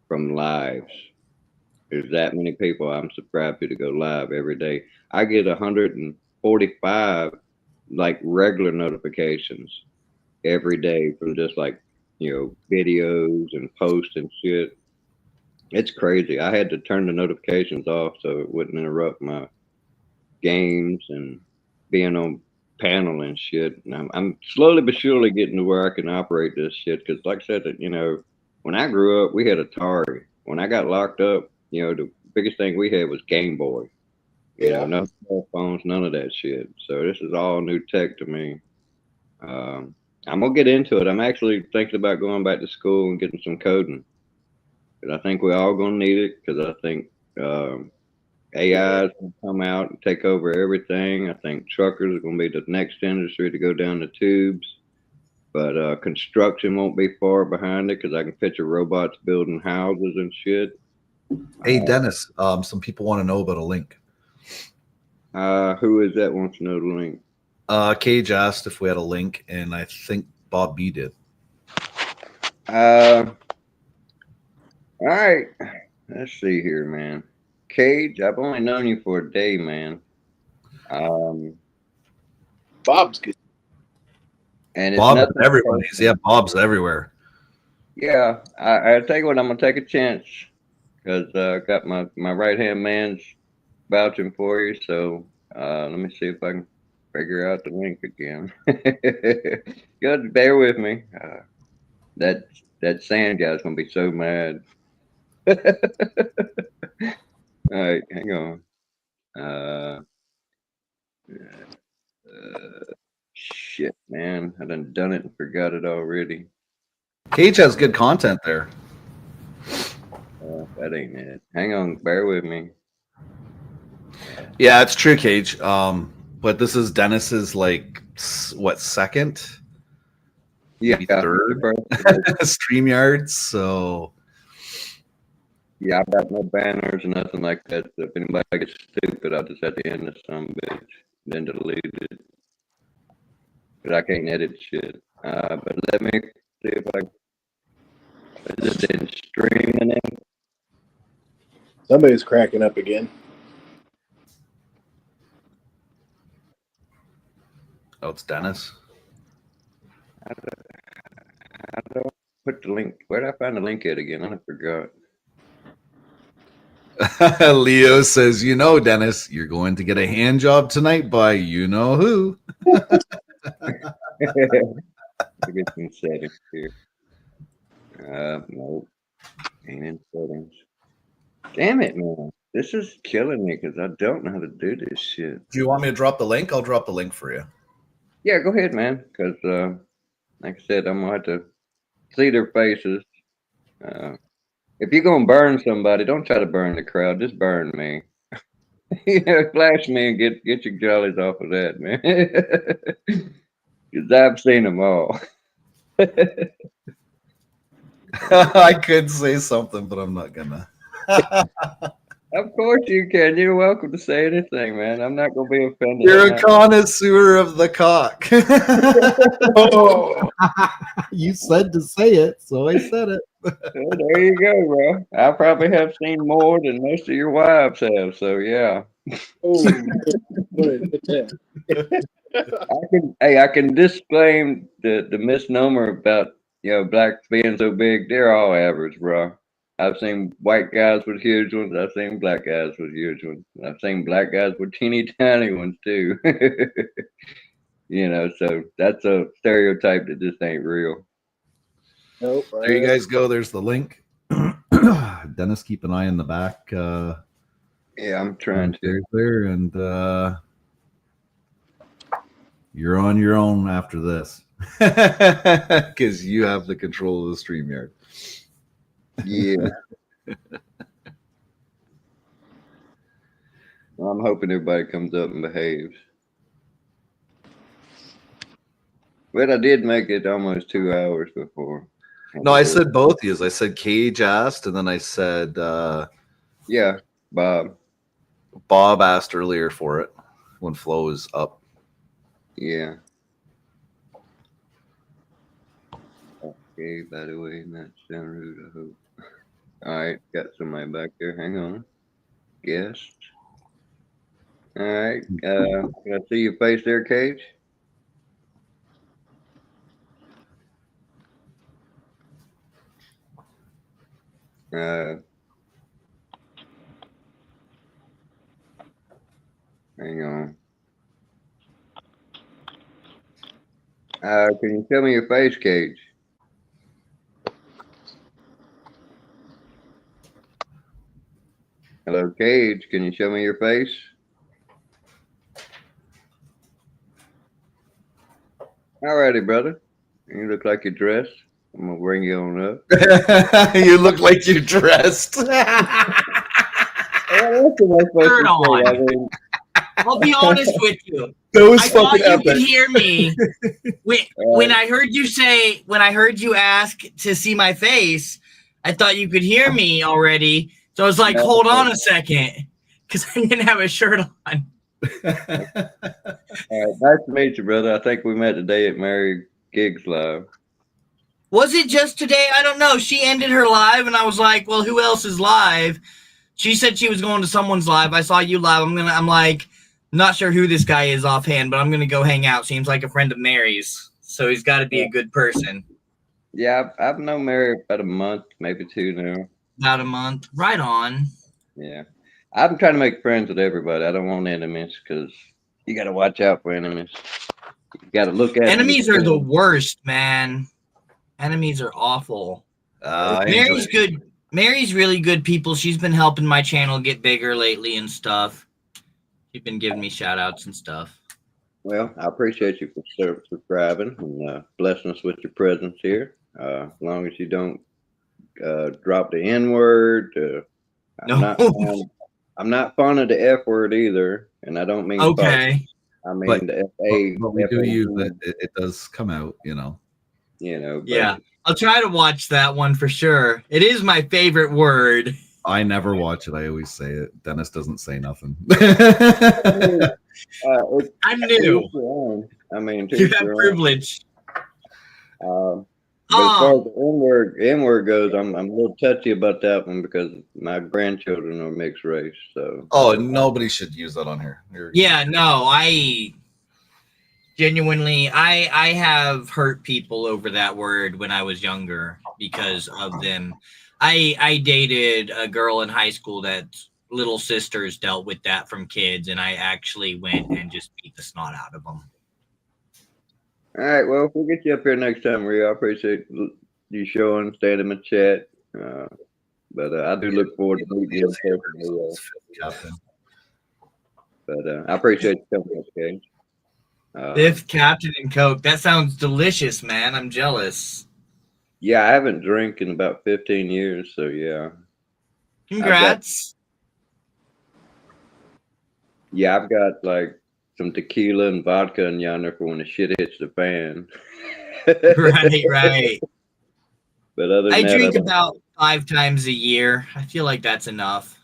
from lives. There's that many people I'm subscribed to go live every day. I get 145 like regular notifications every day from just like videos and posts and shit. It's crazy. I had to turn the notifications off so it wouldn't interrupt my games and being on panel and shit. And I'm slowly but surely getting to where I can operate this shit. Because, like I said, when I grew up, we had Atari. When I got locked up, the biggest thing we had was Game Boy. yeah. No cell phones, none of that shit. So this is all new tech to me. I'm gonna get into it. I'm actually thinking about going back to school and getting some coding. But I think we're all gonna need it because I think AI is going to come out and take over everything. I think truckers are going to be the next industry to go down the tubes. But construction won't be far behind it because I can picture robots building houses and shit. Hey Dennis, some people want to know about a link. Who is that wants to know the link? Cage asked if we had a link, and I think Bob B did. All right. Let's see here, man. Cage, I've only known you for a day, man. Bob's good. And it's Bob's nothing. everybody's. Yeah, Bob's everywhere. Yeah, I tell you what, I'm gonna take a chance because I got my right hand man's vouching for you. So let me see if I can figure out the link again. Good, bear with me. That sand guy's gonna be so mad. All right, hang on. Uh, shit, man, I done it and forgot it already. Cage has good content there. That ain't it. Hang on, bear with me. Yeah, it's true, Cage. But this is Dennis's like what, second, maybe Yeah, third StreamYard. So yeah, I've got no banners or nothing like that. So if anybody gets stupid, I'll just have to end this some bitch, then delete it. But I can't edit shit. But let me see if I. Is it in streaming? Somebody's cracking up again. oh, it's Dennis. How do I put the link? Where did I find the link at again? I forgot. Leo says, "You know, Dennis, you're going to get a hand job tonight by you know who." Get some settings here. Nope. Ain't in settings. Damn it, man. This is killing me because I don't know how to do this shit. Do you want me to drop the link? I'll drop the link for you. Yeah, go ahead, man. Because, like I said, I'm going to have to see their faces. If you're going to burn somebody, don't try to burn the crowd. Just burn me. Flash me and get your jollies off of that, man. Because I've seen them all. I could say something, but I'm not gonna. Of course you can. You're welcome to say anything, man. I'm not going to be offended. You're a connoisseur of the cock. Oh, You said to say it, so I said it. Well, there you go, bro. I probably have seen more than most of your wives have. So yeah, I can disclaim the misnomer about blacks being so big. They're all average, bro. I've seen white guys with huge ones. I've seen black guys with huge ones. I've seen black guys with teeny tiny ones too. So that's a stereotype that just ain't real. nope. There you guys go. There's the link. Dennis, keep an eye in the back. Yeah, I'm trying to. There, and you're on your own after this because you have the control of the StreamYard. Yeah. I'm hoping everybody comes up and behaves. But I did make it almost 2 hours before. No, I said both of you. I said Cage asked, and then I said yeah, Bob. Bob asked earlier for it when Flo is up. Yeah. Okay, by the way, not sound rude, I hope. All right, got somebody back there. Hang on. Guest. All right. Can I see your face there, Cage? Hang on. Can you tell me your face, Cage? Hello, Cage. Can you show me your face? Alrighty, brother. You look like you're dressed. I'm gonna bring you on up. You look like you're dressed. Shirt on. I'll be honest with you. That was I thought fucking you epic. could hear me when I heard you ask to see my face. I thought you could hear me already, so I was like, "Hold on a second," because I didn't have a shirt on. All right, nice to meet you, brother. I think we met today at Mary Gigs Live. Was it just today? I don't know. She ended her live, and I was like, "Well, who else is live?" She said she was going to someone's live. I saw you live. I'm like, not sure who this guy is offhand, but I'm gonna go hang out. Seems like a friend of Mary's, so he's got to be a good person. Yeah, I've known Mary about a month, maybe 2 now. About a month. Right on. Yeah, I'm trying to make friends with everybody. I don't want enemies because You got to watch out for enemies. You got to look at them. Enemies are the worst, man. Enemies are awful. I Mary's enjoy- good. Mary's really good people. She's been helping my channel get bigger lately and stuff. She's been giving me shout outs and stuff. Well, I appreciate you for subscribing and blessing us with your presence here. As long as you don't drop the N word. No. I'm not fond of the F word either, and I don't mean Okay. fuck. I mean But- the F-A. But we do F-A-G, use it. It does come out, you know. You know. But Yeah. I'll try to watch that one for sure. It is my favorite word. I never watch it. I always say it. Dennis doesn't say nothing. I'm new. I mean, You have privilege. But as far as the N-word goes, I'm a little touchy about that one because my grandchildren are mixed race. So Oh, nobody should use that on here. Yeah, no, I genuinely, I have hurt people over that word when I was younger because of them. I dated a girl in high school that little sisters dealt with that from kids, and I actually went and just beat the snot out of them. all right, well, if we'll get you up here next time, Rio. I appreciate you showing, staying in the chat. But I do look forward to meeting you in person. Captain. But I appreciate you coming up, Cage. Fifth Captain and Coke. That sounds delicious, man. I'm jealous. Yeah, I haven't drank in about 15 years, so yeah. Congrats. I've got like some tequila and vodka in yonder for when the shit hits the fan. Right. But other than I that, drink about 5 times a year. I feel like that's enough.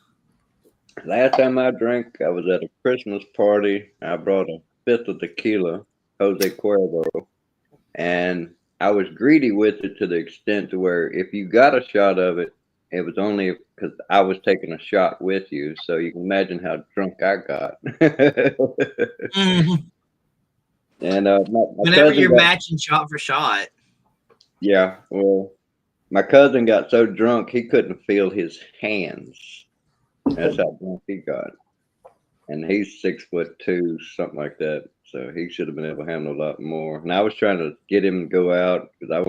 last time I drank, I was at a Christmas party. I brought a fifth of tequila, Jose Cuervo, and I was greedy with it to the extent to where if you got a shot of it, it was only because I was taking a shot with you. So you can imagine how drunk I got. Mhm. And my Whenever cousin you're got, matching shot for shot. yeah, well, my cousin got so drunk he couldn't feel his hands. That's how drunk he got. And he's 6'2", something like that. So he should have been able to handle a lot more. And I was trying to get him to go out because I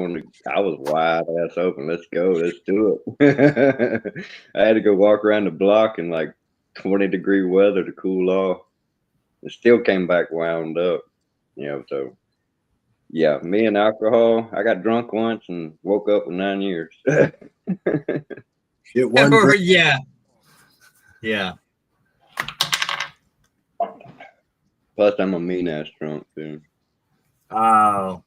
was wide ass open. Let's go. Let's do it. I had to go walk around the block in like 20-degree weather to cool off. It still came back wound up. You know, so yeah, me and alcohol. I got drunk once and woke up with 9 years. Get one Or, drink. yeah. Yeah. Plus, I'm a mean ass drunk too. Oh.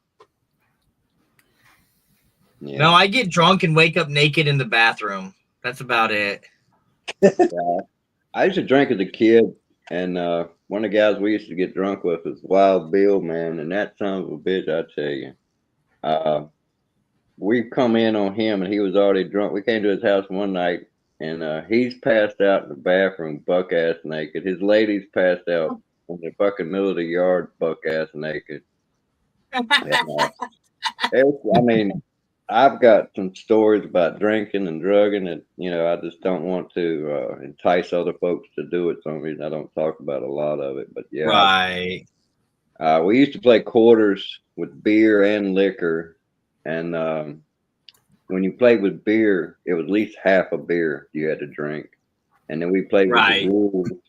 Yeah. No, I get drunk and wake up naked in the bathroom. That's about it. I used to drink as a kid, and one of the guys we used to get drunk with was Wild Bill, man, and that son of a bitch, I tell you. We come in on him, and he was already drunk. We came to his house one night, and he's passed out in the bathroom, buck ass naked. His lady's passed out in the fucking middle of the yard, buck ass naked. And, I mean, I've got some stories about drinking and drugging, and I just don't want to entice other folks to do it. Some reason I don't talk about a lot of it, but yeah. Right. We used to play quarters with beer and liquor, and when you played with beer, it was at least half a beer you had to drink, and then we played with Right. the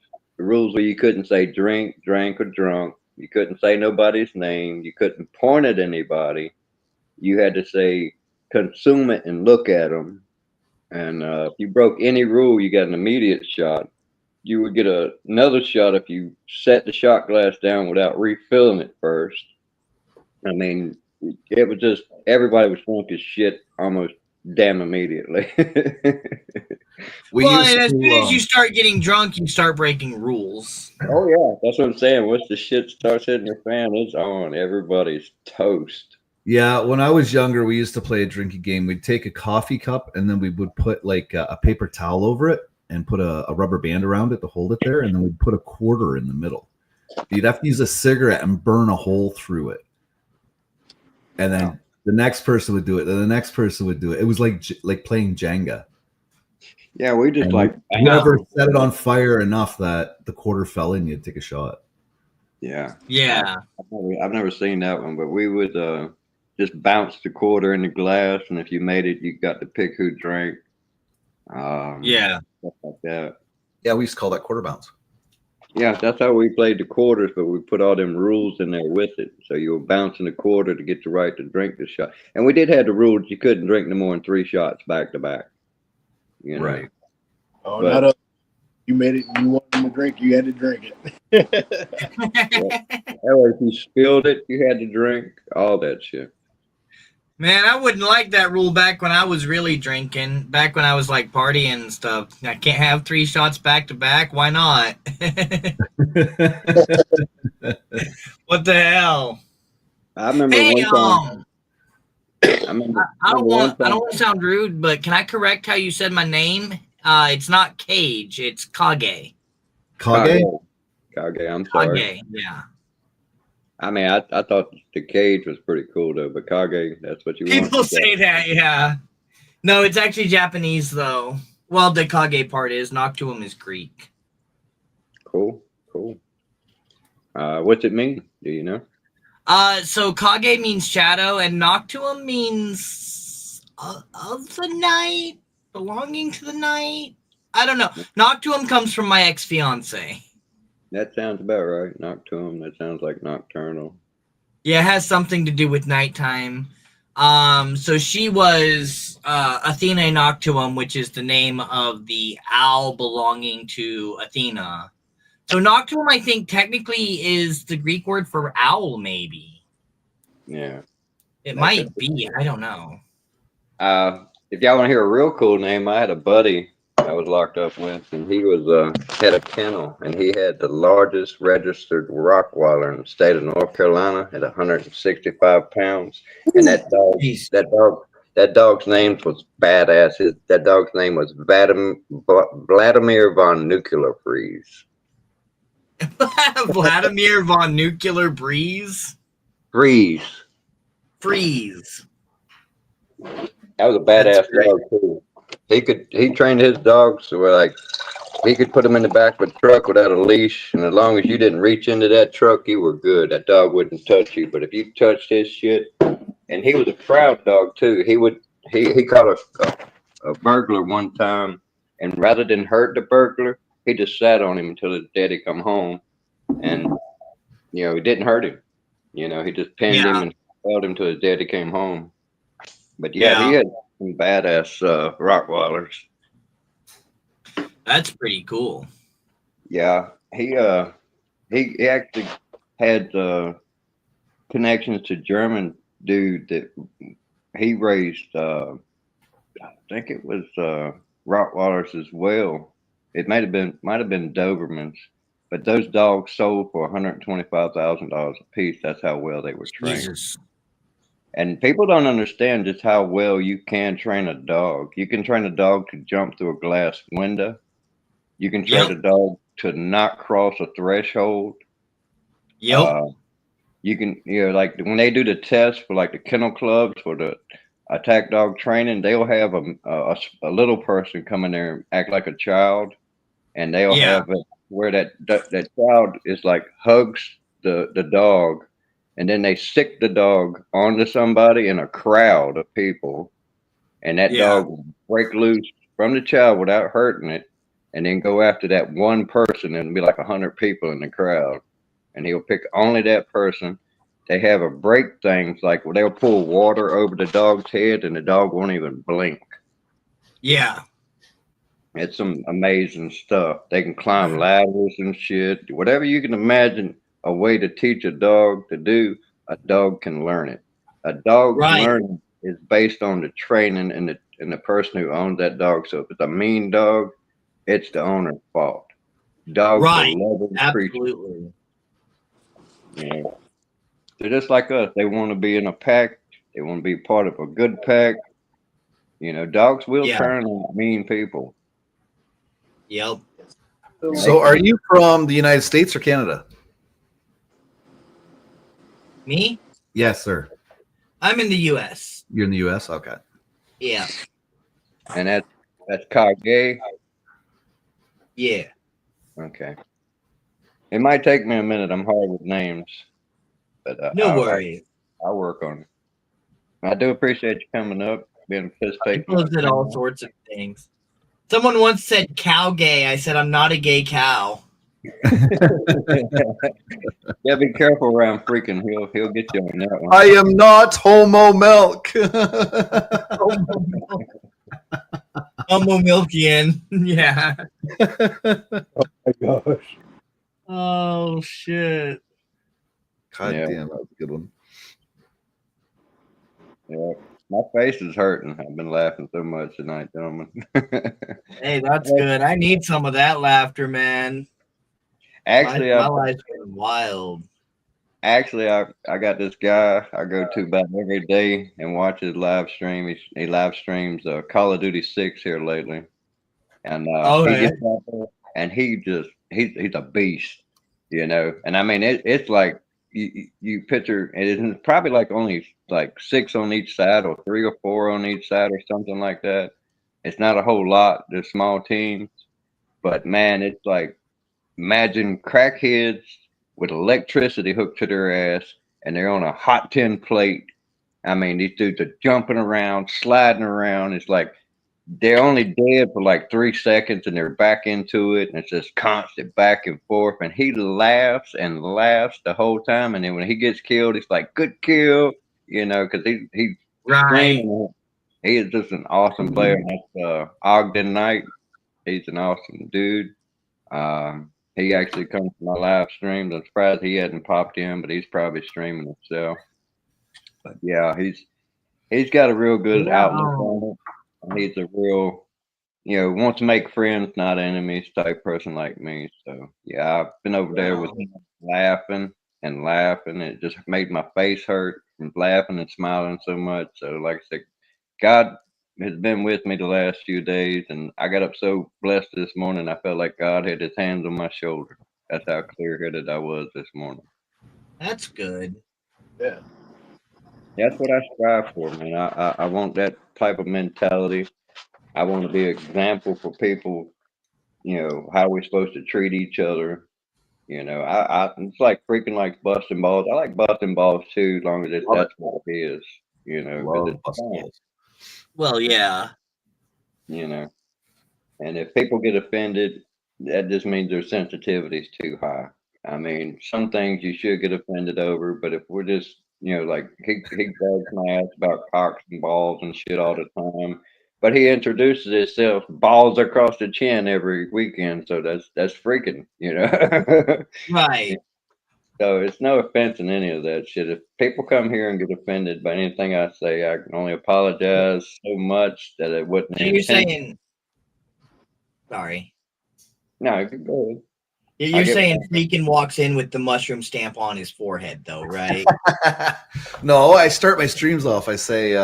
rules where you couldn't say drink, drank, or drunk. You couldn't say nobody's name. You couldn't point at anybody. You had to say consume it and look at them. And if you broke any rule, you got an immediate shot. You would get another shot if you set the shot glass down without refilling it first. I mean, it was just everybody was drunk as shit almost damn immediately. Well, and as soon as you start getting drunk, you start breaking rules. Oh yeah, that's what I'm saying. Once the shit starts hitting the fan, it's on. Everybody's toast. Yeah, when I was younger, we used to play a drinking game. We'd take a coffee cup and then we would put like a paper towel over it and put a rubber band around it to hold it there. And then we'd put a quarter in the middle. You'd have to use a cigarette and burn a hole through it. And then the next person would do it. Then the next person would do it. It was like playing Jenga. Yeah, we just And whoever set it on fire enough that the quarter fell in, you'd take a shot. Yeah. Yeah. I've never seen that one, but we would just bounce the quarter in the glass, and if you made it, you got to pick who drank. Yeah. Stuff like that. Yeah, we used to call that quarter bounce. Yeah, that's how we played the quarters, but we put all them rules in there with it. So you were bouncing the quarter to get the right to drink the shot. And we did have the rules you couldn't drink no more than 3 shots back to back. You know? Right. Oh, But- not a, you made it. You wanted to drink. You had to drink it. Or if you spilled it, you had to drink all that shit. Man, I wouldn't like that rule back when I was really drinking. Back when I was like partying and stuff. I can't have 3 shots back to back. Why not? What the hell? I remember Hey, one time. I remember I don't one want time- to sound rude, but can I correct how you said my name? It's not Cage, it's Kage. Kage? Kage, I'm sorry. Kage, yeah. I mean, I thought the cage was pretty cool though, but Kage, that's what you want. People say that, yeah. No, it's actually Japanese though. Well, the Kage part is. Noctuum is Greek. Cool, cool. What's it mean? Do you know? So Kage means shadow, and Noctuum means of the night, belonging to the night. I don't know. Noctuum comes from my ex-fiance. That sounds about right. Noctuum. That sounds like nocturnal. Yeah, it has something to do with nighttime. So she was Athena Noctuum, which is the name of the owl belonging to Athena. So Noctuum, I think, technically is the Greek word for owl, maybe. Yeah. It might be. I don't know. If y'all want to hear a real cool name, I had a buddy I was locked up with, and he was had a kennel, and he had the largest registered Rottweiler in the state of North Carolina at 165 pounds. And that dog's name was badass. That dog's name was Vladimir von Nuclear Freeze. Vladimir von Nuclear Breeze. Freeze. Freeze. That was a badass dog too. He trained his dogs so like he could put them in the back of a truck without a leash, and as long as you didn't reach into that truck, you were good. That dog wouldn't touch you. But if you touched his shit, and he was a proud dog too. He caught a burglar one time, and rather than hurt the burglar, he just sat on him until his daddy come home, and he didn't hurt him. He just pinned him and held him till his daddy came home. But he had some badass Rottweilers. That's pretty cool. Yeah, he actually had connections to German dude that he raised. I think it was Rottweilers as well. It might have been Dobermans, but those dogs sold for $125,000 a piece. That's how well they were trained. Jesus. And people don't understand just how well you can train a dog. You can train a dog to jump through a glass window. You can train a dog to not cross a threshold. Yep. You can, like when they do the test for like the kennel clubs for the attack dog training, they'll have a little person come in there and act like a child, and they'll have it where that child is like hugs the dog, and then they sick the dog onto somebody in a crowd of people, and that dog will break loose from the child without hurting it, and then go after that one person, and it'll be like 100 people in the crowd, and he'll pick only that person. They have a break things like where they'll pour water over the dog's head, and the dog won't even blink. Yeah. It's some amazing stuff. They can climb ladders and shit. Whatever you can imagine a way to teach a dog to do, a dog can learn it. A dog's learning is based on the training and the person who owns that dog. So if it's a mean dog, it's the owner's fault. Dogs are loving creatures. Yeah. They're just like us. They want to be in a pack. They want to be part of a good pack. Dogs will turn on mean people. Yep. So are you from the United States or Canada? Me? Yes, sir. I'm in the U.S. You're in the U.S.? Okay. Yeah. And that's Kage? Yeah. Okay. It might take me a minute. I'm hard with names, but No worries. I'll work on it. I do appreciate you coming up, being He participating. loves at all sorts of things. Someone once said cow gay. I said I'm not a gay cow. Yeah, be careful around freaking. He'll get you on that one. I am not homo milk. Homo Milkian. Yeah. My gosh. Oh shit. God Yeah. damn, that was a good one. Yeah, my face is hurting. I've been laughing so much tonight, gentlemen. Hey, that's good. I need some of that laughter, man. Actually, my life's been wild. Actually, I got this guy I go to about every day and watch his live stream. He live streams Call of Duty 6 here lately, and he Okay. gets out there and he's a beast, you know. And I mean it's like you picture it's probably like only like 6 on each side or 3 or 4 on each side or something like that. It's not a whole lot. They're small teams, but man, it's like imagine crackheads with electricity hooked to their ass and they're on a hot tin plate. I mean, these dudes are jumping around, sliding around. It's like they're only dead for like 3 seconds and they're back into it. And it's just constant back and forth. And he laughs and laughs the whole time. And then when he gets killed, it's like, good kill, you know, because he's Right. screaming. He is just an awesome player. And that's Ogden Knight. He's an awesome dude. He actually comes to my live streams. I'm surprised he hadn't popped in, but he's probably streaming himself. But yeah, he's got a real good outlook on it. And he's a real, wants to make friends, not enemies type person like me. So yeah, I've been over there with him laughing and laughing. It just made my face hurt from laughing and smiling so much. So like I said, God has been with me the last few days, and I got up so blessed this morning. I felt like God had His hands on my shoulder. That's how clear-headed I was this morning. That's good. Yeah. That's what I strive for, man. I want that type of mentality. I want to be an example for people. How we're supposed to treat each other. It's like freaking like busting balls. I like busting balls too, as long as that's what it is. Because it's fun. Well, yeah. And if people get offended, that just means their sensitivity is too high. I mean, some things you should get offended over, but if we're just, like he brags my ass about cocks and balls and shit all the time, but he introduces himself balls across the chin every weekend, so that's freaking, Right. So it's no offense in any of that shit. If people come here and get offended by anything I say, I can only apologize so much that it wouldn't. So you're saying, sorry. No, go ahead. You're saying Freakin walks in with the mushroom stamp on his forehead, though, right? No, I start my streams off. I say,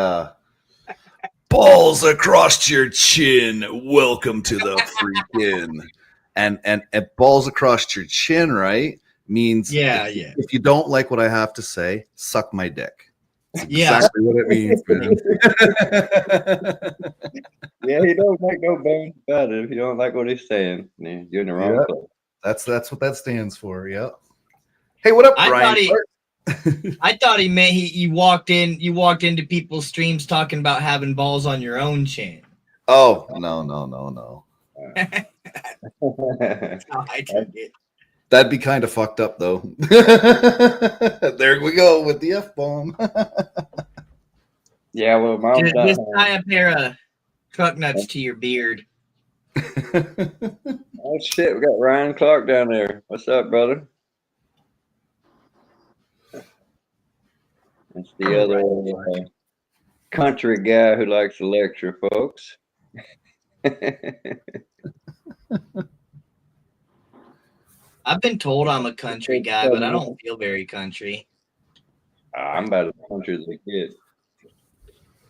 balls across your chin. Welcome to the freaking. And balls across your chin, right? Means if you don't like what I have to say, suck my dick. That's exactly what it means, man. Yeah, he don't make no bones about it. If you don't like what he's saying, you're in the wrong place. That's what that stands for. Yeah. Hey, what up, Brian? I thought he meant you walked in. You walked into people's streams talking about having balls on your own chin. Oh no. That's how I took it. That'd be kind of fucked up, though. There we go with the F-bomb. Yeah, well, just tie a pair of truck nuts to your beard. Oh shit, we got Ryan Clark down there. What's up, brother? That's the other country guy who likes to lecture folks. I've been told I'm a country guy, but I don't feel very country. I'm about as country as a kid.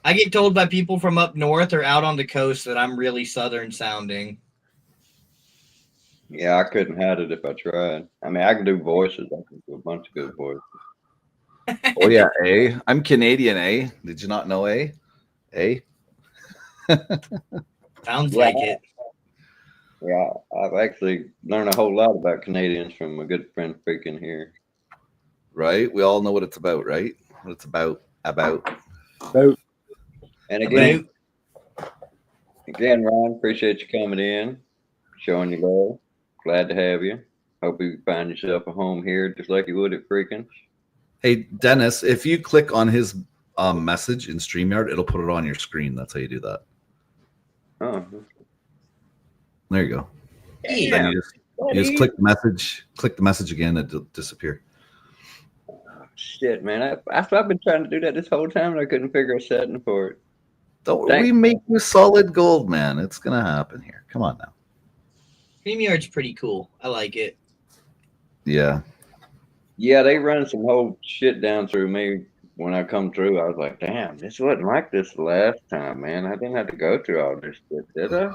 I get told by people from up north or out on the coast that I'm really southern sounding. Yeah, I couldn't hide it if I tried. I mean, I can do voices. I can do a bunch of good voices. Oh yeah, A. I'm Canadian, A. Did you not know, A? A. Sounds like it. Yeah, I've actually learned a whole lot about Canadians from a good friend freaking here. Right? We all know what it's about, right? What it's about. So, And About again, Ryan, appreciate you coming in, showing your love. Glad to have you. Hope you find yourself a home here, just like you would at freaking. Hey, Dennis, if you click on his message in StreamYard, it'll put it on your screen. That's how you do that. Oh, There you go. Then yeah. you just click the message again, it'll disappear. shit, man. I've been trying to do that this whole time, and I couldn't figure a setting for it. Don't Thanks. we make you solid gold, man? It's gonna happen here. Come on now. StreamYard's pretty cool. I like it. Yeah. Yeah, they run some whole shit down through me when I come through. I was like, damn, this wasn't like this the last time, man. I didn't have to go through all this shit, did I?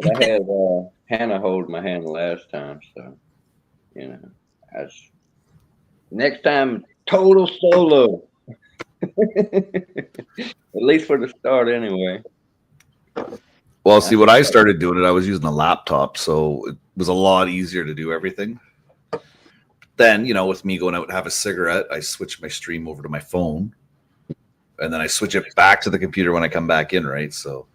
But I had Hannah hold my hand the last time, so you know, that's next time total solo. At least for the start, anyway. Well, see, what I started doing it, I was using a laptop, so it was a lot easier to do everything. Then, with me going out and have a cigarette, I switch my stream over to my phone, and then I switch it back to the computer when I come back in, right? So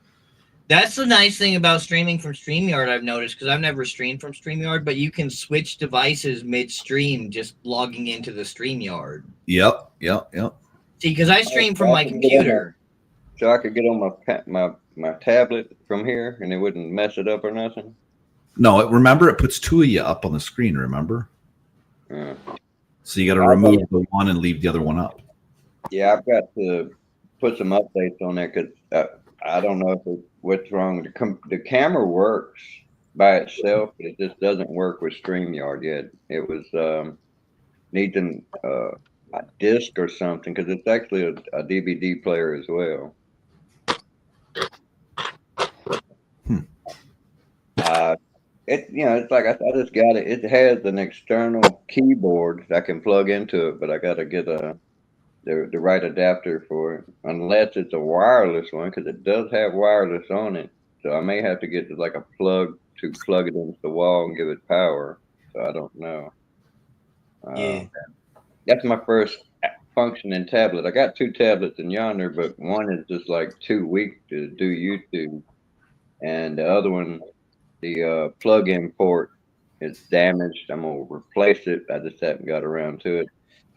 That's the nice thing about streaming from StreamYard, I've noticed, because I've never streamed from StreamYard, but you can switch devices mid-stream just logging into the StreamYard. Yep. See, because I stream from my computer. So I could get on my tablet from here, and it wouldn't mess it up or nothing. No, remember it puts two of you up on the screen. Remember, so you got to remove the one and leave the other one up. Yeah, I've got to put some updates on there because I don't know what's wrong. The camera works by itself, but it just doesn't work with StreamYard yet. It was needing a disc or something because it's actually a DVD player as well. It's like I just got it. It has an external keyboard that I can plug into it, but I got to get the right adapter for it, unless it's a wireless one, because it does have wireless on it. So I may have to get like a plug to plug it into the wall and give it power. So I don't know. Yeah. That's my first functioning tablet. I got two tablets in yonder, but one is just like too weak to do YouTube, and the other one, the plug-in port is damaged. I'm gonna replace it. I just haven't got around to it.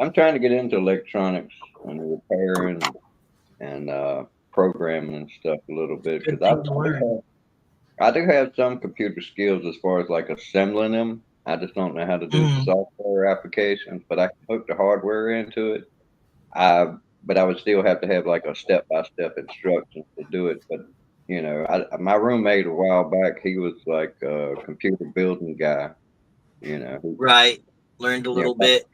I'm trying to get into electronics and repairing and programming and stuff a little bit Good because thing to learn. I do have some computer skills as far as like assembling them. I just don't know how to do software applications, but I can hook the hardware into it. But I would still have to have like a step-by-step instructions to do it. But my roommate a while back, he was like a computer building guy. Right. Learned a little bit.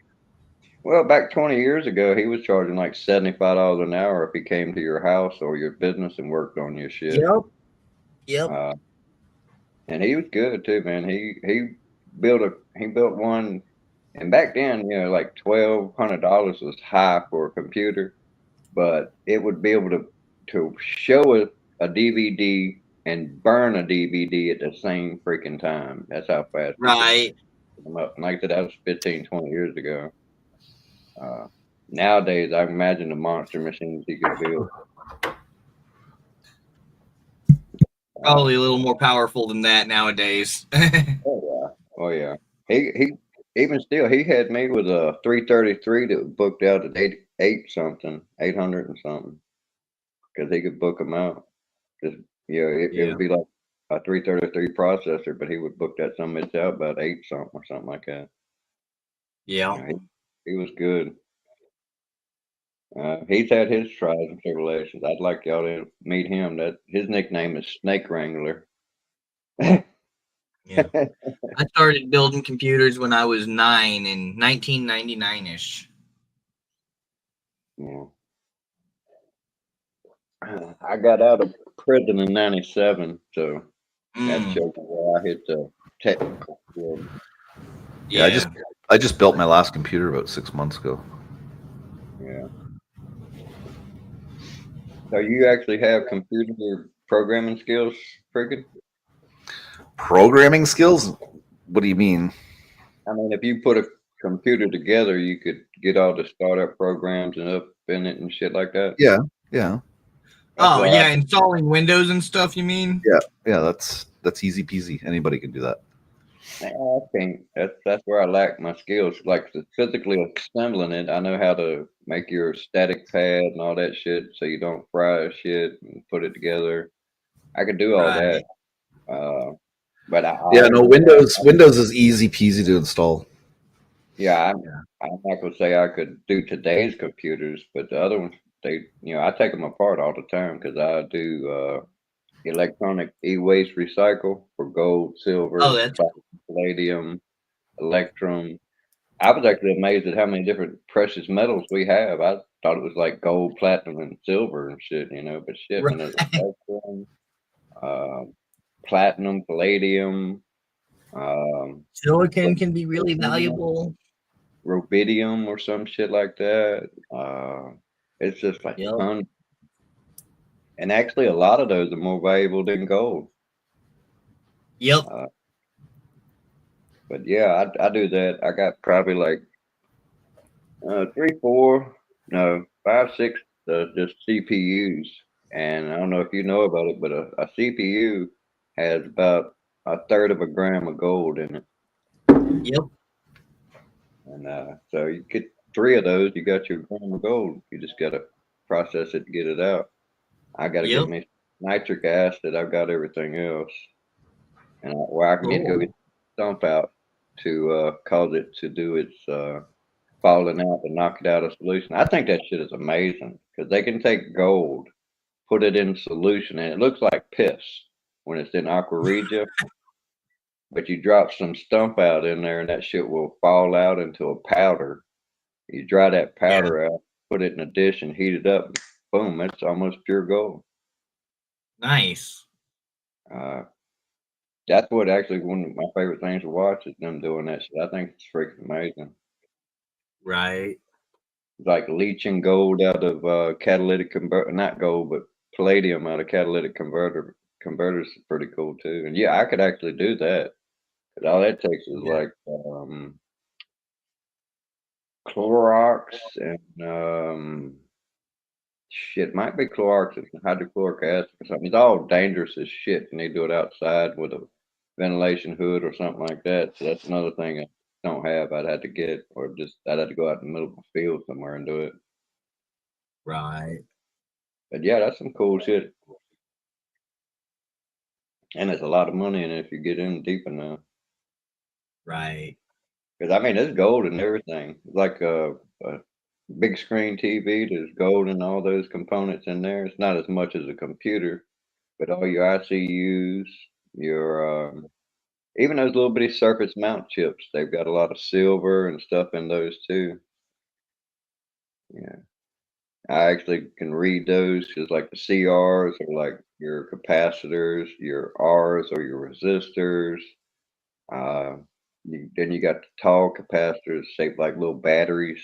Well, back 20 years ago, he was charging like $75 an hour if he came to your house or your business and worked on your shit. Yep. And he was good too, man. He built one, and back then, like $1,200 was high for a computer, but it would be able to show a DVD and burn a DVD at the same freaking time. That's how fast. Right. Up. And like I said, that was 15, 20 years ago. Nowadays, I imagine the monster machines he could build. Probably a little more powerful than that nowadays. Oh yeah. He even still he had me with a 333 that booked out at 800 and something, because he could book them out. Just it would be like a 333 processor, but he would book that some bits out about 8 something or something like that. Yeah. He was good. He's had his trials and tribulations. I'd like y'all to meet him. That his nickname is Snake Wrangler. Yeah. I started building computers when I was 9 in 1999-ish. Yeah. I got out of prison in '97, so that shows where I hit the technical field. Yeah, I just built my last computer about 6 months ago. Yeah. So you actually have computer programming skills, friggin'? Programming skills? What do you mean? I mean, if you put a computer together, you could get all the startup programs and up in it and shit like that. Yeah. That's Oh what yeah, installing Windows and stuff. You mean? Yeah. That's easy peasy. Anybody can do that. I think that's where I lack my skills. Like physically assembling it, I know how to make your static pad and all that shit, so you don't fry shit and put it together. I could do all that, Right. but I Yeah. No. always, Windows is easy peasy to install. yeah, I'm not gonna say I could do today's computers, but the other ones, I take them apart all the time because I do electronic e-waste recycle for gold, Oh, silver, that's palladium, electrum. I was actually amazed at how many different precious metals we have. I thought it was like gold, platinum, and silver and shit, but shit, man, it's right. electrum, um, platinum, palladium, um, Silicon can be really valuable. rubidium or some shit like that. It's just like Yep. ton, and actually a lot of those are more valuable than gold. Yep. Uh, but yeah, I do that. I got probably like three, four, no, five, six, just CPUs. And I don't know if you know about it, but a CPU has about a third of a gram of gold in it. Yep. And so you get three of those, you got your gram of gold. You just got to process it to get it out. I got to get Yep. me nitric acid. I've got everything else. And where I can get to go Cool. get dump out to cause it to do its falling out and knock it out of solution. I think that shit is amazing because they can take gold, put it in solution, and it looks like piss when it's in aqua regia. But you drop some stump out in there, and that shit will fall out into a powder. You dry that Yeah. powder out, put it in a dish, and heat it up. Boom! It's almost pure gold. Nice. Uh, that's what actually one of my favorite things to watch is them doing that shit. I think it's freaking amazing. Right. Like leaching gold out of catalytic convert, not gold, but palladium out of catalytic converters is pretty cool too. And yeah, I could actually do that. 'Cause all that takes is Yeah. like Clorox and shit, might be Clorox and hydrochloric acid or something. It's all dangerous as shit, and they do it outside with a ventilation hood or something like that. So that's another thing I don't have. I'd have to get, or just I'd have to go out in the middle of a field somewhere and do it. Right. But yeah, that's some cool shit. And there's a lot of money in it if you get in deep enough. Right. Because I mean, there's gold in everything. It's like a big screen TV. There's gold in all those components in there. It's not as much as a computer, but all your ICUs, your even those little bitty surface mount chips, they've got a lot of silver and stuff in those too. Yeah, I actually can read those just like the CRs or like your capacitors, your Rs or your resistors. Uh, then you got the tall capacitors shaped like little batteries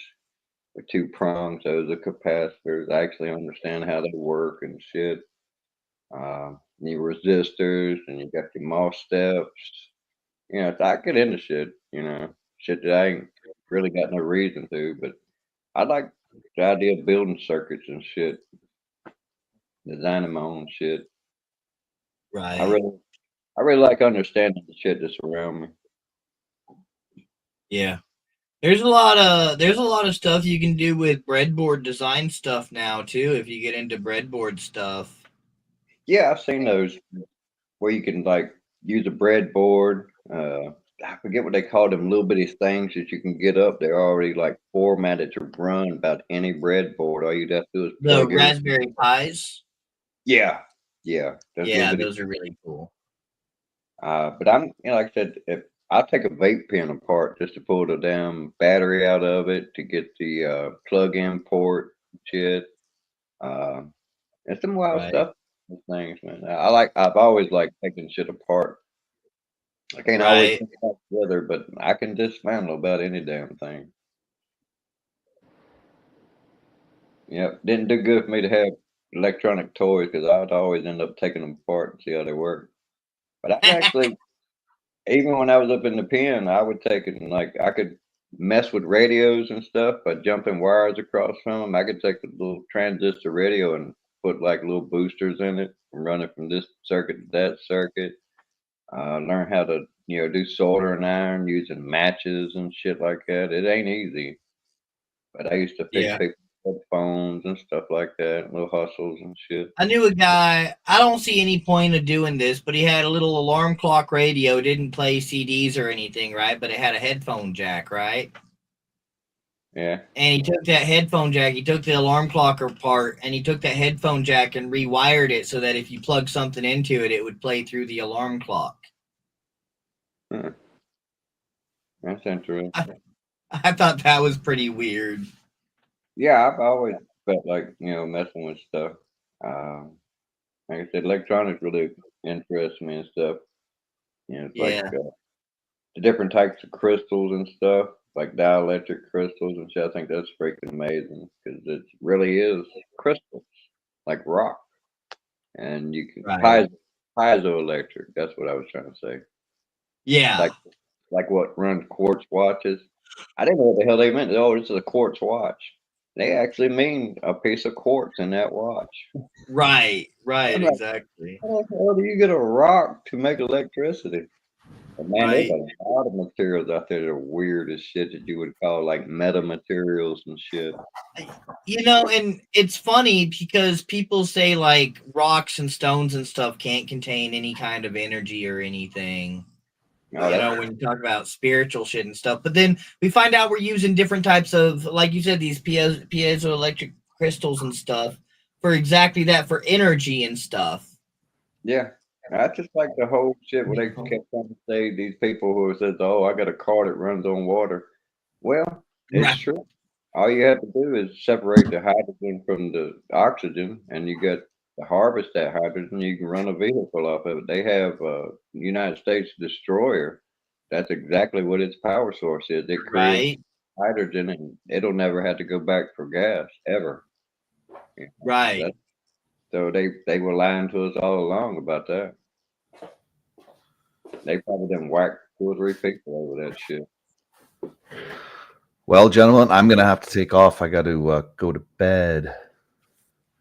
with two prongs. Those are capacitors. I actually understand how they work and shit. Your resistors, and you got your MOS steps. So I get into shit that I ain't really got no reason to, but I like the idea of building circuits and shit, designing my own shit. I Right. really, I really like understanding the shit that's around me. Yeah. There's a lot of stuff you can do with breadboard design stuff now too if you get into breadboard stuff. Yeah, I've seen those where you can like use a breadboard. I forget what they call them little bitty things that you can get up. They're already like formatted to run about any breadboard. All you have to do is The plug every. Raspberry Pis. Yeah, yeah, those little Yeah, bitty. those are really cool. But like I said, if I'll take a vape pen apart just to pull the damn battery out of it to get the plug-in port shit. Uh, and some wild Right. stuff. Those things, man. I've always liked taking shit apart. I can't always Right. put it back together, but I can dismantle about any damn thing. Yep, didn't do good for me to have electronic toys because I'd always end up taking them apart and see how they work. But I actually even when I was up in the pen, I would take it and like I could mess with radios and stuff by jumping wires across from them. I could take the little transistor radio and put like little boosters in it and run it from this circuit to that circuit. Learn how to do soldering iron using matches and shit like that. It ain't easy, but I used to fix Yeah. people's headphones and stuff like that, little hustles and shit. I knew a guy, I don't see any point of doing this, but he had a little alarm clock radio, didn't play CDs or anything, right? But it had a headphone jack, right? Yeah. And he took that headphone jack, he took the alarm clock apart, and he took that headphone jack and rewired it so that if you plug something into it, it would play through the alarm clock. Huh. That's interesting. I thought that was pretty weird. Yeah, I've always felt like messing with stuff. Like I said, electronics really interests me and stuff. It's like Yeah. the different types of crystals and stuff, like dielectric crystals and shit. I think that's freaking amazing because it really is crystals, like rock, and you can Right. piezoelectric. That's what I was trying to say. Yeah. Like what runs quartz watches. I didn't know what the hell they meant. Oh, this is a quartz watch. They actually mean a piece of quartz in that watch. Right, I'm like, exactly. how the hell do you get a rock to make electricity? But man, Right. there's a lot of materials out there that are weird as shit that you would call like meta materials and shit. And it's funny because people say like rocks and stones and stuff can't contain any kind of energy or anything. Oh, When you talk about spiritual shit and stuff. But then we find out we're using different types of, like you said, these piezoelectric crystals and stuff for exactly that, for energy and stuff. yeah. I just like the whole shit where they kept trying to say these people who says, "Oh, I got a car that runs on water." Well, it's Right. true. All you have to do is separate the hydrogen from the oxygen, and you got to harvest that hydrogen. You can run a vehicle off of it. They have a United States destroyer. That's exactly what its power source is. It creates Right. hydrogen, and it'll never have to go back for gas ever. Right. That's, so they were lying to us all along about that. They probably done whacked 2 or 3 people over that shit. Well, gentlemen, I'm gonna have to take off. I got to go to bed.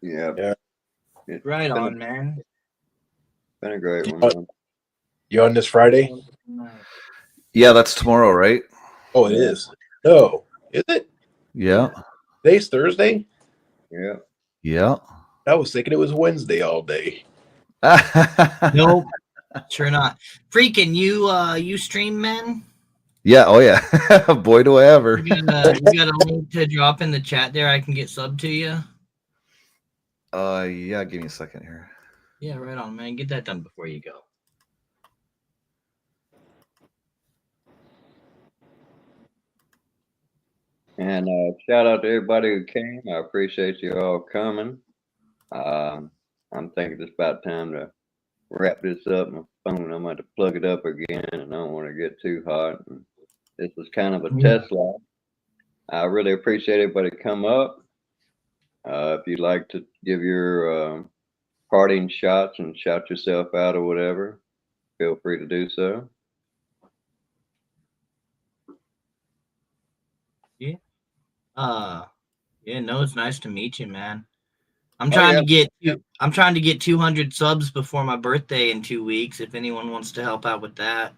Yeah. Yeah. It's Right been on, man. been a great one, Uh, man. You on this Friday? Yeah, that's tomorrow, right? Oh, it Yeah. is. No, is it? Yeah. Today's Thursday. Yeah. Yeah. I was thinking it was Wednesday all day. Nope. Sure not. Freaking you stream, man? Yeah. Oh, yeah. Boy, do I ever. You got a link to drop in the chat there. I can get sub to you. Yeah. Give me a second here. Yeah, right on, man. Get that done before you go. And shout out to everybody who came. I appreciate you all coming. I'm thinking it's about time to wrap this up. My phone, I'm going to plug it up again, and I don't want to get too hot. And this was kind of a test lab. I really appreciate everybody come up. If you'd like to give your parting shots and shout yourself out or whatever, feel free to do so. No, it's nice to meet you, man. I'm trying to get 200 subs before my birthday in 2 weeks. If anyone wants to help out with that.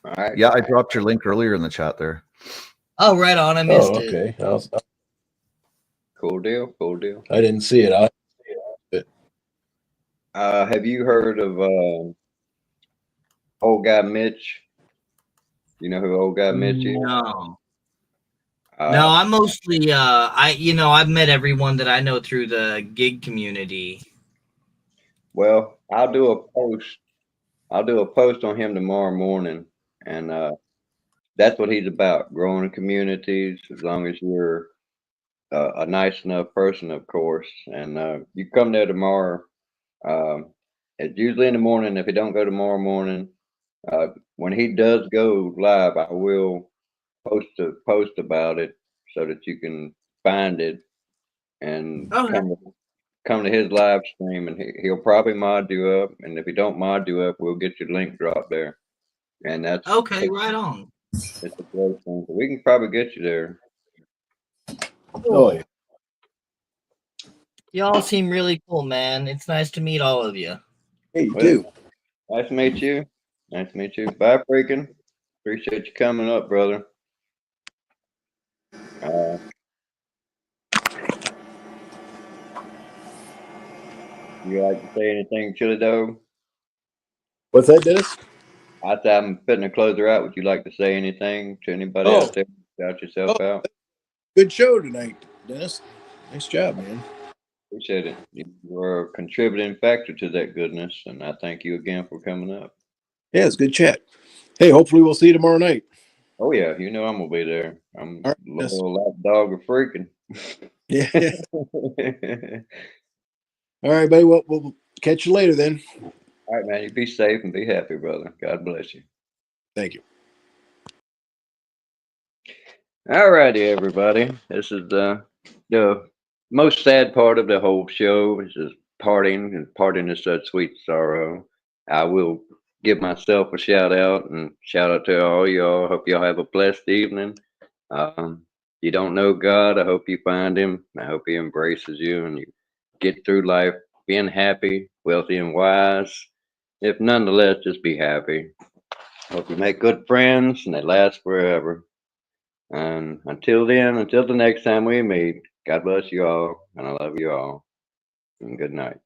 All right. Yeah, I dropped your link earlier in the chat there. Oh, right on. I missed it. Okay. Cool deal. Cool deal. I didn't see it. Have you heard of old guy Mitch? You know who old guy Mitch is? No. No, I'm mostly I've met everyone that I know through the gig community. Well, I'll do a post. I'll do a post on him tomorrow morning, and that's what he's about: growing communities. As long as you're a nice enough person, of course. And you come there tomorrow. It's usually in the morning. If he don't go tomorrow morning, when he does go live, I will post a post about it so that you can find it and Okay. come to his live stream, and he'll probably mod you up. And if he don't mod you up, we'll get your link dropped there. And that's Okay, right on. it's a great thing. We can probably get you there. Oh yeah. Y'all seem really cool, man. It's nice to meet all of you. Hey, you Well, too. Nice to meet you. Nice to meet you. Bye, freaking. Appreciate you coming up, brother. You like to say anything, Chili Dog? What's that, Dennis? I thought I'm fitting to close her out. Would you like to say anything to anybody Oh. out there? Shout yourself out. Good show tonight, Dennis. Nice job, man. Appreciate it. You were a contributing factor to that goodness, and I thank you again for coming up. Yeah, it's a good chat. Hey, hopefully we'll see you tomorrow night. Oh yeah, you know I'm gonna be there. I'm All right, little lapdog of freaking. Yeah. All right, buddy. Well, we'll catch you later then. All right, man. You be safe and be happy, brother. God bless you. Thank you. All righty, everybody. This is the most sad part of the whole show. This is parting, and parting is such sweet sorrow. I will give myself a shout out and shout out to all y'all. Hope y'all have a blessed evening. You don't know God. I hope you find Him. I hope He embraces you and you get through life being happy, wealthy, and wise. If nonetheless, just be happy. Hope you make good friends and they last forever. And until then, until the next time we meet, God bless you all, and I love you all. And good night.